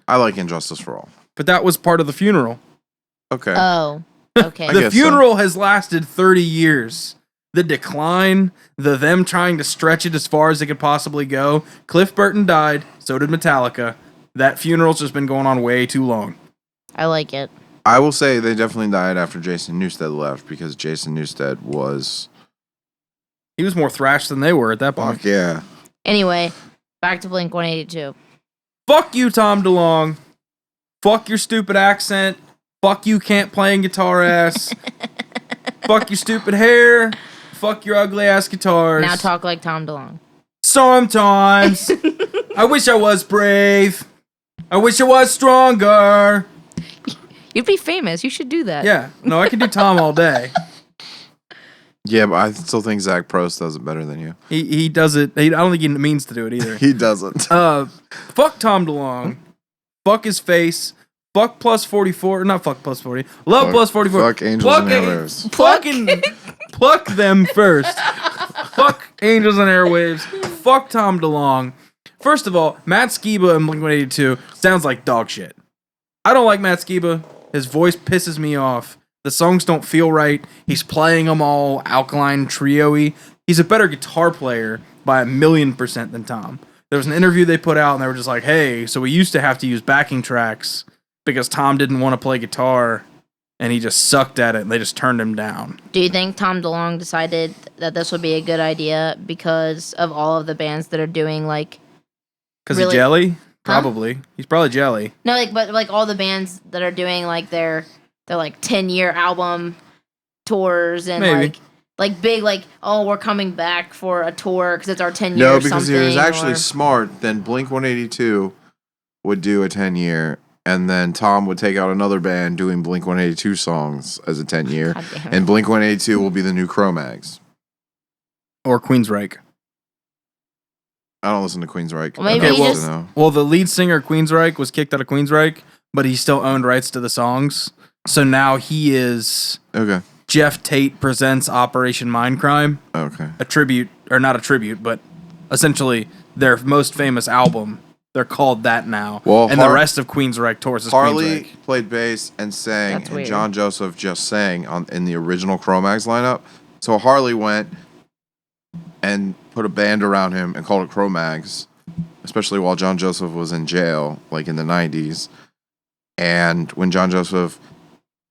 I like Injustice for All. but that was part of the funeral. Okay. Oh, okay. I The guess funeral has lasted 30 years. The decline, them trying to stretch it as far as they could possibly go. Cliff Burton died, so did Metallica. That funeral's just been going on way too long. I like it. I will say they definitely died after Jason Newsted left because Jason Newsted was... He was more thrash than they were at that point. Fuck yeah. Anyway, back to Blink-182. Fuck you, Tom DeLonge. Fuck your stupid accent. Fuck you, can't playing guitar ass. Fuck your stupid hair. Fuck your ugly ass guitars. Now talk like Tom DeLonge. Sometimes. I wish I was brave. I wish I was stronger. You'd be famous. You should do that. Yeah. No, I can do Tom all day. Yeah, but I still think Zach Prost does it better than you. He does it. I don't think he means to do it either. He doesn't. Fuck Tom DeLonge. Fuck his face. Fuck plus 44. Not fuck plus 40. Love plus 44. Fuck Angels and Airwaves. Fucking pluck them first. Fuck Angels and Airwaves. Fuck Tom DeLonge. First of all, Matt Skiba in Blink-182 sounds like dog shit. I don't like Matt Skiba. His voice pisses me off. The songs don't feel right. He's playing them all alkaline trio-y. He's a better guitar player by 1,000,000% than Tom. There was an interview they put out, and they were just like, hey, so we used to have to use backing tracks because Tom didn't want to play guitar, and he just sucked at it, and they just turned him down. Do you think Tom DeLonge decided that this would be a good idea because of all of the bands that are doing, like... Because really? he's jelly? Huh? Probably. He's probably jelly. No, like, but like all the bands that are doing like their like 10-year album tours and Maybe. like big like, oh, we're coming back for a tour because it's our 10 year. No, because he was actually or... smart. Then Blink-182 would do a 10-year, and then Tom would take out another band doing Blink-182 songs as a 10-year, and Blink-182 will be the new Cro-Mags. Or Queensryche. I don't listen to Queensryche. Well, maybe Okay, he well, just... Well, the lead singer Queensryche was kicked out of Queensryche, but he still owned rights to the songs. So now he is Okay. Jeff Tate Presents Operation Mindcrime. Okay. A tribute, or not a tribute, but essentially their most famous album. They're called that now. Well, and the rest of Queensryche tours is Harley Queensryche. played bass and sang, That's and weird. John Joseph just sang in the original Cro-Mags lineup. So Harley went and put a band around him and called it Cro-Mags, especially while John Joseph was in jail, like in the 90s. And when John Joseph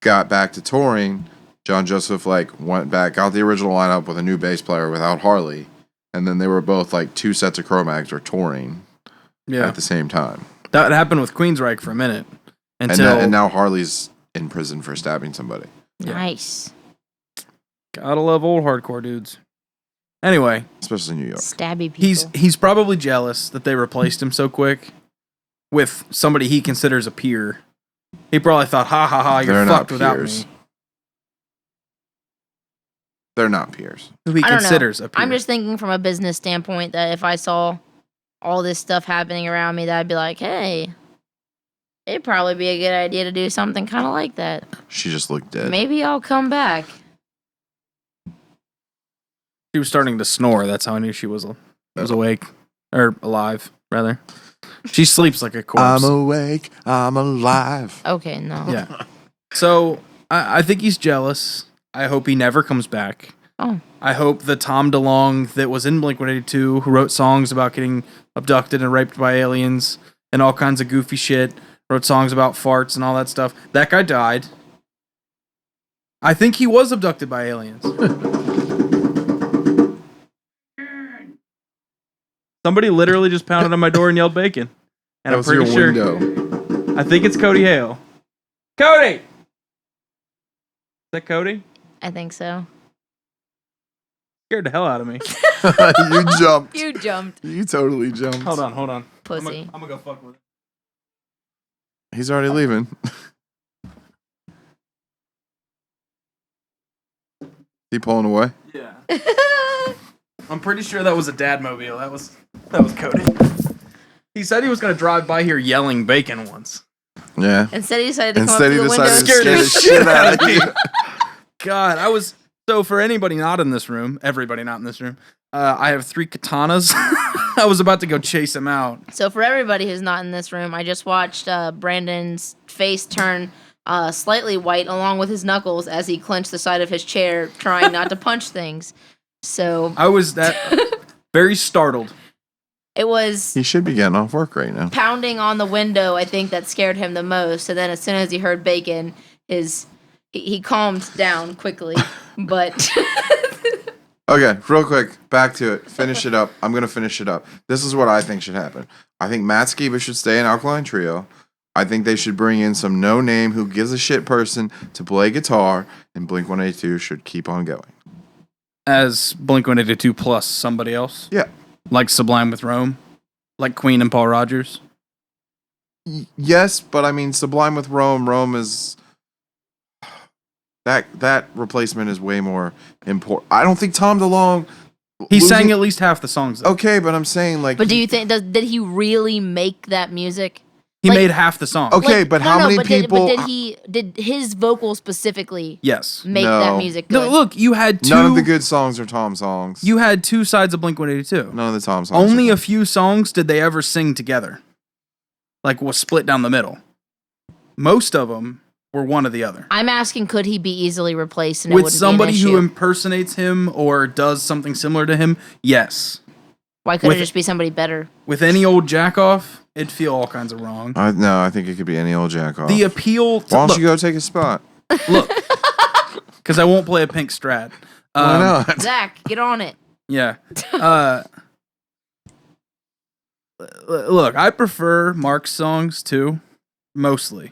got back to touring, John Joseph like went back, got the original lineup with a new bass player without Harley, and then they were both like two sets of Cro-Mags were touring at the same time. That happened with Queensryche for a minute. Until And now Harley's in prison for stabbing somebody. Nice. Gotta love old hardcore dudes. Anyway, Especially in New York. Stabby people. he's probably jealous that they replaced him so quick with somebody he considers a peer. He probably thought, ha ha ha, you're They're not fucked without peers. me. They're not peers. Who he I don't considers know. a peer. I'm just thinking from a business standpoint that if I saw all this stuff happening around me, that I'd be like, hey, it'd probably be a good idea to do something kind of like that. She just looked dead. Maybe I'll come back. She was starting to snore. That's how I knew she was awake. Or alive, rather. She sleeps like a corpse. I'm awake. I'm alive. Okay, no. Yeah. So, I think he's jealous. I hope he never comes back. Oh. I hope the Tom DeLonge that was in Blink-182, who wrote songs about getting abducted and raped by aliens and all kinds of goofy shit, wrote songs about farts and all that stuff. That guy died. I think he was abducted by aliens. Somebody literally just pounded on my door and yelled bacon. And That I'm was pretty your sure. window. I think it's Cody Hale. Cody! Is that Cody? I think so. Scared the hell out of me. You jumped. You jumped, You totally jumped. Hold on. pussy. I'm gonna go fuck with it. He's already leaving. He pulling away? Yeah. I'm pretty sure that was a dad mobile. That was Cody. He said he was gonna drive by here yelling bacon once. Yeah. Instead, he decided to come Instead, up he to the window decided to and scare the shit out of you. God, I was so for anybody not in this room, everybody not in this room. I have 3 katanas. I was about to go chase him out. So for everybody who's not in this room, I just watched Brandon's face turn slightly white along with his knuckles as he clenched the side of his chair, trying not to punch things. So I was that very startled. it was He should be getting off work right now. pounding on the window, I think, that scared him the most. And then as soon as he heard bacon, he calmed down quickly. But Okay, real quick, back to it. Finish it up. I'm going to finish it up. This is what I think should happen. I think Matt Skiba should stay in Alkaline Trio. I think they should bring in some no-name who gives a shit person to play guitar, and Blink-182 should keep on going. As Blink-182 plus somebody else. Yeah. Like Sublime with Rome. Like Queen and Paul Rogers. Yes, but I mean, Sublime with Rome is... That replacement is way more important. I don't think Tom DeLonge... He sang at least half the songs, though. Okay, but I'm saying, like... do you think did he really make that music? He made half the song. Okay, but how many people? Did his vocal specifically Yes. make that music good? No, look, you had two. None of the good songs are Tom songs. You had two sides of Blink-182. None of the Tom songs. Only a few songs did they ever sing together. Like, was split down the middle. Most of them were one or the other. I'm asking, could he be easily replaced with somebody who impersonates him or does something similar to him? Yes. Why couldn't it just be somebody better? With any old jack-off, it'd feel all kinds of wrong. No, I think it could be any old jack-off. The appeal to... Why don't you go take a spot? Look. Because I won't play a pink Strat. Why not? Zach, get on it. Yeah. Look, I prefer Mark's songs, too. Mostly.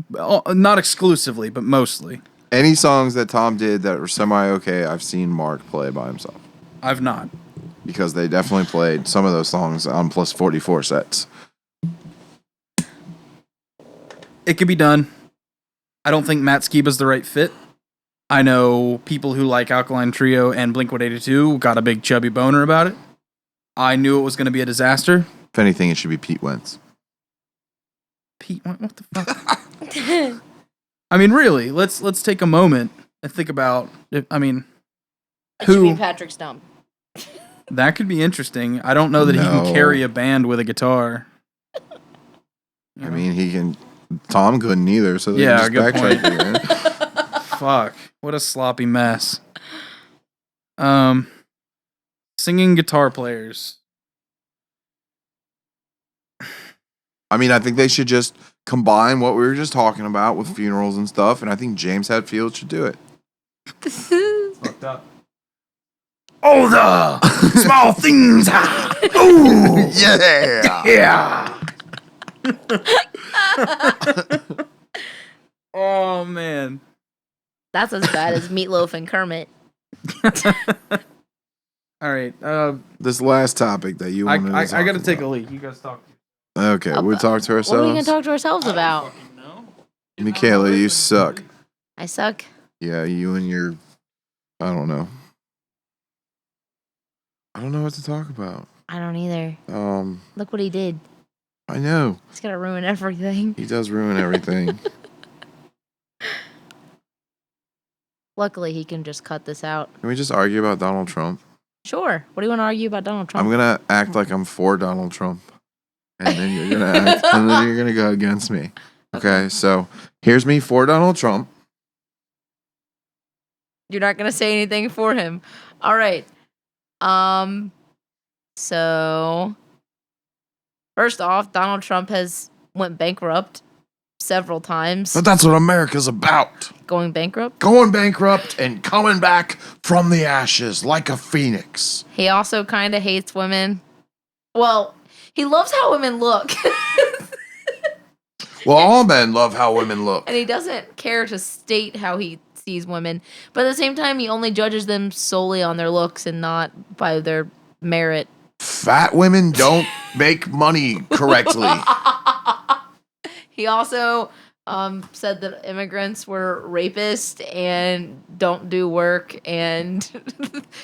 Not exclusively, but mostly. Any songs that Tom did that were semi-okay, I've seen Mark play by himself. I've not. Because they definitely played some of those songs on plus 44 sets. It could be done. I don't think Matt Skiba's the right fit. I know people who like Alkaline Trio and Blink-182 got a big chubby boner about it. I knew it was going to be a disaster. If anything, it should be Pete Wentz. Pete, what the fuck? I mean, really, let's take a moment and think about. It should be Patrick Stump. That could be interesting. I don't know that he can carry a band with a guitar. I mean, he can. Tom couldn't either. So yeah, good point. Here. Fuck, what a sloppy mess. Singing guitar players. I mean, I think they should just combine what we were just talking about with funerals and stuff, and I think James Hetfield should do it. Fucked up. Oh, the small things. Ooh, yeah. Oh man, that's as bad as Meatloaf and Kermit. All right. This last topic that you wanted I got to take a leak. You guys talk. Okay, we talk to ourselves. What are we gonna talk to ourselves about? Michaela, you suck. I suck. Yeah, you and your. I don't know. I don't know what to talk about. I don't either. Look what he did. I know. He's gonna ruin everything. He does ruin everything. Luckily, he can just cut this out. Can we just argue about Donald Trump? Sure. What do you want to argue about Donald Trump? I'm gonna act like I'm for Donald Trump, and then you're gonna act, and then you're gonna go against me. Okay, so here's me for Donald Trump. You're not gonna say anything for him. All right. So first off, Donald Trump has went bankrupt several times. But that's what America's about. Going bankrupt? Going bankrupt and coming back from the ashes like a phoenix. He also kind of hates women. Well, he loves how women look. Well, all men love how women look. And he doesn't care to state how he sees women. But at the same time, he only judges them solely on their looks and not by their merit. Fat women don't make money correctly. He also said that immigrants were rapists and don't do work and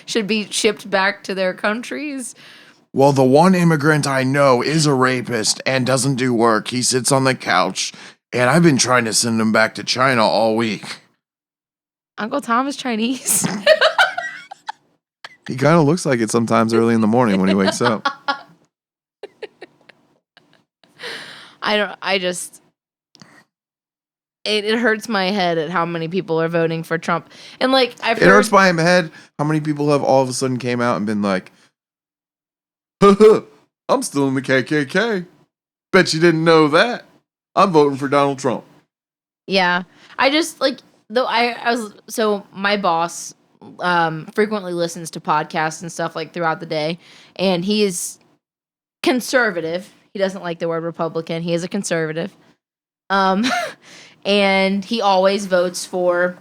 should be shipped back to their countries. Well, the one immigrant I know is a rapist and doesn't do work. He sits on the couch, and I've been trying to send him back to China all week. Uncle Tom is Chinese. He kind of looks like it sometimes early in the morning when he wakes up. It hurts my head at how many people are voting for Trump. And like It hurts my head how many people have all of a sudden came out and been like, I'm still in the KKK. Bet you didn't know that. I'm voting for Donald Trump. Yeah. I just like so my boss frequently listens to podcasts and stuff like throughout the day, and he is conservative. He doesn't like the word Republican. He is a conservative. And he always votes for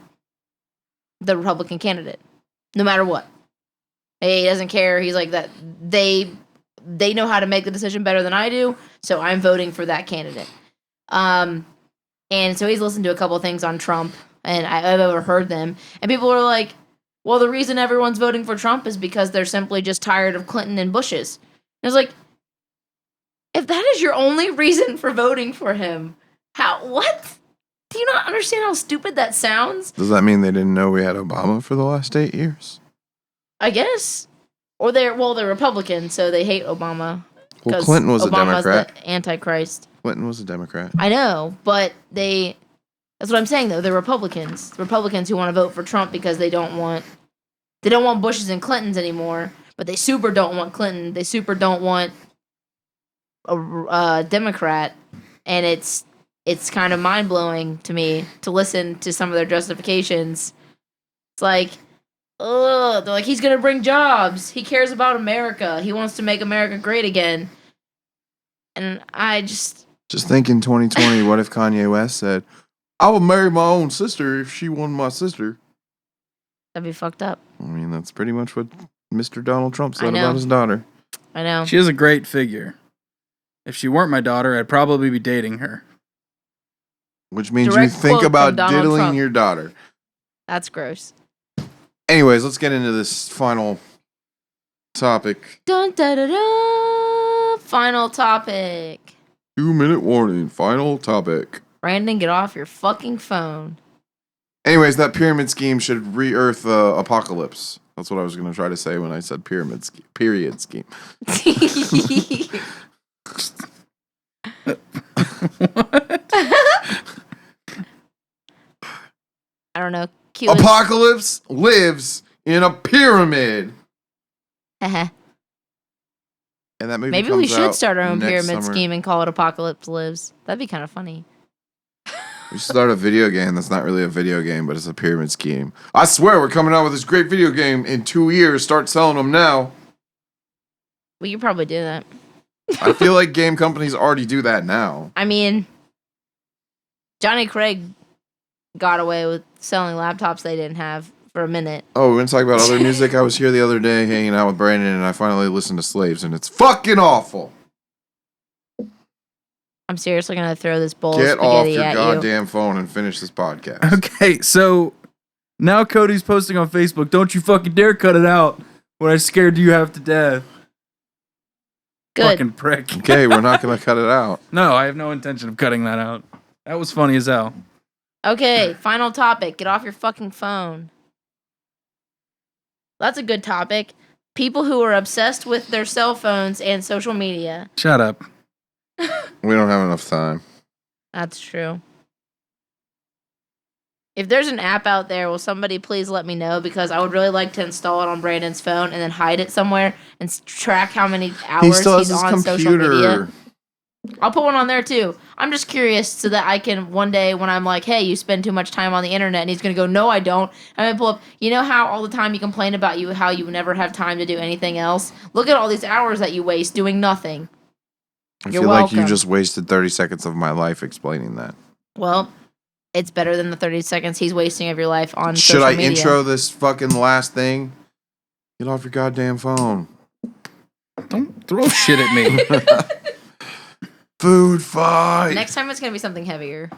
the Republican candidate, no matter what. He doesn't care. He's like that. They know how to make the decision better than I do, so I'm voting for that candidate. And so he's listened to a couple of things on Trump, and I've overheard them. And people are like, well, the reason everyone's voting for Trump is because they're simply just tired of Clinton and Bush's. And I was like, If that is your only reason for voting for him, what? Do you not understand how stupid that sounds? Does that mean they didn't know we had Obama for the last 8 years? I guess. Or they're Republican, so they hate Obama. Well, Clinton was Obama's a Democrat. The Antichrist. Clinton was a Democrat. I know, but that's what I'm saying though. They're Republicans. The Republicans who want to vote for Trump because they don't want Bushes and Clintons anymore, but they super don't want Clinton. They super don't want a Democrat, and it's kind of mind-blowing to me to listen to some of their justifications. It's like, ugh, they're like, he's gonna bring jobs. He cares about America. He wants to make America great again. And I just think in 2020, what if Kanye West said, I would marry my own sister if she wasn't my sister? That'd be fucked up. I mean, that's pretty much what Mr. Donald Trump I said know. about his daughter. I know. She is a great figure. If she weren't my daughter, I'd probably be dating her. Which means Direct you think quote about from Donald diddling Trump. your daughter. That's gross. Anyways, let's get into this final topic. Dun da da da. Final topic. 2-minute warning. Final topic. Brandon, get off your fucking phone. Anyways, that pyramid scheme should re-earth apocalypse. That's what I was going to try to say when I said pyramid scheme. Period scheme. I don't know. Apocalypse lives in a pyramid. Uh-huh. And that movie Maybe comes we should out start our own next pyramid summer. scheme and call it Apocalypse Lives. That'd be kind of funny. We should start a video game that's not really a video game, but it's a pyramid scheme. I swear we're coming out with this great video game in 2 years. Start selling them now. We could probably do that. I feel like game companies already do that now. I mean, Johnny Craig got away with selling laptops they didn't have for a minute. Oh, we're going to talk about other music. I was here the other day hanging out with Brandon, and I finally listened to Slaves, and it's fucking awful. I'm seriously going to throw this bowl Get of off spaghetti your at you. goddamn phone and finish this podcast. Okay, so now Cody's posting on Facebook, don't you fucking dare cut it out when I scared you half to death. Good. Fucking prick. Okay, we're not going to cut it out. No, I have no intention of cutting that out. That was funny as hell. Okay, final topic. Get off your fucking phone. That's a good topic. People who are obsessed with their cell phones and social media. Shut up. We don't have enough time. That's true. If there's an app out there, will somebody please let me know? Because I would really like to install it on Brandon's phone and then hide it somewhere and track how many hours He still has he's his on social media. computer. I'll put one on there too. I'm just curious so that I can one day when I'm like, hey, you spend too much time on the internet, and he's gonna go, no, I don't. I'm gonna pull up. You know how all the time you complain about how you never have time to do anything else? Look at all these hours that you waste doing nothing. I You're feel like you welcome. just wasted 30 seconds of my life explaining that. Well, it's better than the 30 seconds he's wasting of your life on Should social I media. intro this fucking last thing? Get off your goddamn phone. Don't throw shit at me. Food fight. Next time it's gonna be something heavier.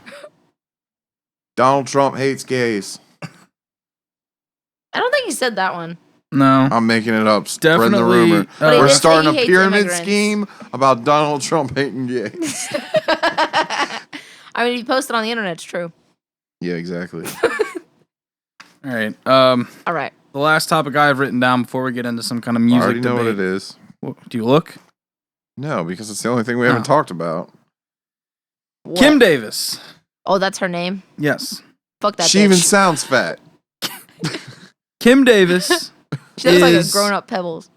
Donald Trump hates gays. I don't think he said that one. No. I'm making it up. Spreading the Definitely. rumor. But he We're did say starting he a hates pyramid immigrants. scheme about Donald Trump hating gays. I mean, if you post it on the internet, it's true. Yeah, exactly. All right. All right. The last topic I have written down before we get into some kind of I music already know debate. what it is. Do you look? No, because it's the only thing we haven't Oh. talked about. What? Kim Davis. Oh, that's her name? Yes. Fuck that She bitch. even sounds fat. Kim Davis, She looks like a is- grown-up Pebbles.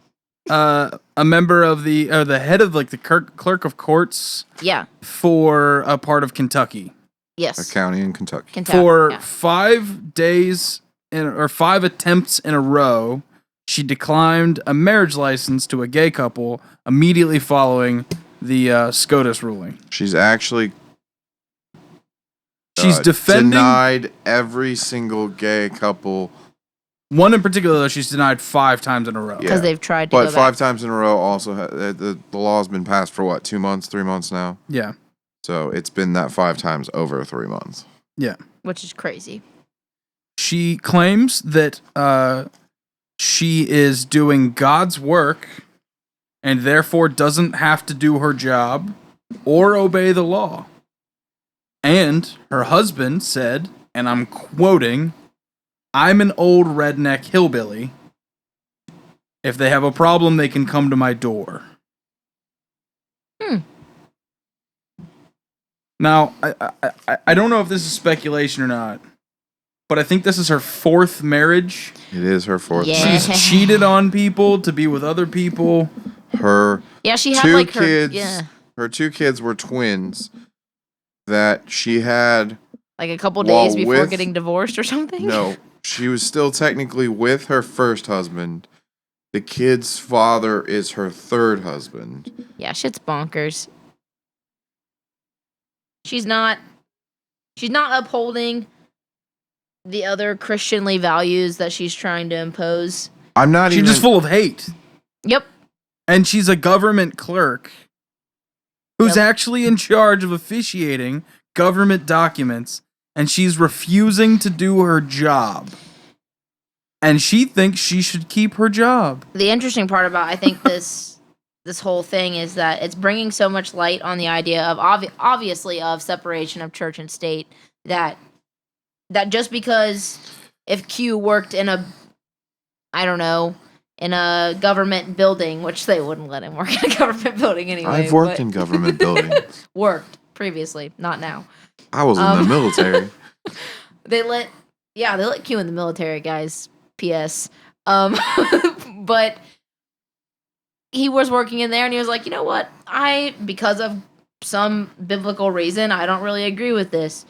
a member of the head of like the clerk of courts Yeah. for a part of Kentucky. Yes. A county in Kentucky. Kentucky. For Yeah. 5 days or 5 attempts in a row, she declined a marriage license to a gay couple immediately following the SCOTUS ruling. She's actually She's defending denied every single gay couple, one in particular that she's denied 5 times in a row. Yeah. Because they've tried to but go 5 back. times in a row. Also, the law's been passed for what, 2 months, 3 months now. Yeah. So it's been that 5 times over 3 months. Which is crazy. She claims that she is doing God's work and therefore doesn't have to do her job or obey the law. And her husband said, and I'm quoting, "I'm an old redneck hillbilly. If they have a problem, they can come to my door." Now, I don't know if this is speculation or not, but I think this is her fourth marriage. It is her fourth. Yeah. marriage. She's cheated on people to be with other people. Her she had two like her kids. yeah, Her two kids were twins that she had. like a couple While days before with- getting divorced or something. No, she was still technically with her first husband. The kid's father is her third husband. Yeah, shit's bonkers. She's not upholding the other Christianly values that she's trying to impose. I'm not She's even. just full of hate. Yep. And she's a government clerk who's Yep. actually in charge of officiating government documents, and she's refusing to do her job. And she thinks she should keep her job. The interesting part about I think this whole thing is that it's bringing so much light on the idea of obviously of separation of church and state that just because if Q worked in a in a government building, which they wouldn't let him work in a government building anyway. I've worked in government buildings. Worked previously, not now. I was in the military. They let Q in the military, guys. P.S. But he was working in there, and he was like, you know what? Because of some biblical reason, I don't really agree with this.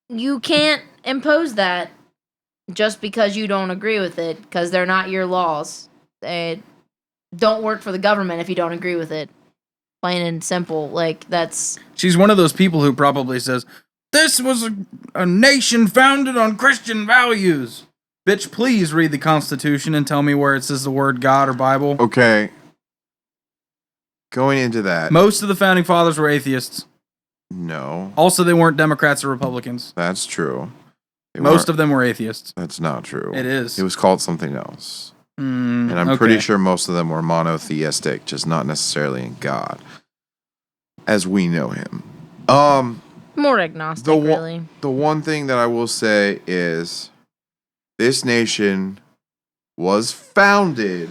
You can't impose that just because you don't agree with it, because they're not your laws. They don't work for the government if you don't agree with it. Plain and simple. Like, that's... She's one of those people who probably says, "This was a nation founded on Christian values." Bitch, please read the Constitution and tell me where it says the word God or Bible. Okay. Going into that. Most of the founding fathers were atheists. No, Also, they weren't Democrats or Republicans. that's true. Most of them were atheists. That's not true. It is. It was called something else. And I'm pretty sure most of them were monotheistic, just not necessarily in God, as we know him. more agnostic, really. The one thing that I will say is this nation was founded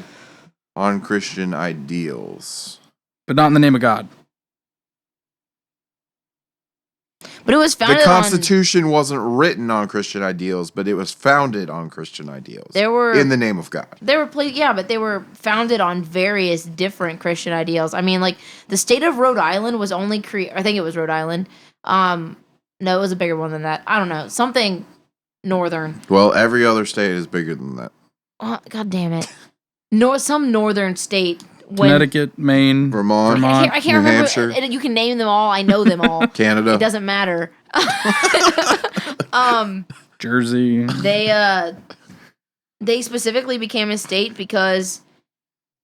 on Christian ideals. But not in the name of God. But it was founded The Constitution wasn't written on Christian ideals, but it was founded on Christian ideals. In the name of God. But they were founded on various different Christian ideals. I mean, like, the state of Rhode Island was only I think it was Rhode Island. No, it was a bigger one than that. I don't know. Something northern. Well, every other state is bigger than that. God damn it. Some northern state. Connecticut, Maine, Vermont. I can't New remember. Hampshire. You can name them all. I know them all. Canada. It doesn't matter. Jersey. They specifically became a state because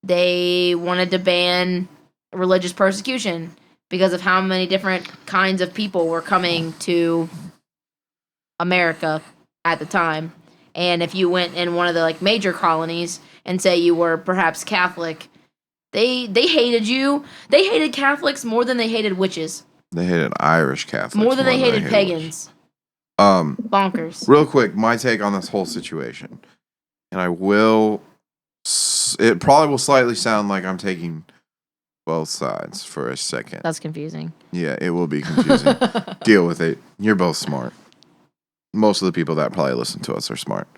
they wanted to ban religious persecution because of how many different kinds of people were coming to America at the time. And if you went in one of the like major colonies and say you were perhaps Catholic, they hated you. They hated Catholics more than they hated witches. They hated Irish Catholics. More than they hated pagans. Bonkers. Real quick, my take on this whole situation. And I will... It probably will slightly sound like I'm taking both sides for a second. That's confusing. Yeah, it will be confusing. Deal with it. You're both smart. Most of the people that probably listen to us are smart.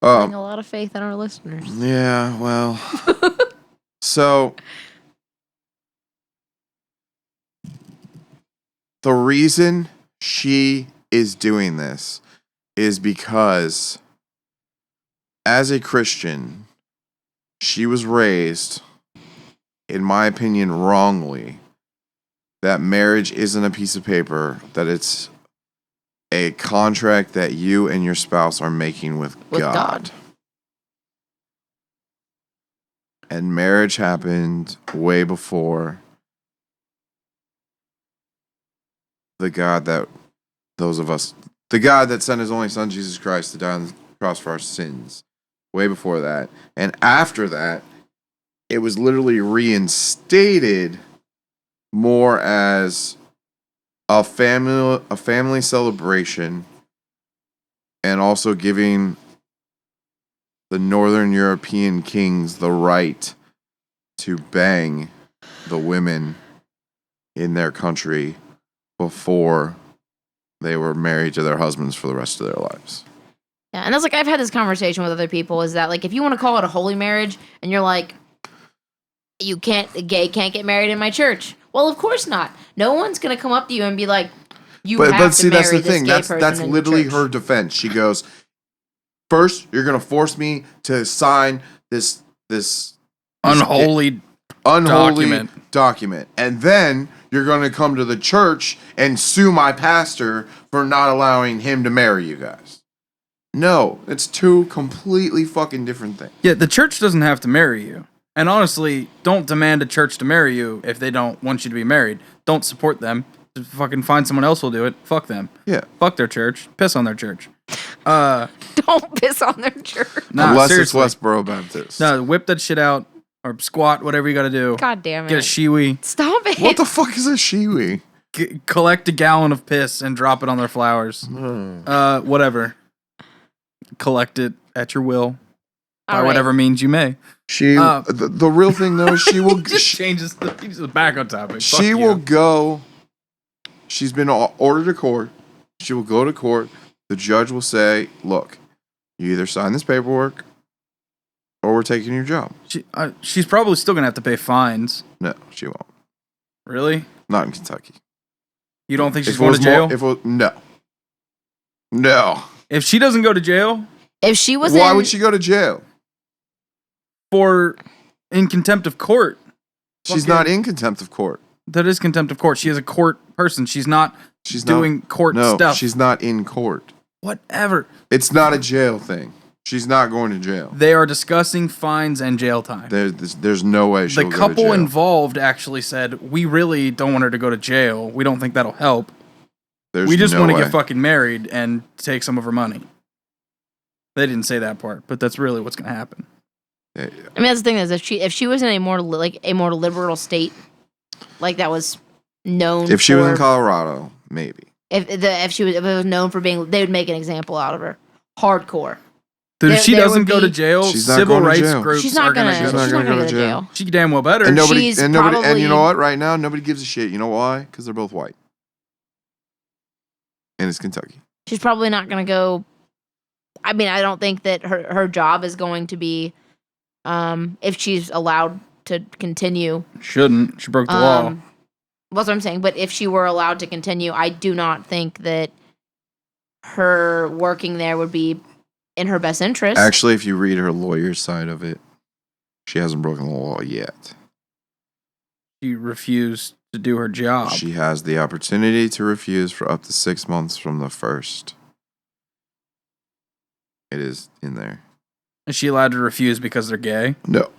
Having a lot of faith in our listeners. Yeah, well... So... The reason she is doing this is because, as a Christian, she was raised, in my opinion, wrongly, that marriage isn't a piece of paper, that it's a contract that you and your spouse are making with God. And marriage happened way before the God that sent his only son, Jesus Christ, to die on the cross for our sins. Way before that. And after that, it was literally reinstated more as a family celebration, and also giving the Northern European kings the right to bang the women in their country before they were married to their husbands for the rest of their lives. Yeah, and that's like I've had this conversation with other people. Is that like if you want to call it a holy marriage, and you're like, a gay can't get married in my church. Well, of course not. No one's gonna come up to you and be like, you have But see, to marry that's the this thing. gay person That's in the literally church. her defense. She goes, first, you're gonna force me to sign this Unholy document, and then you're gonna come to the church and sue my pastor for not allowing him to marry you guys. No, it's two completely fucking different things. Yeah, the church doesn't have to marry you. And honestly, don't demand a church to marry you if they don't want you to be married. Don't support them. Just fucking find someone else who'll do it. Fuck them. Yeah. Fuck their church. Piss on their church. Don't piss on their church. Nah, Unless seriously. it's Westboro Baptist. No, whip that shit out or squat, whatever you gotta do. God damn it. Get a shiwi. Stop it. What the fuck is a shiwi? Collect a gallon of piss and drop it on their flowers. Whatever. Collect it at your will. By whatever means you may. The real thing though is she will just changes the back on topic. She will go. She's been ordered to court. She will go to court. The judge will say, "Look, you either sign this paperwork, or we're taking your job." She's probably still gonna have to pay fines. No, she won't. Really? Not in Kentucky. You don't think she's going to jail? No. If she doesn't go to jail, if she was, why would she go to jail? For in contempt of court. She's not in contempt of court. That is contempt of court. She is a court person. She's doing court stuff. No, she's not in court. Whatever. It's not a jail thing. She's not going to jail. They are discussing fines and jail time. There's no way she'll go to jail. The couple involved actually said, we really don't want her to go to jail. We don't think that'll help. We just want to get fucking married and take some of her money. They didn't say that part, but that's really what's going to happen. I mean, that's the thing is if she was in a more liberal state, like that was known. If she was in Colorado, maybe. If it was known for being, they would make an example out of her. Hardcore. Dude, if she doesn't go to jail, civil rights groups are going to go to jail. She damn well better. And nobody, and you know what? Right now, nobody gives a shit. You know why? Because they're both white. And it's Kentucky. She's probably not going to go. I mean, I don't think that her job is going to be, if she's allowed to continue. Shouldn't. She broke the law. That's what I'm saying. But if she were allowed to continue, I do not think that her working there would be in her best interest. Actually, if you read her lawyer's side of it, she hasn't broken the law yet. She refused to do her job. She has the opportunity to refuse for up to 6 months from the first. It is in there. Is she allowed to refuse because they're gay? No.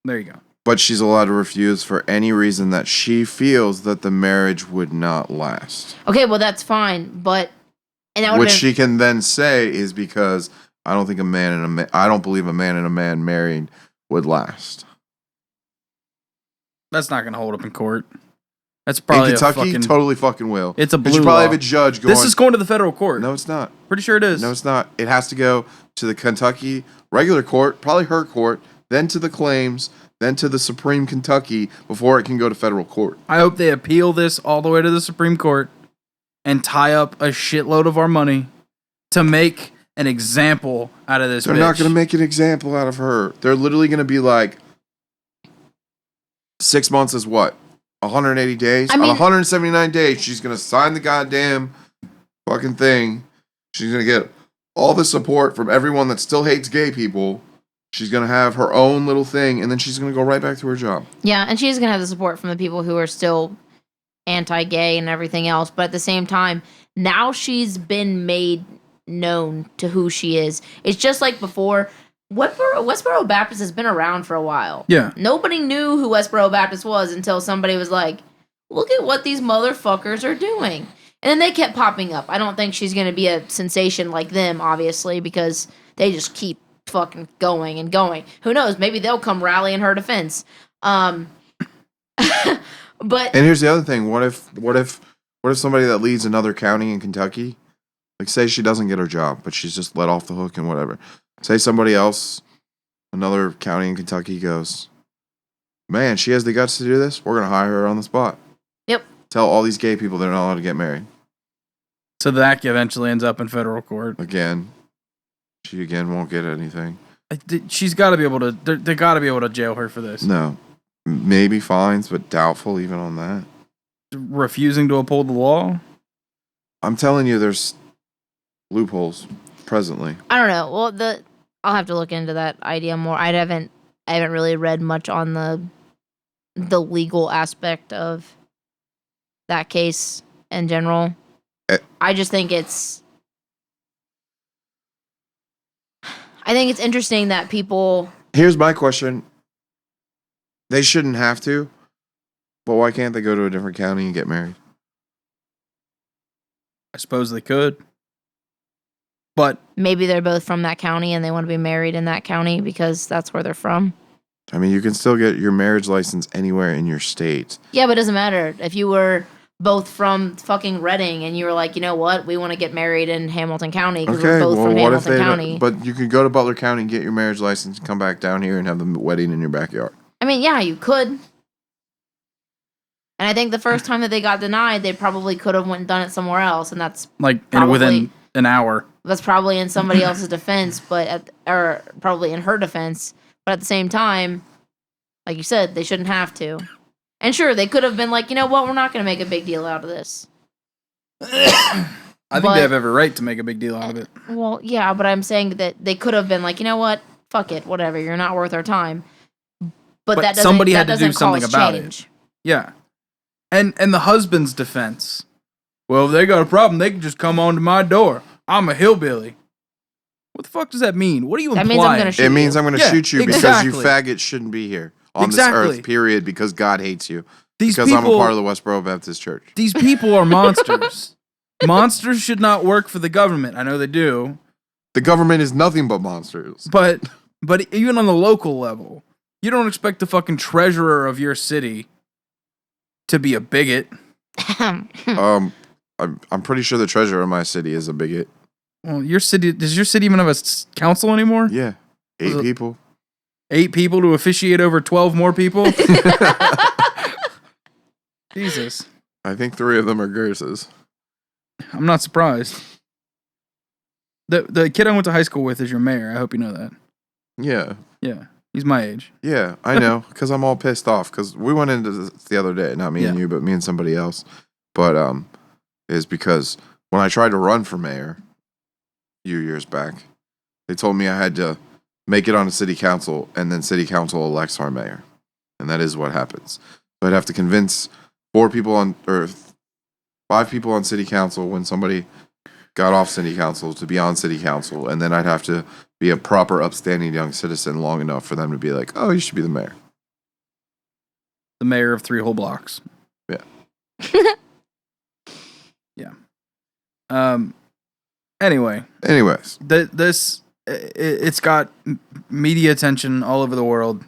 There you go. But she's allowed to refuse for any reason that she feels that the marriage would not last. Okay, well that's fine, but which she can then say is because I don't think I don't believe a man and a man married would last. That's not going to hold up in court. That's probably in Kentucky, totally fucking will. It's a blue you probably law. have a judge going. This is going to the federal court. No, it's not. Pretty sure it is. No, it's not. It has to go to the Kentucky regular court, probably her court, then to the claims, then to the Supreme Kentucky before it can go to federal court. I hope they appeal this all the way to the Supreme Court and tie up a shitload of our money to make an example out of this They're not going to make an example out of her. They're literally going to be like, 6 months is what? 180 days? On 179 days, she's going to sign the goddamn fucking thing. She's going to get all the support from everyone that still hates gay people. She's going to have her own little thing, and then she's going to go right back to her job. Yeah, and she's going to have the support from the people who are still anti-gay and everything else. But at the same time, now she's been made known to who she is. It's just like before. Westboro Baptist has been around for a while. Yeah. Nobody knew who Westboro Baptist was until somebody was like, look at what these motherfuckers are doing. And then they kept popping up. I don't think she's going to be a sensation like them, obviously, because they just keep fucking going and going. Who knows? Maybe they'll come rally in her defense. But And here's the other thing: what if somebody that leads another county in Kentucky, like say she doesn't get her job, but she's just let off the hook and whatever. Say somebody else, another county in Kentucky goes, man, she has the guts to do this. We're gonna hire her on the spot. Yep. Tell all these gay people they're not allowed to get married. So that eventually ends up in federal court. Again, she again won't get anything. She's got to be able to. They got to be able to jail her for this. No, maybe fines, but doubtful even on that. Refusing to uphold the law. I'm telling you, there's loopholes presently. I don't know. Well, I'll have to look into that idea more. I haven't really read much on the legal aspect of that case in general. I just think it's interesting that people. Here's my question. They shouldn't have to, but why can't they go to a different county and get married? I suppose they could. But maybe they're both from that county and they want to be married in that county because that's where they're from. I mean, you can still get your marriage license anywhere in your state. Yeah, but it doesn't matter. If you were both from fucking Reading and you were like, you know what, we want to get married in Hamilton County because we're both from Hamilton County. But you could go to Butler County and get your marriage license and come back down here and have the wedding in your backyard. I mean, yeah, you could. And I think the first time that they got denied, they probably could have went and done it somewhere else, and that's like within an hour. That's probably in somebody else's defense, or probably in her defense. But at the same time, like you said, they shouldn't have to. And sure, they could have been like, you know what, we're not going to make a big deal out of this. I think they have every right to make a big deal out of it. Well, yeah, but I'm saying that they could have been like, you know what, fuck it, whatever, you're not worth our time. But that doesn't, somebody that had to do something about change. it. Yeah. And the husband's defense. Well, if they got a problem, they can just come on to my door. I'm a hillbilly. What the fuck does that mean? What are you implying? Means I'm gonna shoot it means I'm going to shoot you because you exactly. faggots shouldn't be here on this earth, period, because God hates you. Because I'm a part of the Westboro Baptist Church. These people are monsters. Monsters should not work for the government. I know they do. The government is nothing but monsters. But even on the local level, you don't expect the fucking treasurer of your city to be a bigot. I'm pretty sure the treasurer of my city is a bigot. Well, does your city even have a council anymore? Yeah. 8 people. 8 people to officiate over 12 more people? Jesus. I think 3 of them are Gerses. I'm not surprised. The kid I went to high school with is your mayor. I hope you know that. Yeah. Yeah. He's my age. Yeah, I know, because I'm all pissed off, because we went into this the other day, not me and you, but me and somebody else, but is because when I tried to run for mayor a few years back, they told me I had to make it on a city council, and then city council elects our mayor, and that is what happens. So I'd have to convince 5 people on city council when somebody got off city council to be on city council, and then I'd have to be a proper upstanding young citizen long enough for them to be like, oh, you should be the mayor. The mayor of 3 whole blocks. Yeah. Yeah. Anyways, it's got media attention all over the world.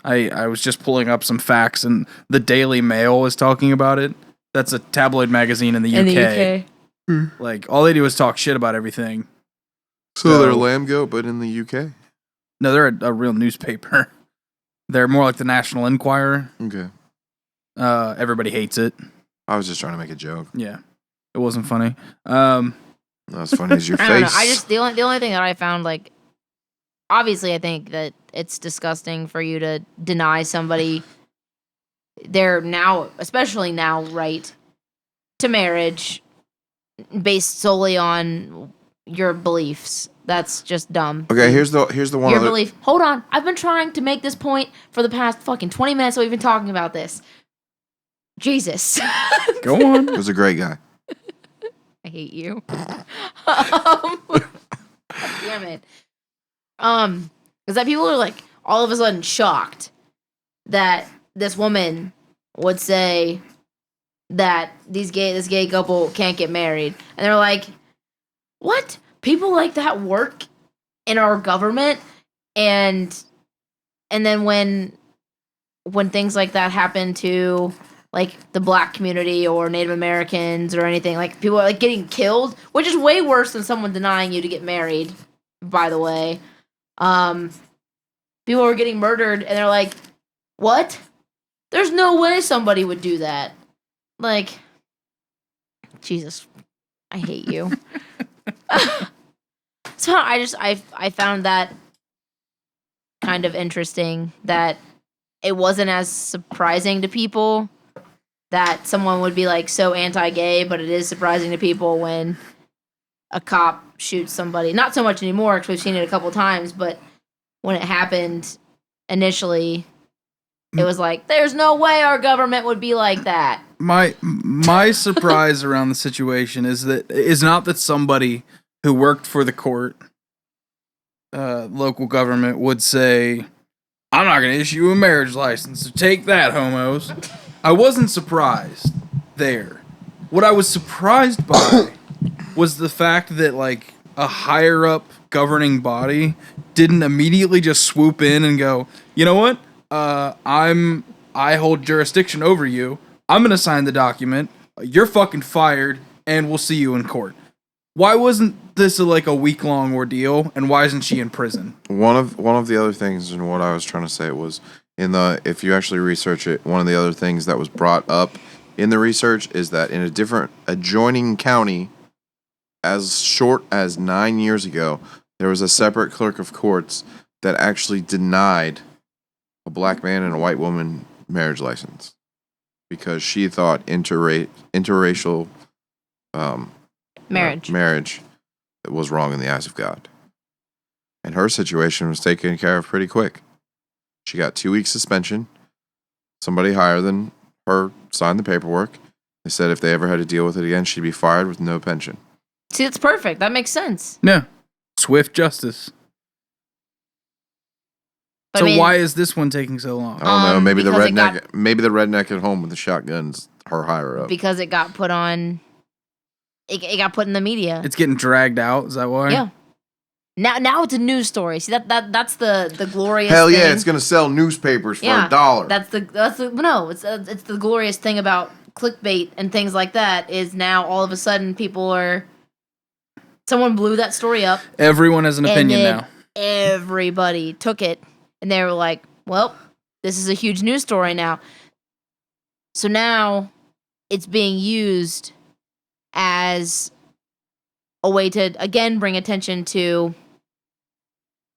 I was just pulling up some facts, and the Daily Mail is talking about it. That's a tabloid magazine in the UK. Like, all they do is talk shit about everything. So they're lamb goat, but in the UK? No, they're a real newspaper. They're more like the National Enquirer. Okay. Everybody hates it. I was just trying to make a joke. Yeah. It wasn't funny. Not as funny as your face. I don't know. The only thing that I found, like, obviously I think that it's disgusting for you to deny somebody their now, especially now, right to marriage based solely on your beliefs. That's just dumb. Okay, here's the one. Your belief. Hold on. I've been trying to make this point for the past fucking 20 minutes that we've been talking about this. Jesus. Go on. He was a great guy. I hate you. Damn it. Is that people are like all of a sudden shocked that this woman would say that this gay couple can't get married, and they're like, "What? People like that work in our government, and then when things like that happen to like the black community or Native Americans or anything, like people are like getting killed, which is way worse than someone denying you to get married, by the way. People are getting murdered and they're like, what? There's no way somebody would do that. Like, Jesus, I hate you. So I found that kind of interesting, that it wasn't as surprising to people that someone would be like so anti-gay, but it is surprising to people when a cop shoots somebody. Not so much anymore because we've seen it a couple times, but when it happened initially, it was like, there's no way our government would be like that. My surprise around the situation is not that somebody who worked for the court, local government, would say, I'm not going to issue a marriage license, so take that, homos. I wasn't surprised there. What I was surprised by was the fact that, like, a higher up governing body didn't immediately just swoop in and go, you know what? I hold jurisdiction over you. I'm going to sign the document. You're fucking fired, and we'll see you in court. Why wasn't this a week-long ordeal, and why isn't she in prison? One of the other things, and what I was trying to say was, if you actually research it, one of the other things that was brought up in the research is that in a different adjoining county, as short as 9 years ago, there was a separate clerk of courts that actually denied a black man and a white woman marriage license because she thought interracial marriage was wrong in the eyes of God. And her situation was taken care of pretty quick. She got 2 weeks suspension. Somebody higher than her signed the paperwork. They said if they ever had to deal with it again, she'd be fired with no pension. See, it's perfect. That makes sense. Yeah. Swift justice. But so why is this one taking so long? I don't know. Maybe the redneck at home with the shotgun's her higher up. Because it got put on. It got put in the media. It's getting dragged out. Is that why? Yeah. Now it's a news story. See that's the glorious. Hell yeah! thing. It's gonna sell newspapers for $1. It's the glorious thing about clickbait and things like that is now all of a sudden someone blew that story up. Everyone has an opinion now. Everybody took it. And they were like, well, this is a huge news story now. So now it's being used as a way to, again, bring attention to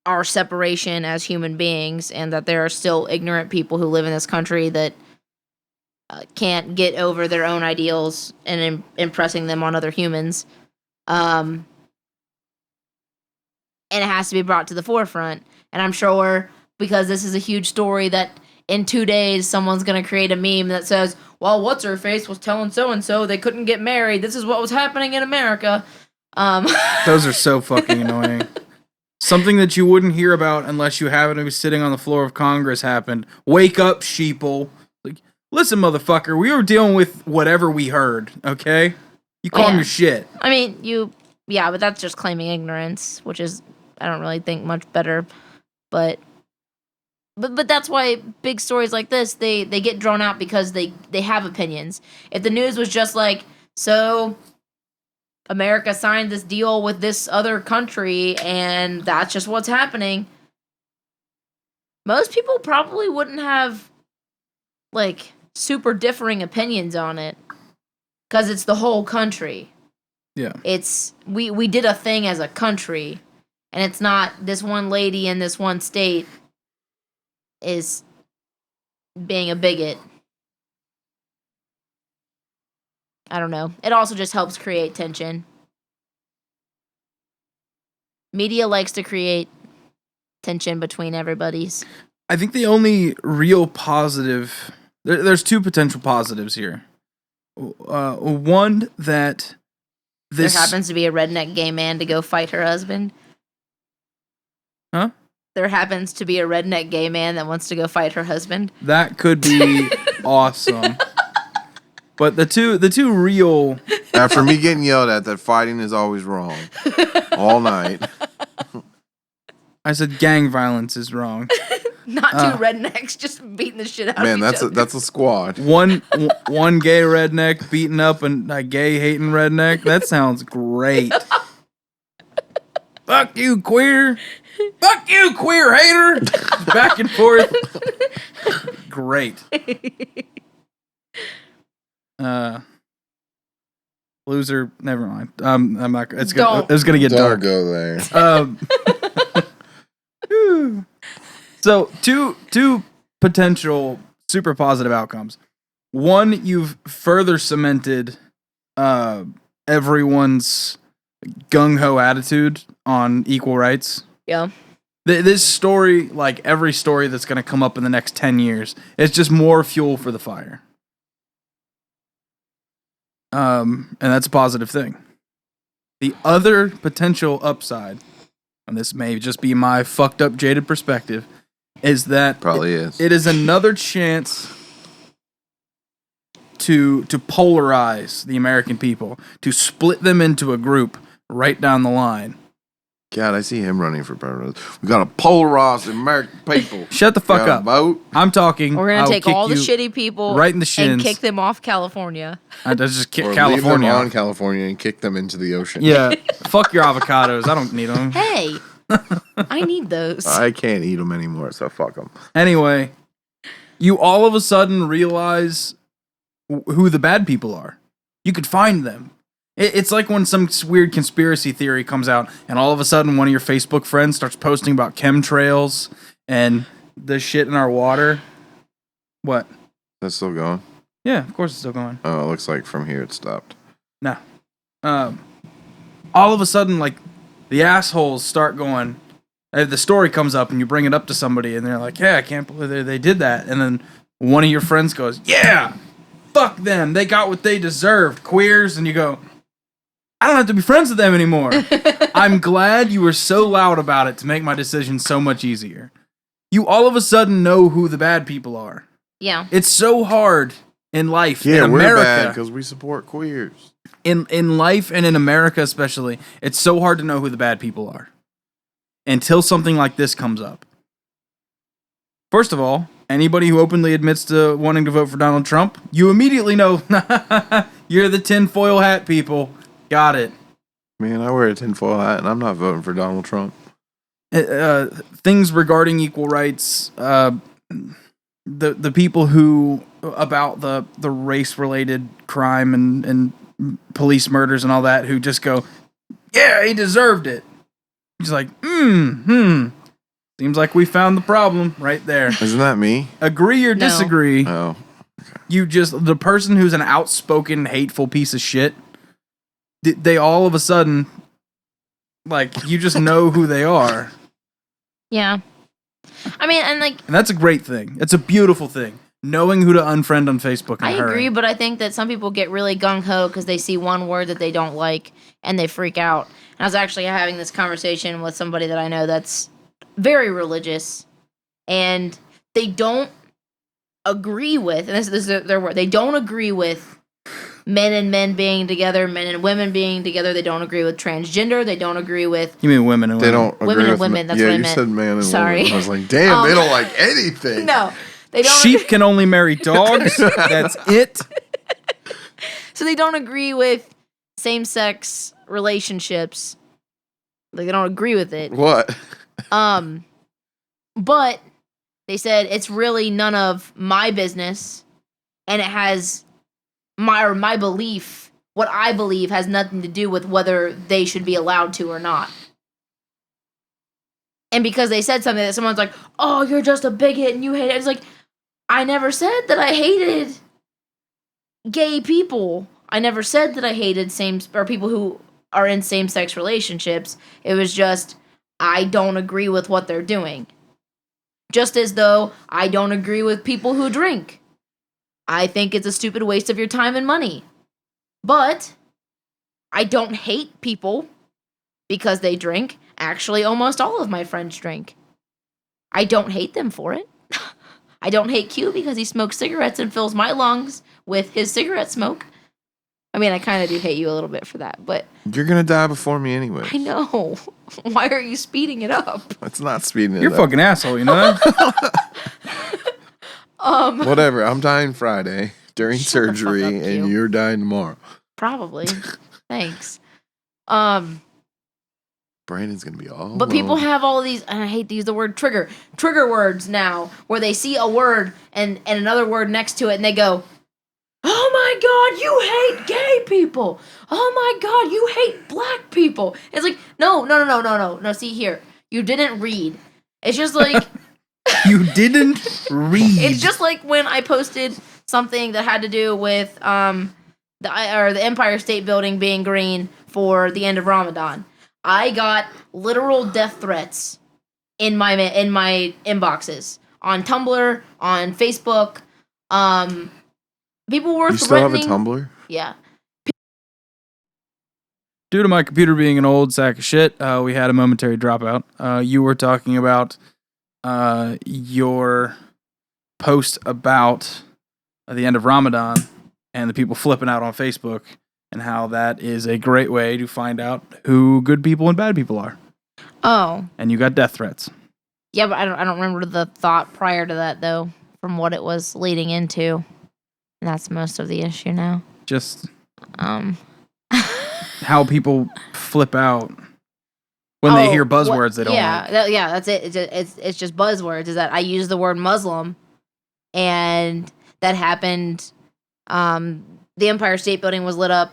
our separation as human beings and that there are still ignorant people who live in this country that can't get over their own ideals and impressing them on other humans. And it has to be brought to the forefront. And I'm sure... because this is a huge story that in 2 days someone's going to create a meme that says, well, what's-her-face was telling so-and-so they couldn't get married. This is what was happening in America. Those are so fucking annoying. Something that you wouldn't hear about unless you happen to be sitting on the floor of Congress happened. Wake up, sheeple. Like, listen, motherfucker, we were dealing with whatever we heard, okay? You calm your shit. I mean, but that's just claiming ignorance, which is, I don't really think much better, But that's why big stories like this, they get drawn out because they have opinions. If the news was just like, so America signed this deal with this other country and that's just what's happening, most people probably wouldn't have like super differing opinions on it because it's the whole country. Yeah. It's we did a thing as a country and it's not this one lady in this one state is being a bigot. I don't know. It also just helps create tension. Media likes to create tension between everybody's. I think the only real positive... There's two potential positives here. One, that this... There happens to be a redneck gay man to go fight her husband. Huh? There happens to be a redneck gay man that wants to go fight her husband. That could be awesome. But the two real... After me getting yelled at that fighting is always wrong all night. I said gang violence is wrong. Not two rednecks just beating the shit out Man, of each other. that's a squad. One gay redneck beating up a gay hating redneck. That sounds great. Fuck you, queer. Fuck you, queer hater. Back and forth. Great. Loser. Never mind. I'm not. It's gonna get Don't dark. go there. So two potential super positive outcomes. One, you've further cemented everyone's gung-ho attitude on equal rights. Yeah. This story, like every story that's going to come up in the next 10 years, it's just more fuel for the fire. And that's a positive thing. The other potential upside, and this may just be my fucked up, jaded perspective, is that Probably is. it is another chance to polarize the American people, to split them into a group right down the line. God, I see him running for president. We got to polarize the American people. Shut the fuck Gotta up. Vote. I'm talking. We're I gonna will take kick all the you shitty people right in the and shins. kick them off California. I just kick Or California. leave them off. on California and kick them into the ocean. Yeah, fuck your avocados. I don't need them. Hey, I need those. I can't eat them anymore, so fuck them. Anyway, you all of a sudden realize who the bad people are. You could find them. It's like when some weird conspiracy theory comes out, and all of a sudden one of your Facebook friends starts posting about chemtrails and the shit in our water. What? That's still going? Yeah, of course it's still going. Oh, it looks like from here it stopped. No. All of a sudden, like, the assholes start going. The story comes up, and you bring it up to somebody, and they're like, yeah, I can't believe they did that. And then one of your friends goes, yeah, fuck them. They got what they deserved, queers. And you go, I don't have to be friends with them anymore. I'm glad you were so loud about it to make my decision so much easier. You all of a sudden know who the bad people are. Yeah. It's so hard in life, Yeah, in we're America. bad because we support queers. In life and in America especially, it's so hard to know who the bad people are until something like this comes up. First of all, anybody who openly admits to wanting to vote for Donald Trump, you immediately know you're the tinfoil hat people. Got it. Man, I wear a tinfoil hat and I'm not voting for Donald Trump. Things regarding equal rights, the people who about the race related crime and police murders and all that, who just go, yeah, he deserved it. He's like, seems like we found the problem right there. Isn't that me? Agree or No. disagree? Oh. The person who's an outspoken, hateful piece of shit, they all of a sudden, like, you just know who they are. Yeah. I mean, and like, And that's a great thing. It's a beautiful thing. Knowing who to unfriend on Facebook and I hurry. agree, but I think that some people get really gung-ho because they see one word that they don't like and they freak out. And I was actually having this conversation with somebody that I know that's very religious, and they don't agree with, and this is their word, they don't agree with men and men being together, men and women being together. They don't agree with transgender. They don't agree with... You mean women and They women? don't agree Women and with women, that's yeah, what I you meant. said man and Sorry. woman. I was like, damn, they don't like anything. No, they don't... Sheep can only marry dogs. That's it. So they don't agree with same-sex relationships. Like, they don't agree with it. What? But they said it's really none of my business, and it has my belief, what I believe, has nothing to do with whether they should be allowed to or not. And because they said something that someone's like, oh, you're just a bigot and you hate it. It's like, I never said that I hated gay people. I never said that I hated people who are in same-sex relationships. It was just, I don't agree with what they're doing. Just as though I don't agree with people who drink. I think it's a stupid waste of your time and money. But I don't hate people because they drink. Actually, almost all of my friends drink. I don't hate them for it. I don't hate Q because he smokes cigarettes and fills my lungs with his cigarette smoke. I mean, I kind of do hate you a little bit for that, but You're gonna die before me anyway. I know. Why are you speeding it up? It's not speeding it You're a up. fucking asshole, you know that? Whatever. I'm dying Friday during Shut the fuck surgery, up, and Q. you're dying tomorrow. Probably. Thanks. Brandon's gonna be all. But people alone. have all these, and I hate to use the word trigger words now, where they see a word and another word next to it, and they go, "Oh my God, you hate gay people! Oh my God, you hate black people!" It's like, no. See here, you didn't read. It's just like You didn't read. it's just like when I posted something that had to do with the Empire State Building being green for the end of Ramadan. I got literal death threats in my inboxes on Tumblr, on Facebook. People were You still have a threatening. Tumblr? Yeah. Due to my computer being an old sack of shit, we had a momentary dropout. You were talking about your post about the end of Ramadan and the people flipping out on Facebook and how that is a great way to find out who good people and bad people are. Oh. And you got death threats. Yeah, but I don't remember the thought prior to that though, from what it was leading into. And that's most of the issue now. Just How how people flip out when they hear buzzwords they don't like. That's it. It's just buzzwords. Is that I use the word Muslim, and that happened. The Empire State Building was lit up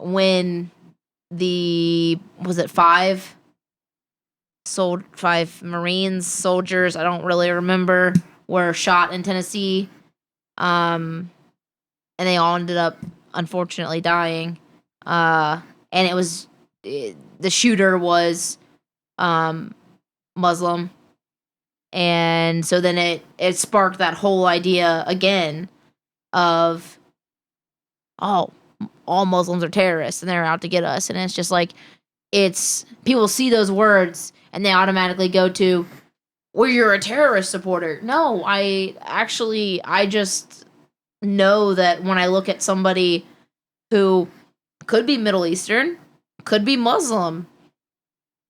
when five Marines, soldiers, I don't really remember, were shot in Tennessee, and they all ended up unfortunately dying. And it was the shooter was Muslim, and so then it sparked that whole idea again of, oh, all Muslims are terrorists and they're out to get us. And it's just like, it's people see those words and they automatically go to, well, you're a terrorist supporter. No, I just know that when I look at somebody who could be Middle Eastern, could be Muslim,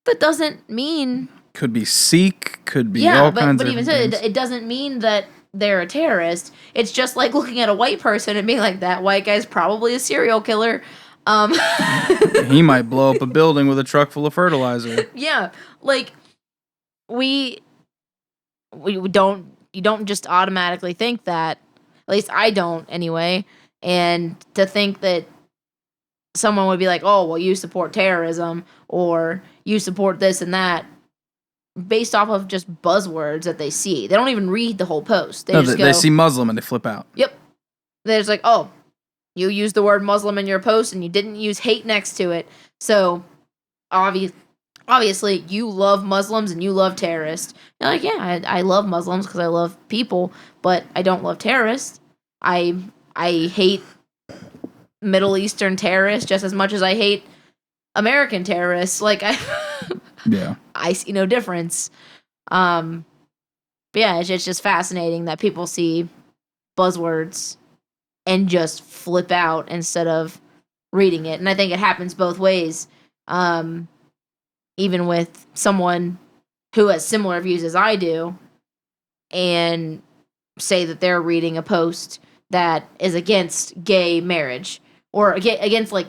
that doesn't mean, Could be Sikh, could be all kinds but of even so, things. it doesn't mean that they're a terrorist. It's just like looking at a white person and being like, that white guy's probably a serial killer. He might blow up a building with a truck full of fertilizer. Yeah, like we don't, you don't just automatically think that. At least I don't anyway. And to think that someone would be like, oh, well, you support terrorism or you support this and that, based off of just buzzwords that they see. They don't even read the whole post. They see Muslim and they flip out. Yep. They're just like, oh, you used the word Muslim in your post and you didn't use hate next to it. So obviously you love Muslims and you love terrorists. You're like, yeah, I love Muslims because I love people, but I don't love terrorists. I hate Middle Eastern terrorists just as much as I hate American terrorists. Like, I see no difference. But yeah, it's just fascinating that people see buzzwords and just flip out instead of reading it. And I think it happens both ways. Even with someone who has similar views as I do and say that they're reading a post that is against gay marriage or against like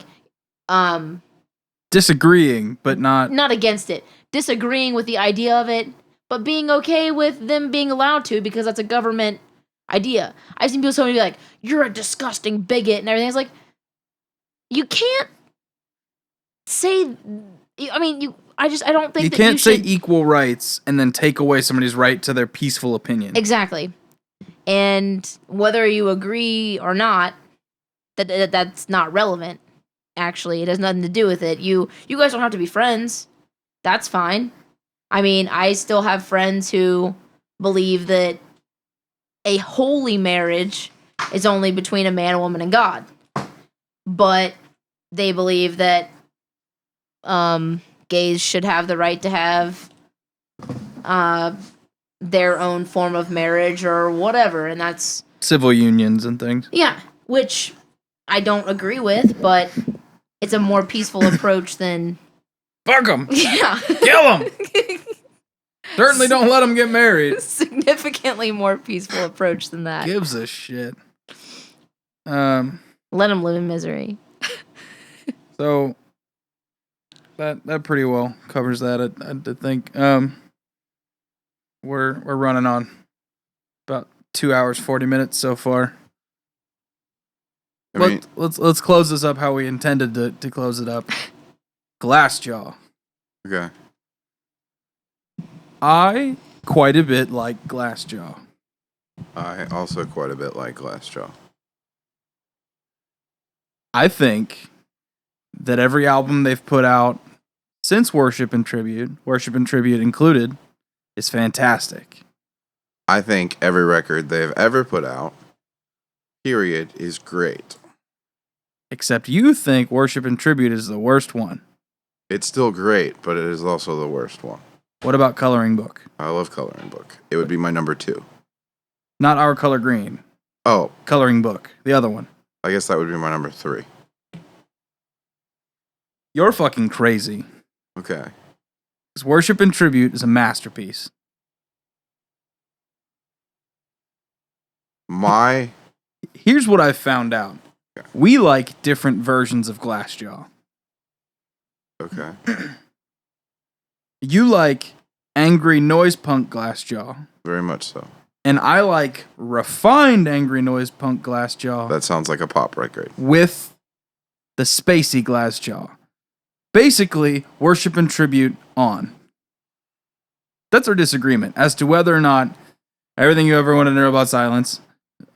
disagreeing, but not against it, disagreeing with the idea of it, but being okay with them being allowed to because that's a government idea. I've seen people so many be like, "You're a disgusting bigot" and everything. It's like, you can't say. I mean, I don't think you that can't you say should, equal rights and then take away somebody's right to their peaceful opinion. exactly. And whether you agree or not, that's not relevant. Actually, it has nothing to do with it. You guys don't have to be friends. That's fine. I mean, I still have friends who believe that a holy marriage is only between a man, a woman, and God. But they believe that gays should have the right to have their own form of marriage or whatever, and that's Civil unions and things. yeah, which I don't agree with, but it's a more peaceful approach than Fuck them. yeah. Kill them. Certainly don't let them get married. Significantly more peaceful approach than that. Gives a shit. Let them live in misery. So that pretty well covers that. I think we're running on about 2 hours 40 minutes so far. Let's close this up how we intended to close it up. GlassJaw. Okay. I quite a bit like GlassJaw. I also quite a bit like GlassJaw. I think that every album they've put out since Worship and Tribute included, is fantastic. I think every record they've ever put out, period, is great. Except you think Worship and Tribute is the worst one. It's still great, but it is also the worst one. What about Coloring Book? I love Coloring Book. It would be my number 2. Not Our Color Green. Oh, Coloring Book. The other one. I guess that would be my number 3. You're fucking crazy. Okay. Because Worship and Tribute is a masterpiece. Here's what I've found out. Okay. We like different versions of GlassJaw. Okay. You like angry noise punk GlassJaw. Very much so. And I like refined angry noise punk GlassJaw. That sounds like a pop record. With the spacey GlassJaw. Basically, Worship and Tribute on. That's our disagreement as to whether or not Everything You Ever Want to Know About Silence,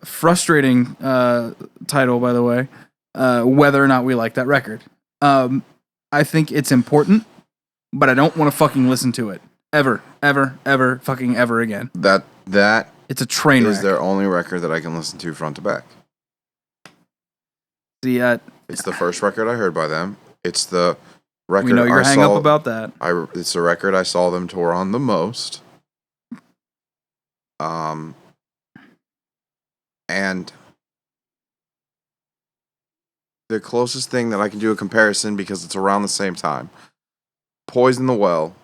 frustrating title, by the way, whether or not we like that record. I think it's important, but I don't want to fucking listen to it. Ever, fucking ever again. That It's a train wreck. is their only record that I can listen to front to back. See, It's the first record I heard by them. It's the record we know you're I hang saw, up about that. It's the record I saw them tour on the most. And the closest thing that I can do a comparison, because it's around the same time, Poison the Well,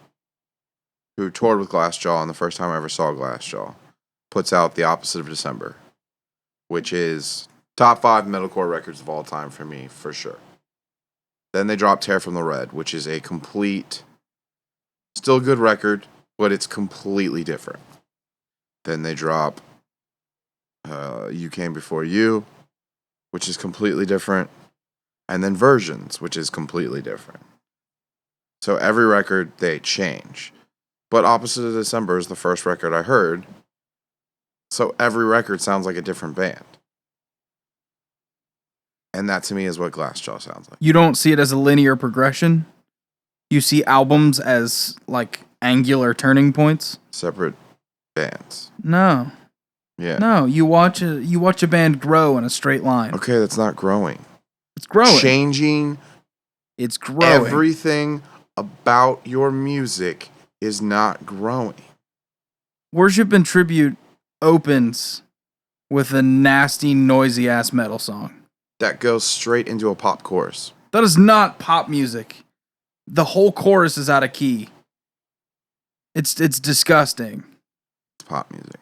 who toured with GlassJaw, and the first time I ever saw GlassJaw, puts out The Opposite of December, which is top 5 metalcore records of all time for me, for sure. Then they drop Tear from the Red, which is a complete, still good record, but it's completely different. Then they drop You Came Before You, which is completely different. And then Versions, which is completely different. So every record, they change. But Opposite of December is the first record I heard. So every record sounds like a different band. And that to me is what GlassJaw sounds like. You don't see it as a linear progression? You see albums as, like, angular turning points? Separate bands. No. Yeah. No, you watch a band grow in a straight line. Okay, that's not growing. It's growing. Changing It's growing. everything about your music is not growing. Worship and Tribute opens with a nasty, noisy ass metal song. That goes straight into a pop chorus. That is not pop music. The whole chorus is out of key. It's disgusting. It's pop music.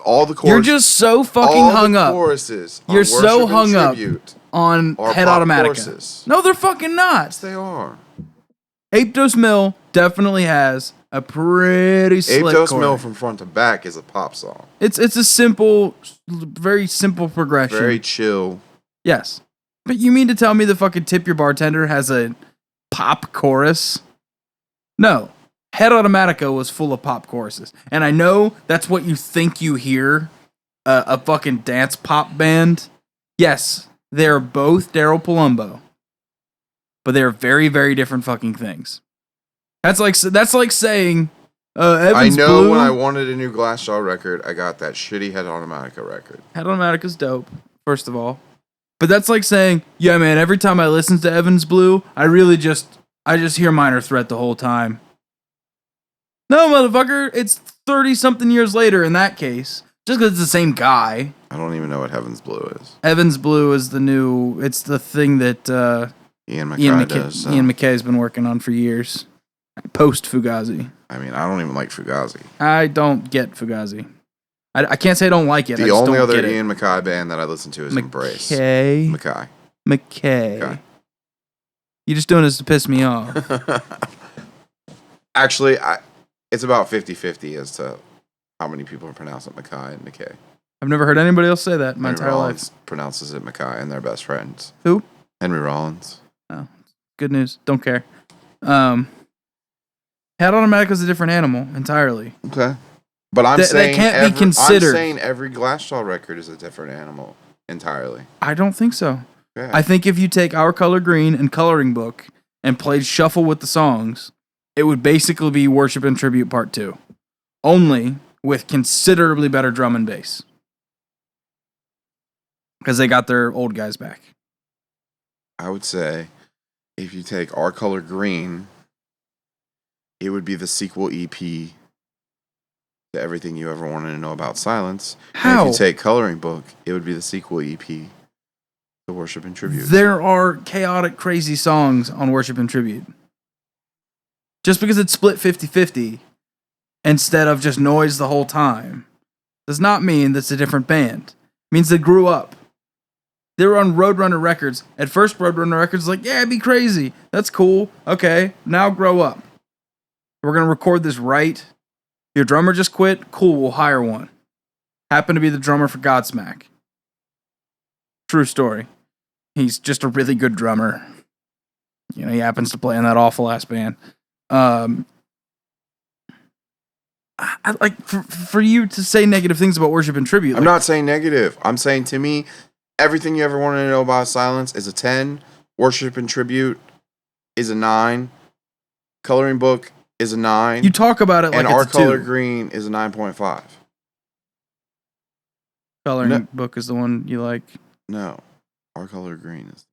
All the choruses. You're just so fucking hung up. Choruses. You're so hung up on are Head pop Automatica. choruses. No, they're fucking not. Yes, they are. Aptos Mill definitely has a pretty slick Aptos chorus. Mill from front to back is a pop song. It's a simple, very simple progression. Very chill. Yes. But you mean to tell me the fucking Tip Your Bartender has a pop chorus? No. Head Automatica was full of pop choruses. And I know that's what you think you hear, a fucking dance pop band. Yes, they're both Daryl Palumbo. But they're very, very different fucking things. That's like saying Evans I know Blue, when I wanted a new GlassJaw record, I got that shitty Head Automatica record. Head Automatica's dope, first of all. But that's like saying, yeah, man, every time I listen to Evans Blue, I just hear Minor Threat the whole time. No, motherfucker, it's 30-something years later in that case. Just because it's the same guy. I don't even know what Heaven's Blue is. Heaven's Blue is the new. It's the thing that Ian MacKaye does. So. Ian MacKaye's been working on for years. Post Fugazi. I mean, I don't even like Fugazi. I don't get Fugazi. I can't say I don't like it. The only other Ian MacKaye band that I listen to is Embrace. MacKaye. You just doing this to piss me off. Actually, it's about 50-50 as to how many people pronounce it MacKaye and MacKaye. I've never heard anybody else say that in my entire Rollins life. Pronounces it MacKaye, and they're best friends. Who? Henry Rollins. Oh, good news. Don't care. Head Automatic is a different animal entirely. Okay. But I'm saying that can't be considered. I'm saying every GlassJaw record is a different animal entirely. I don't think so. Yeah. I think if you take Our Color Green and Coloring Book and played shuffle with the songs, it would basically be Worship and Tribute Part 2. Only with considerably better drum and bass. Because they got their old guys back. I would say if you take Our Color Green, it would be the sequel EP to Everything You Ever Wanted to Know About Silence. How? And if you take Coloring Book, it would be the sequel EP to Worship and Tribute. There are chaotic, crazy songs on Worship and Tribute. Just because it's split 50-50 instead of just noise the whole time does not mean that's a different band. It means they grew up. They were on Roadrunner Records. At first, Roadrunner Records was like, yeah, it'd be crazy. That's cool. Okay, now grow up. We're going to record this right. Your drummer just quit? Cool, we'll hire one. Happened to be the drummer for Godsmack. True story. He's just a really good drummer. You know, he happens to play in that awful-ass band. I like for you to say negative things about Worship and Tribute. I'm not saying negative. I'm saying, to me, Everything You Ever Wanted to Know About Silence is a 10. Worship and Tribute is a 9. Coloring Book is a 9. You talk about it like and it's Our a 2. Color Green is a 9.5. Coloring Book is the one you like. No. Our Color Green is.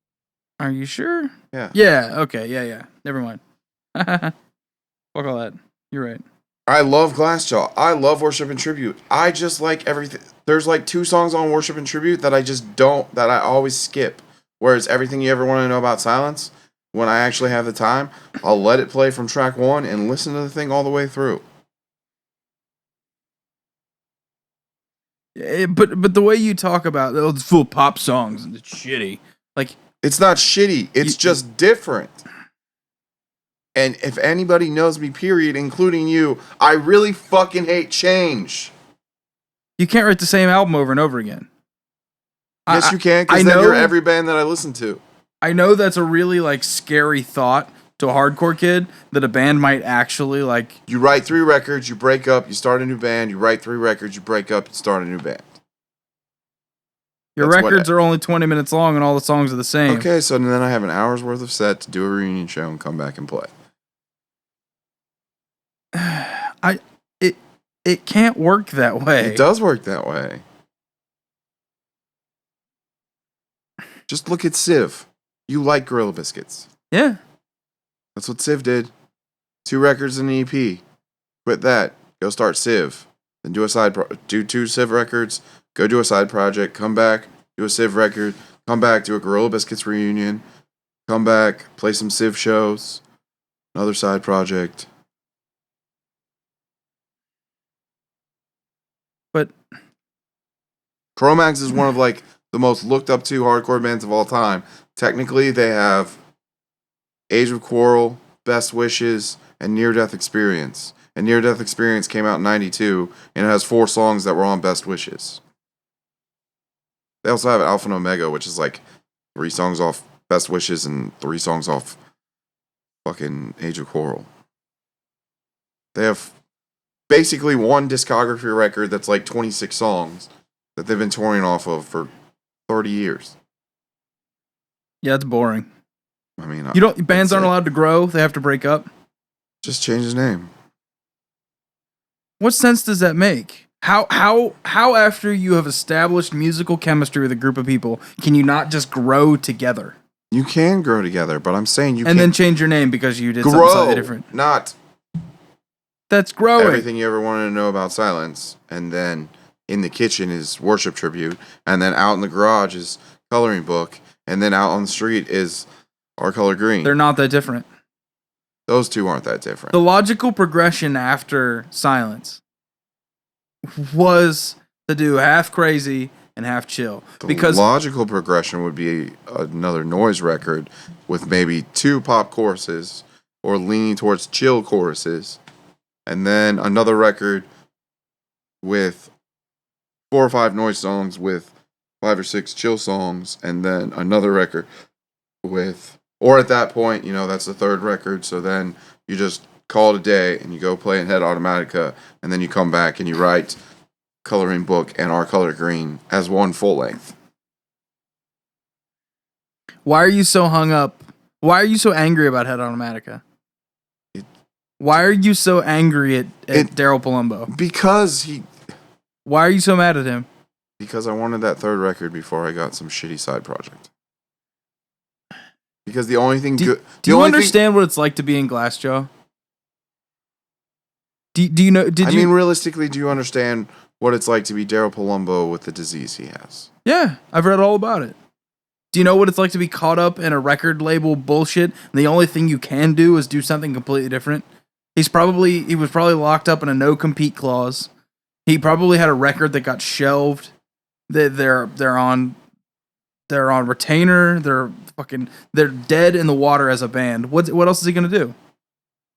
Are you sure? Yeah. Yeah, okay, yeah. Never mind. Fuck all that. You're right. I love GlassJaw. I love Worship and Tribute. I just like everything. There's like 2 songs on Worship and Tribute that I just don't, that I always skip. Whereas Everything You Ever Want to Know About Silence, when I actually have the time, I'll let it play from track 1 and listen to the thing all the way through. But the way you talk about it's full of pop songs and it's shitty. Like, it's not shitty. It's just different. And if anybody knows me, period, including you, I really fucking hate change. You can't write the same album over and over again. Yes, you can, because then you're every band that I listen to. I know that's a really, like, scary thought to a hardcore kid, that a band might actually, like... You write 3 records, you break up, you start a new band. You write 3 records, you break up, you start a new band. Your records are only 20 minutes long and all the songs are the same. Okay, so then I have an hour's worth of set to do a reunion show and come back and play. It can't work that way. It does work that way. Just look at Civ. You like Gorilla Biscuits. Yeah. That's what Civ did. 2 records and an EP. Quit that. Go start Civ. Then do do 2 Civ records. Go do a side project. Come back. Do a Civ record. Come back. Do a Gorilla Biscuits reunion. Come back. Play some Civ shows. Another side project. But Chromax is one of like the most looked up to hardcore bands of all time. Technically, they have Age of Quarrel, Best Wishes, and Near Death Experience. And Near Death Experience came out in 92, and it has 4 songs that were on Best Wishes. They also have Alpha and Omega, which is like 3 songs off Best Wishes and 3 songs off fucking Age of Quarrel. They have basically one discography record that's like 26 songs that they've been touring off of for 30 years. yeah, it's boring. I mean, bands aren't allowed to grow, they have to break up. Just change his name. What sense does that make? How after you have established musical chemistry with a group of people, can you not just grow together? You can grow together, but I'm saying you and can't then change your name because you did something grow, slightly different. not That's growing. Everything You Ever Wanted to Know About Silence, and then in the kitchen is Worship Tribute, and then out in the garage is Coloring Book, and then out on the street is Our Color Green. They're not that different. Those two aren't that different. The logical progression after Silence was to do half crazy and half chill. The logical progression would be another noise record with maybe 2 pop choruses or leaning towards chill choruses, and then another record with 4 or 5 noise songs with 5 or 6 chill songs, and then another record with, or at that point, that's the 3rd record, so then you just call it a day and you go play in Head Automatica, and then you come back and you write Coloring Book and Our Color Green as one full length. Why are you so hung up? Why are you so angry about Head Automatica? Why are you so angry at Daryl Palumbo? Because Why are you so mad at him? Because I wanted that 3rd record before I got some shitty side project. Because the only thing good... Do you understand what it's like to be in GlassJaw? Do you know... I mean, realistically, do you understand what it's like to be Daryl Palumbo with the disease he has? Yeah, I've read all about it. Do you know what it's like to be caught up in a record label bullshit, and the only thing you can do is do something completely different? He was probably locked up in a no-compete clause. He probably had a record that got shelved. They're on retainer. They're dead in the water as a band. What else is he gonna do?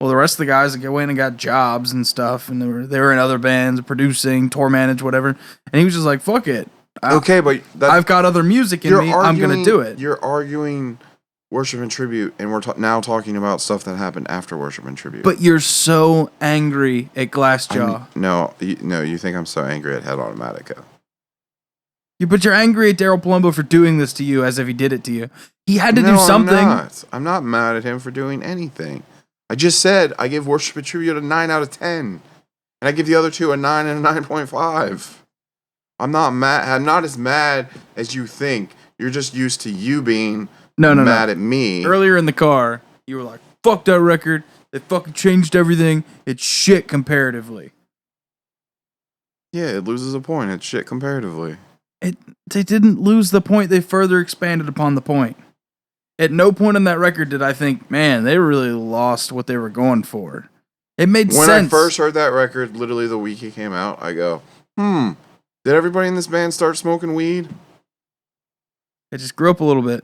Well, the rest of the guys go in and got jobs and stuff, and they were in other bands, producing, tour manage, whatever. And he was just like, "Fuck it." Okay, but I've got other music in me. I'm gonna do it. You're arguing Worship and Tribute, and we're now talking about stuff that happened after Worship and Tribute. But you're so angry at GlassJaw. No, you think I'm so angry at Head Automatica. But you're angry at Daryl Palumbo for doing this to you as if he did it to you. He had to do something. I'm not mad at him for doing anything. I just said I give Worship and Tribute a 9 out of 10. And I give the other two a 9 and a 9.5. I'm not mad. I'm not as mad as you think. You're just used to you being mad at me. Earlier in the car, you were like, fuck that record. They fucking changed everything. It's shit comparatively. Yeah, it loses a point. It's shit comparatively. They didn't lose the point. They further expanded upon the point. At no point in that record did I think, man, they really lost what they were going for. It made sense. When I first heard that record, literally the week it came out, I go, did everybody in this band start smoking weed? It just grew up a little bit.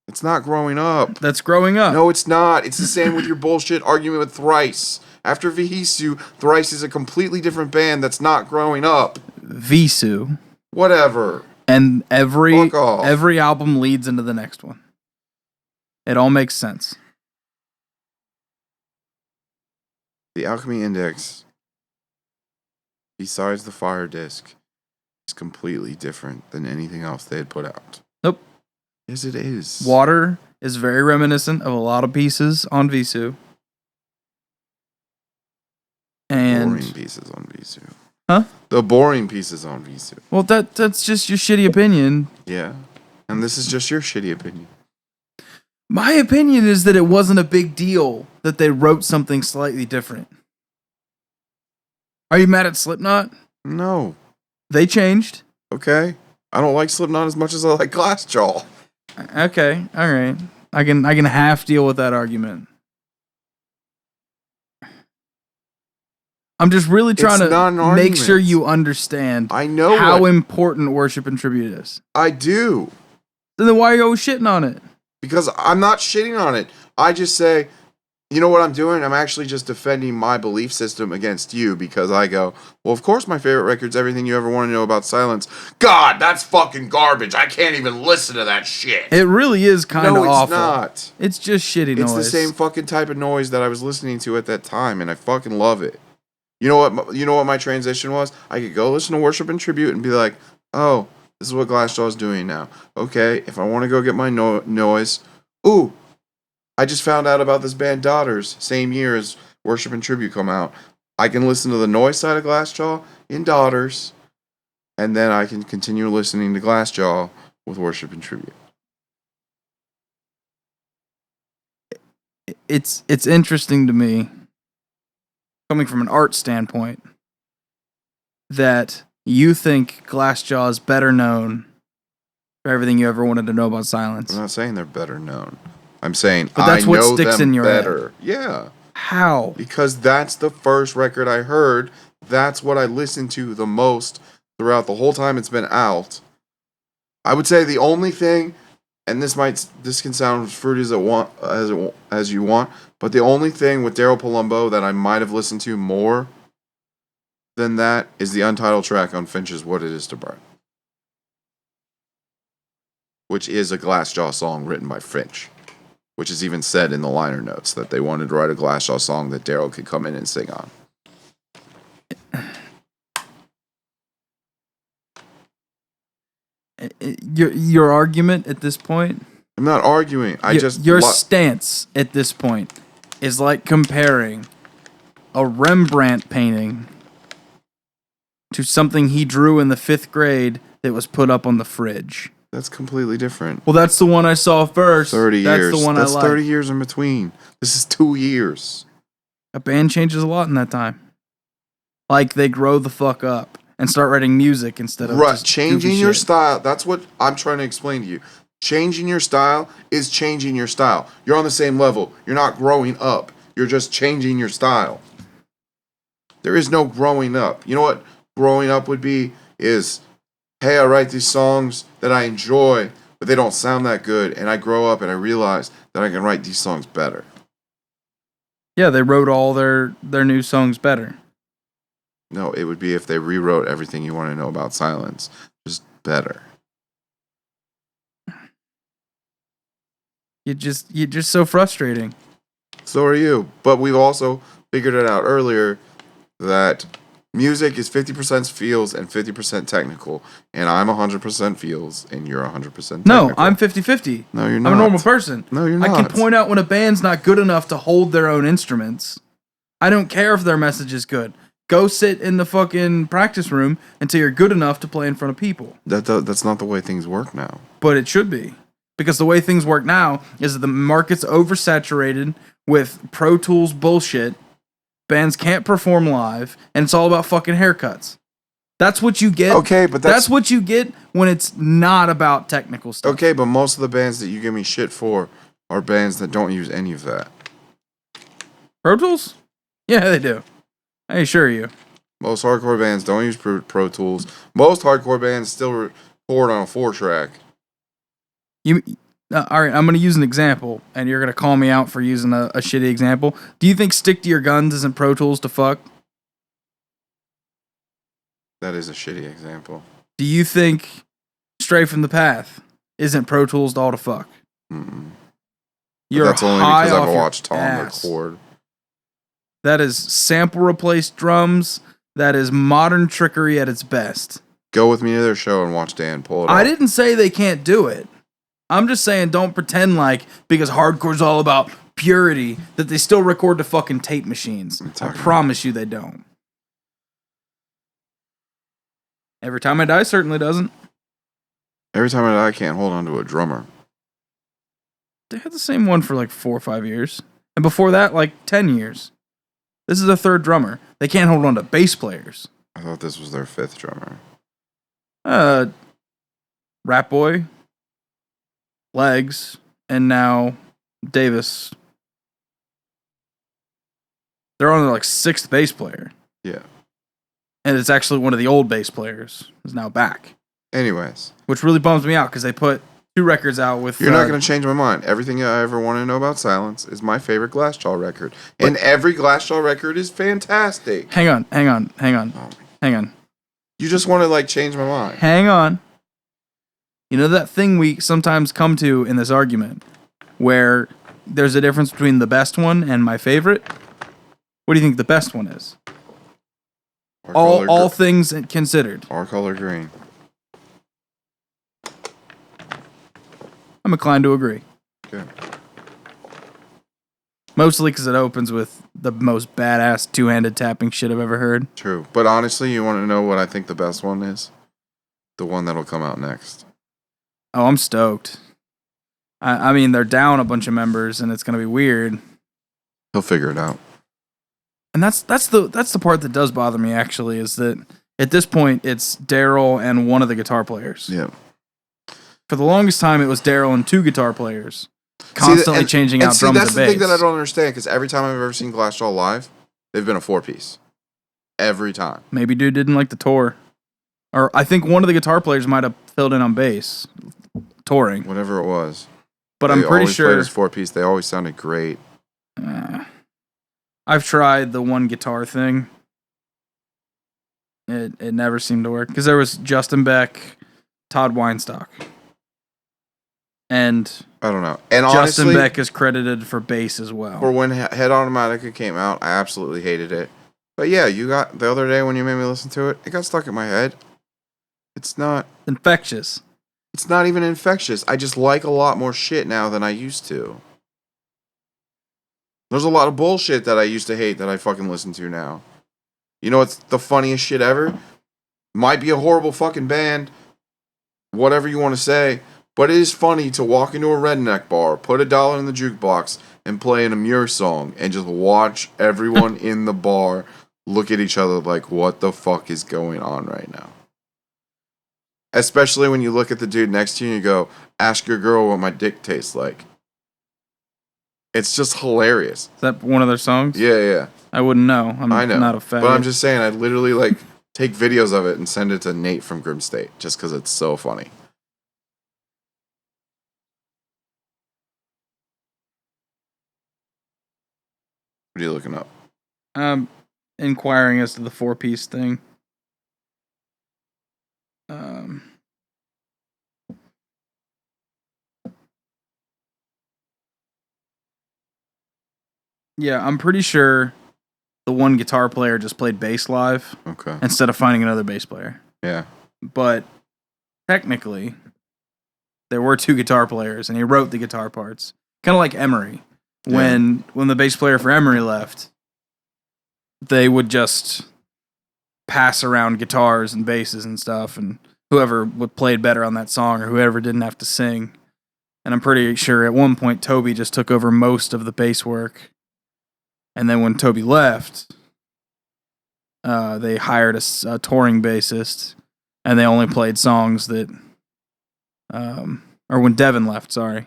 It's not growing up. That's growing up. No, it's not. It's the same with your bullshit argument with Thrice. After Vihisu, Thrice is a completely different band that's not growing up. Visu. Whatever. And every album leads into the next one. It all makes sense. The Alchemy Index, besides the Fire Disc, is completely different than anything else they had put out. Nope. Yes, it is. Water is very reminiscent of a lot of pieces on Visu. And boring pieces on Visu. Huh? The boring pieces on Visu. Well, that's just your shitty opinion. Yeah. And this is just your shitty opinion. My opinion is that it wasn't a big deal that they wrote something slightly different. Are you mad at Slipknot? No. They changed. Okay. I don't like Slipknot as much as I like GlassJaw. Okay. All right. I can half deal with that argument. I'm just really trying to make sure you understand how important Worship and Tribute is. I do. Then why are you always shitting on it? Because I'm not shitting on it. I just say, you know what I'm doing? I'm actually just defending my belief system against you because I go, well, of course my favorite record's Everything You Ever Want to Know About Silence. God, that's fucking garbage. I can't even listen to that shit. It really is kind of awful. No, it's not. It's just shitty noise. It's the same fucking type of noise that I was listening to at that time, and I fucking love it. You know what my transition was? I could go listen to Worship and Tribute and be like, oh, this is what GlassJaw is doing now. Okay, if I want to go get my noise, ooh, I just found out about this band Daughters, same year as Worship and Tribute come out. I can listen to the noise side of GlassJaw in Daughters, and then I can continue listening to GlassJaw with Worship and Tribute. It's interesting to me, coming from an art standpoint, that you think GlassJaw is better known for everything you ever wanted to know about Silence. I'm not saying they're better known. I'm saying But that's I what know sticks them in your better. head. Yeah. How? Because that's the first record I heard. That's what I listened to the most throughout the whole time it's been out. I would say the only thing, and this can sound as fruity as you want, but the only thing with Daryl Palumbo that I might have listened to more than that is the untitled track on Finch's "What It Is to Burn," which is a GlassJaw song written by Finch, which is even said in the liner notes that they wanted to write a GlassJaw song that Daryl could come in and sing on. Your argument at this point? I'm not arguing. Your stance at this point is like comparing a Rembrandt painting to something he drew in the 5th grade that was put up on the fridge. That's completely different. Well, that's the one I saw first. 30 years. That's the one That's I like. 30 years in between. This is 2 years. A band changes a lot in that time. Like, they grow the fuck up and start writing music instead of just changing goofy your shit. style. That's what I'm trying to explain to you. Changing your style is changing your style. You're on the same level. You're not growing up. You're just changing your style. There is no growing up. You know what growing up would be? Is, hey, I write these songs that I enjoy, but they don't sound that good, and I grow up and I realize that I can write these songs better. Yeah, they wrote all their new songs better. No, it would be if they rewrote everything you want to know about Silence. Just better. You're just so frustrating. So are you. But we've also figured it out earlier that music is 50% feels and 50% technical. And I'm 100% feels and you're 100% technical. No, I'm 50-50. No, you're not. I'm a normal person. No, you're not. I can point out when a band's not good enough to hold their own instruments. I don't care if their message is good. Go sit in the fucking practice room until you're good enough to play in front of people. That's not the way things work now. But it should be. Because the way things work now is that the market's oversaturated with Pro Tools bullshit. Bands can't perform live, and it's all about fucking haircuts. That's what you get. Okay, but that's what you get when it's not about technical stuff. Okay, but most of the bands that you give me shit for are bands that don't use any of that. Pro Tools? Yeah, they do. I assure you. Most hardcore bands don't use Pro Tools. Most hardcore bands still record on a 4-track. All right, I'm going to use an example, and you're going to call me out for using a shitty example. Do you think Stick to Your Guns isn't Pro Tools to fuck? That is a shitty example. Do you think Stray from the Path isn't Pro Tools to all to fuck? You're that's only high because off I've your watched Tom ass. record. That is sample replaced drums. That is modern trickery at its best. Go with me to their show and watch Dan pull it off. I didn't say they can't do it. I'm just saying don't pretend like, because hardcore's all about purity, that they still record to fucking tape machines. I promise you they don't. Every Time I Die certainly doesn't. Every Time I Die, I can't hold on to a drummer. They had the same one for like 4 or 5 years. And before that, like 10 years. This is the 3rd drummer. They can't hold on to bass players. I thought this was their 5th drummer. Rat Boy, Legs, and now Davis. They're on their like 6th bass player. Yeah. And it's actually one of the old bass players is now back. Anyways. Which really bums me out because they put 2 records out with... You're not going to change my mind. Everything I ever want to know about Silence is my favorite GlassJaw record. And every GlassJaw record is fantastic. Hang on. You just want to like change my mind. Hang on. You know that thing we sometimes come to in this argument where there's a difference between the best one and my favorite? What do you think the best one is? All things considered. Our color green. I'm inclined to agree. Okay. Mostly because it opens with the most badass 2-handed tapping shit I've ever heard. True. But honestly, you want to know what I think the best one is? The one that'll come out next. Oh, I'm stoked. I mean, they're down a bunch of members, and it's going to be weird. He'll figure it out. And that's the part that does bother me, actually, is that At this point, it's Daryl and one of the guitar players. Yeah. For the longest time, it was Daryl and 2 guitar players, constantly changing out drums and bass. That's the thing that I don't understand, because every time I've ever seen GlassJaw live, they've been a 4-piece. Every time. Maybe dude didn't like the tour. Or I think one of the guitar players might have filled in on bass, touring. Whatever it was. But I'm pretty sure... They always played as 4-piece. They always sounded great. I've tried the one guitar thing. It never seemed to work. Because there was Justin Beck, Todd Weinstock. And I don't know. And Justin honestly, Beck is credited for bass as well. For when Head Automatica came out, I absolutely hated it. But yeah, you got the other day when you made me listen to it, it got stuck in my head. It's not infectious. It's not even infectious. I just like a lot more shit now than I used to. There's a lot of bullshit that I used to hate that I fucking listen to now. You know what's the funniest shit ever? Might be a horrible fucking band, whatever you want to say, but it is funny to walk into a redneck bar, put $1 in the jukebox, and play an Amur song, and just watch everyone in the bar look at each other like, what the fuck is going on right now? Especially when you look at the dude next to you and you go, ask your girl what my dick tastes like. It's just hilarious. Is that one of their songs? Yeah. I wouldn't know. I know. Not a fan. But I'm just saying, I literally take videos of it and send it to Nate from Grim State just because it's so funny. What are you looking up? Inquiring as to the 4-piece thing. Yeah, I'm pretty sure the one guitar player just played bass live. Okay. Instead of finding another bass player. Yeah. But technically, there were 2 guitar players, and he wrote the guitar parts. Kind of like Emery. When the bass player for Emery left, they would just pass around guitars and basses and stuff, and whoever played better on that song or whoever didn't have to sing. And I'm pretty sure at one point Toby just took over most of the bass work. And then when Toby left, they hired a touring bassist, and they only played songs that, or when Devin left, sorry.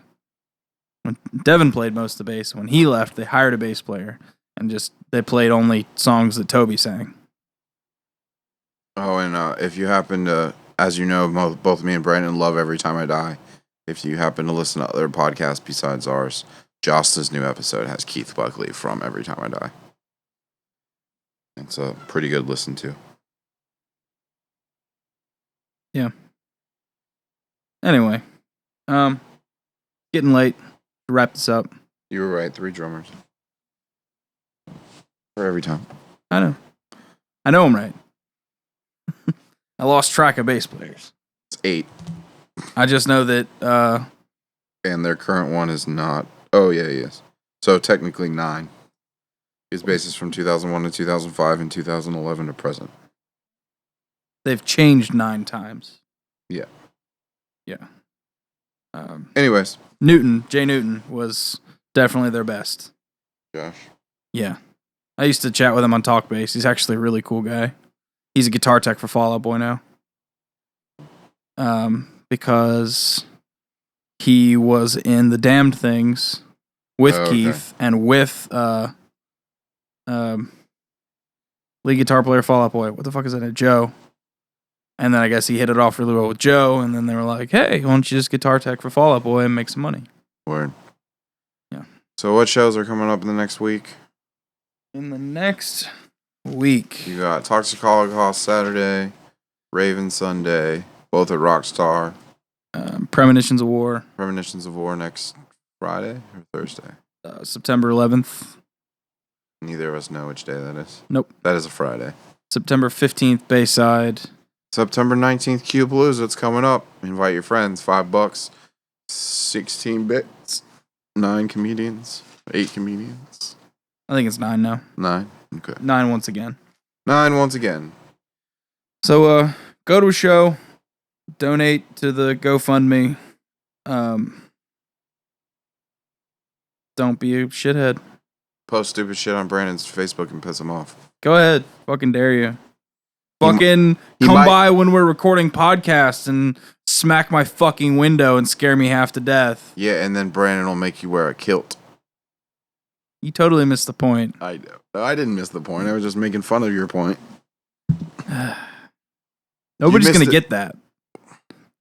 When Devin played most of the bass, when he left, they hired a bass player, and they played only songs that Toby sang. Oh, and if you happen to, as you know, both me and Brandon love Every Time I Die. If you happen to listen to other podcasts besides ours, Josta's new episode has Keith Buckley from Every Time I Die. It's a pretty good listen to. Yeah. Anyway, getting late. To wrap this up. You were right. 3 drummers. For Every Time. I know I'm right. I lost track of bass players. It's 8. I just know that... and their current one is not... Oh, yeah, he is. So technically 9. His bass is from 2001 to 2005 and 2011 to present. They've changed 9 times. Yeah. Jay Anyways. Newton was definitely their best. Josh? Yeah. I used to chat with him on Talkbass. He's actually a really cool guy. He's a guitar tech for Fall Out Boy now. Because he was in The Damned Things with Keith and with lead guitar player Fall Out Boy. What the fuck is that name? Joe. And then I guess he hit it off really well with Joe, and then they were like, hey, why don't you just guitar tech for Fall Out Boy and make some money? Word. Yeah. So what shows are coming up in the next week? In the next week. You got Toxic Holocaust Saturday, Raven Sunday, both at Rockstar. Premonitions of War. Premonitions of War next Friday or Thursday? September 11th. Neither of us know which day that is. Nope. That is a Friday. September 15th, Bayside. September 19th, Q Blues. It's coming up. Invite your friends. $5. 16 bits. 9 comedians. 8 comedians. I think it's 9 now. 9? Okay. 9 once again. 9 once again. So, go to a show. Donate to the GoFundMe. Don't be a shithead. Post stupid shit on Brandon's Facebook and piss him off. Go ahead. Fucking dare you. Fucking he come might- by when we're recording podcasts and smack my fucking window and scare me half to death. Yeah, and then Brandon will make you wear a kilt. You totally missed the point. I know. No, I didn't miss the point. I was just making fun of your point. Nobody's missed gonna it. get that.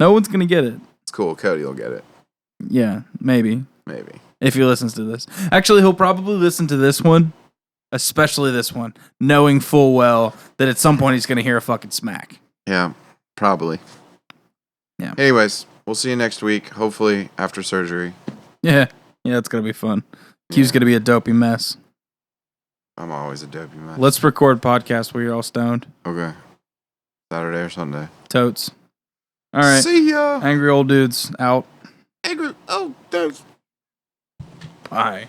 No one's gonna get it. It's cool. Cody will get it. Yeah, maybe. Maybe. If he listens to this. Actually, he'll probably listen to this one, especially this one, knowing full well that at some point he's going to hear a fucking smack. Yeah, probably. Yeah. Anyways, we'll see you next week. Hopefully after surgery. Yeah, it's going to be fun. Q's going to be a dopey mess. I'm always a dopey mess. Let's record podcast where you're all stoned. Okay. Saturday or Sunday. Totes. All right. See ya. Angry old dudes out. Angry. Oh, there's. Bye.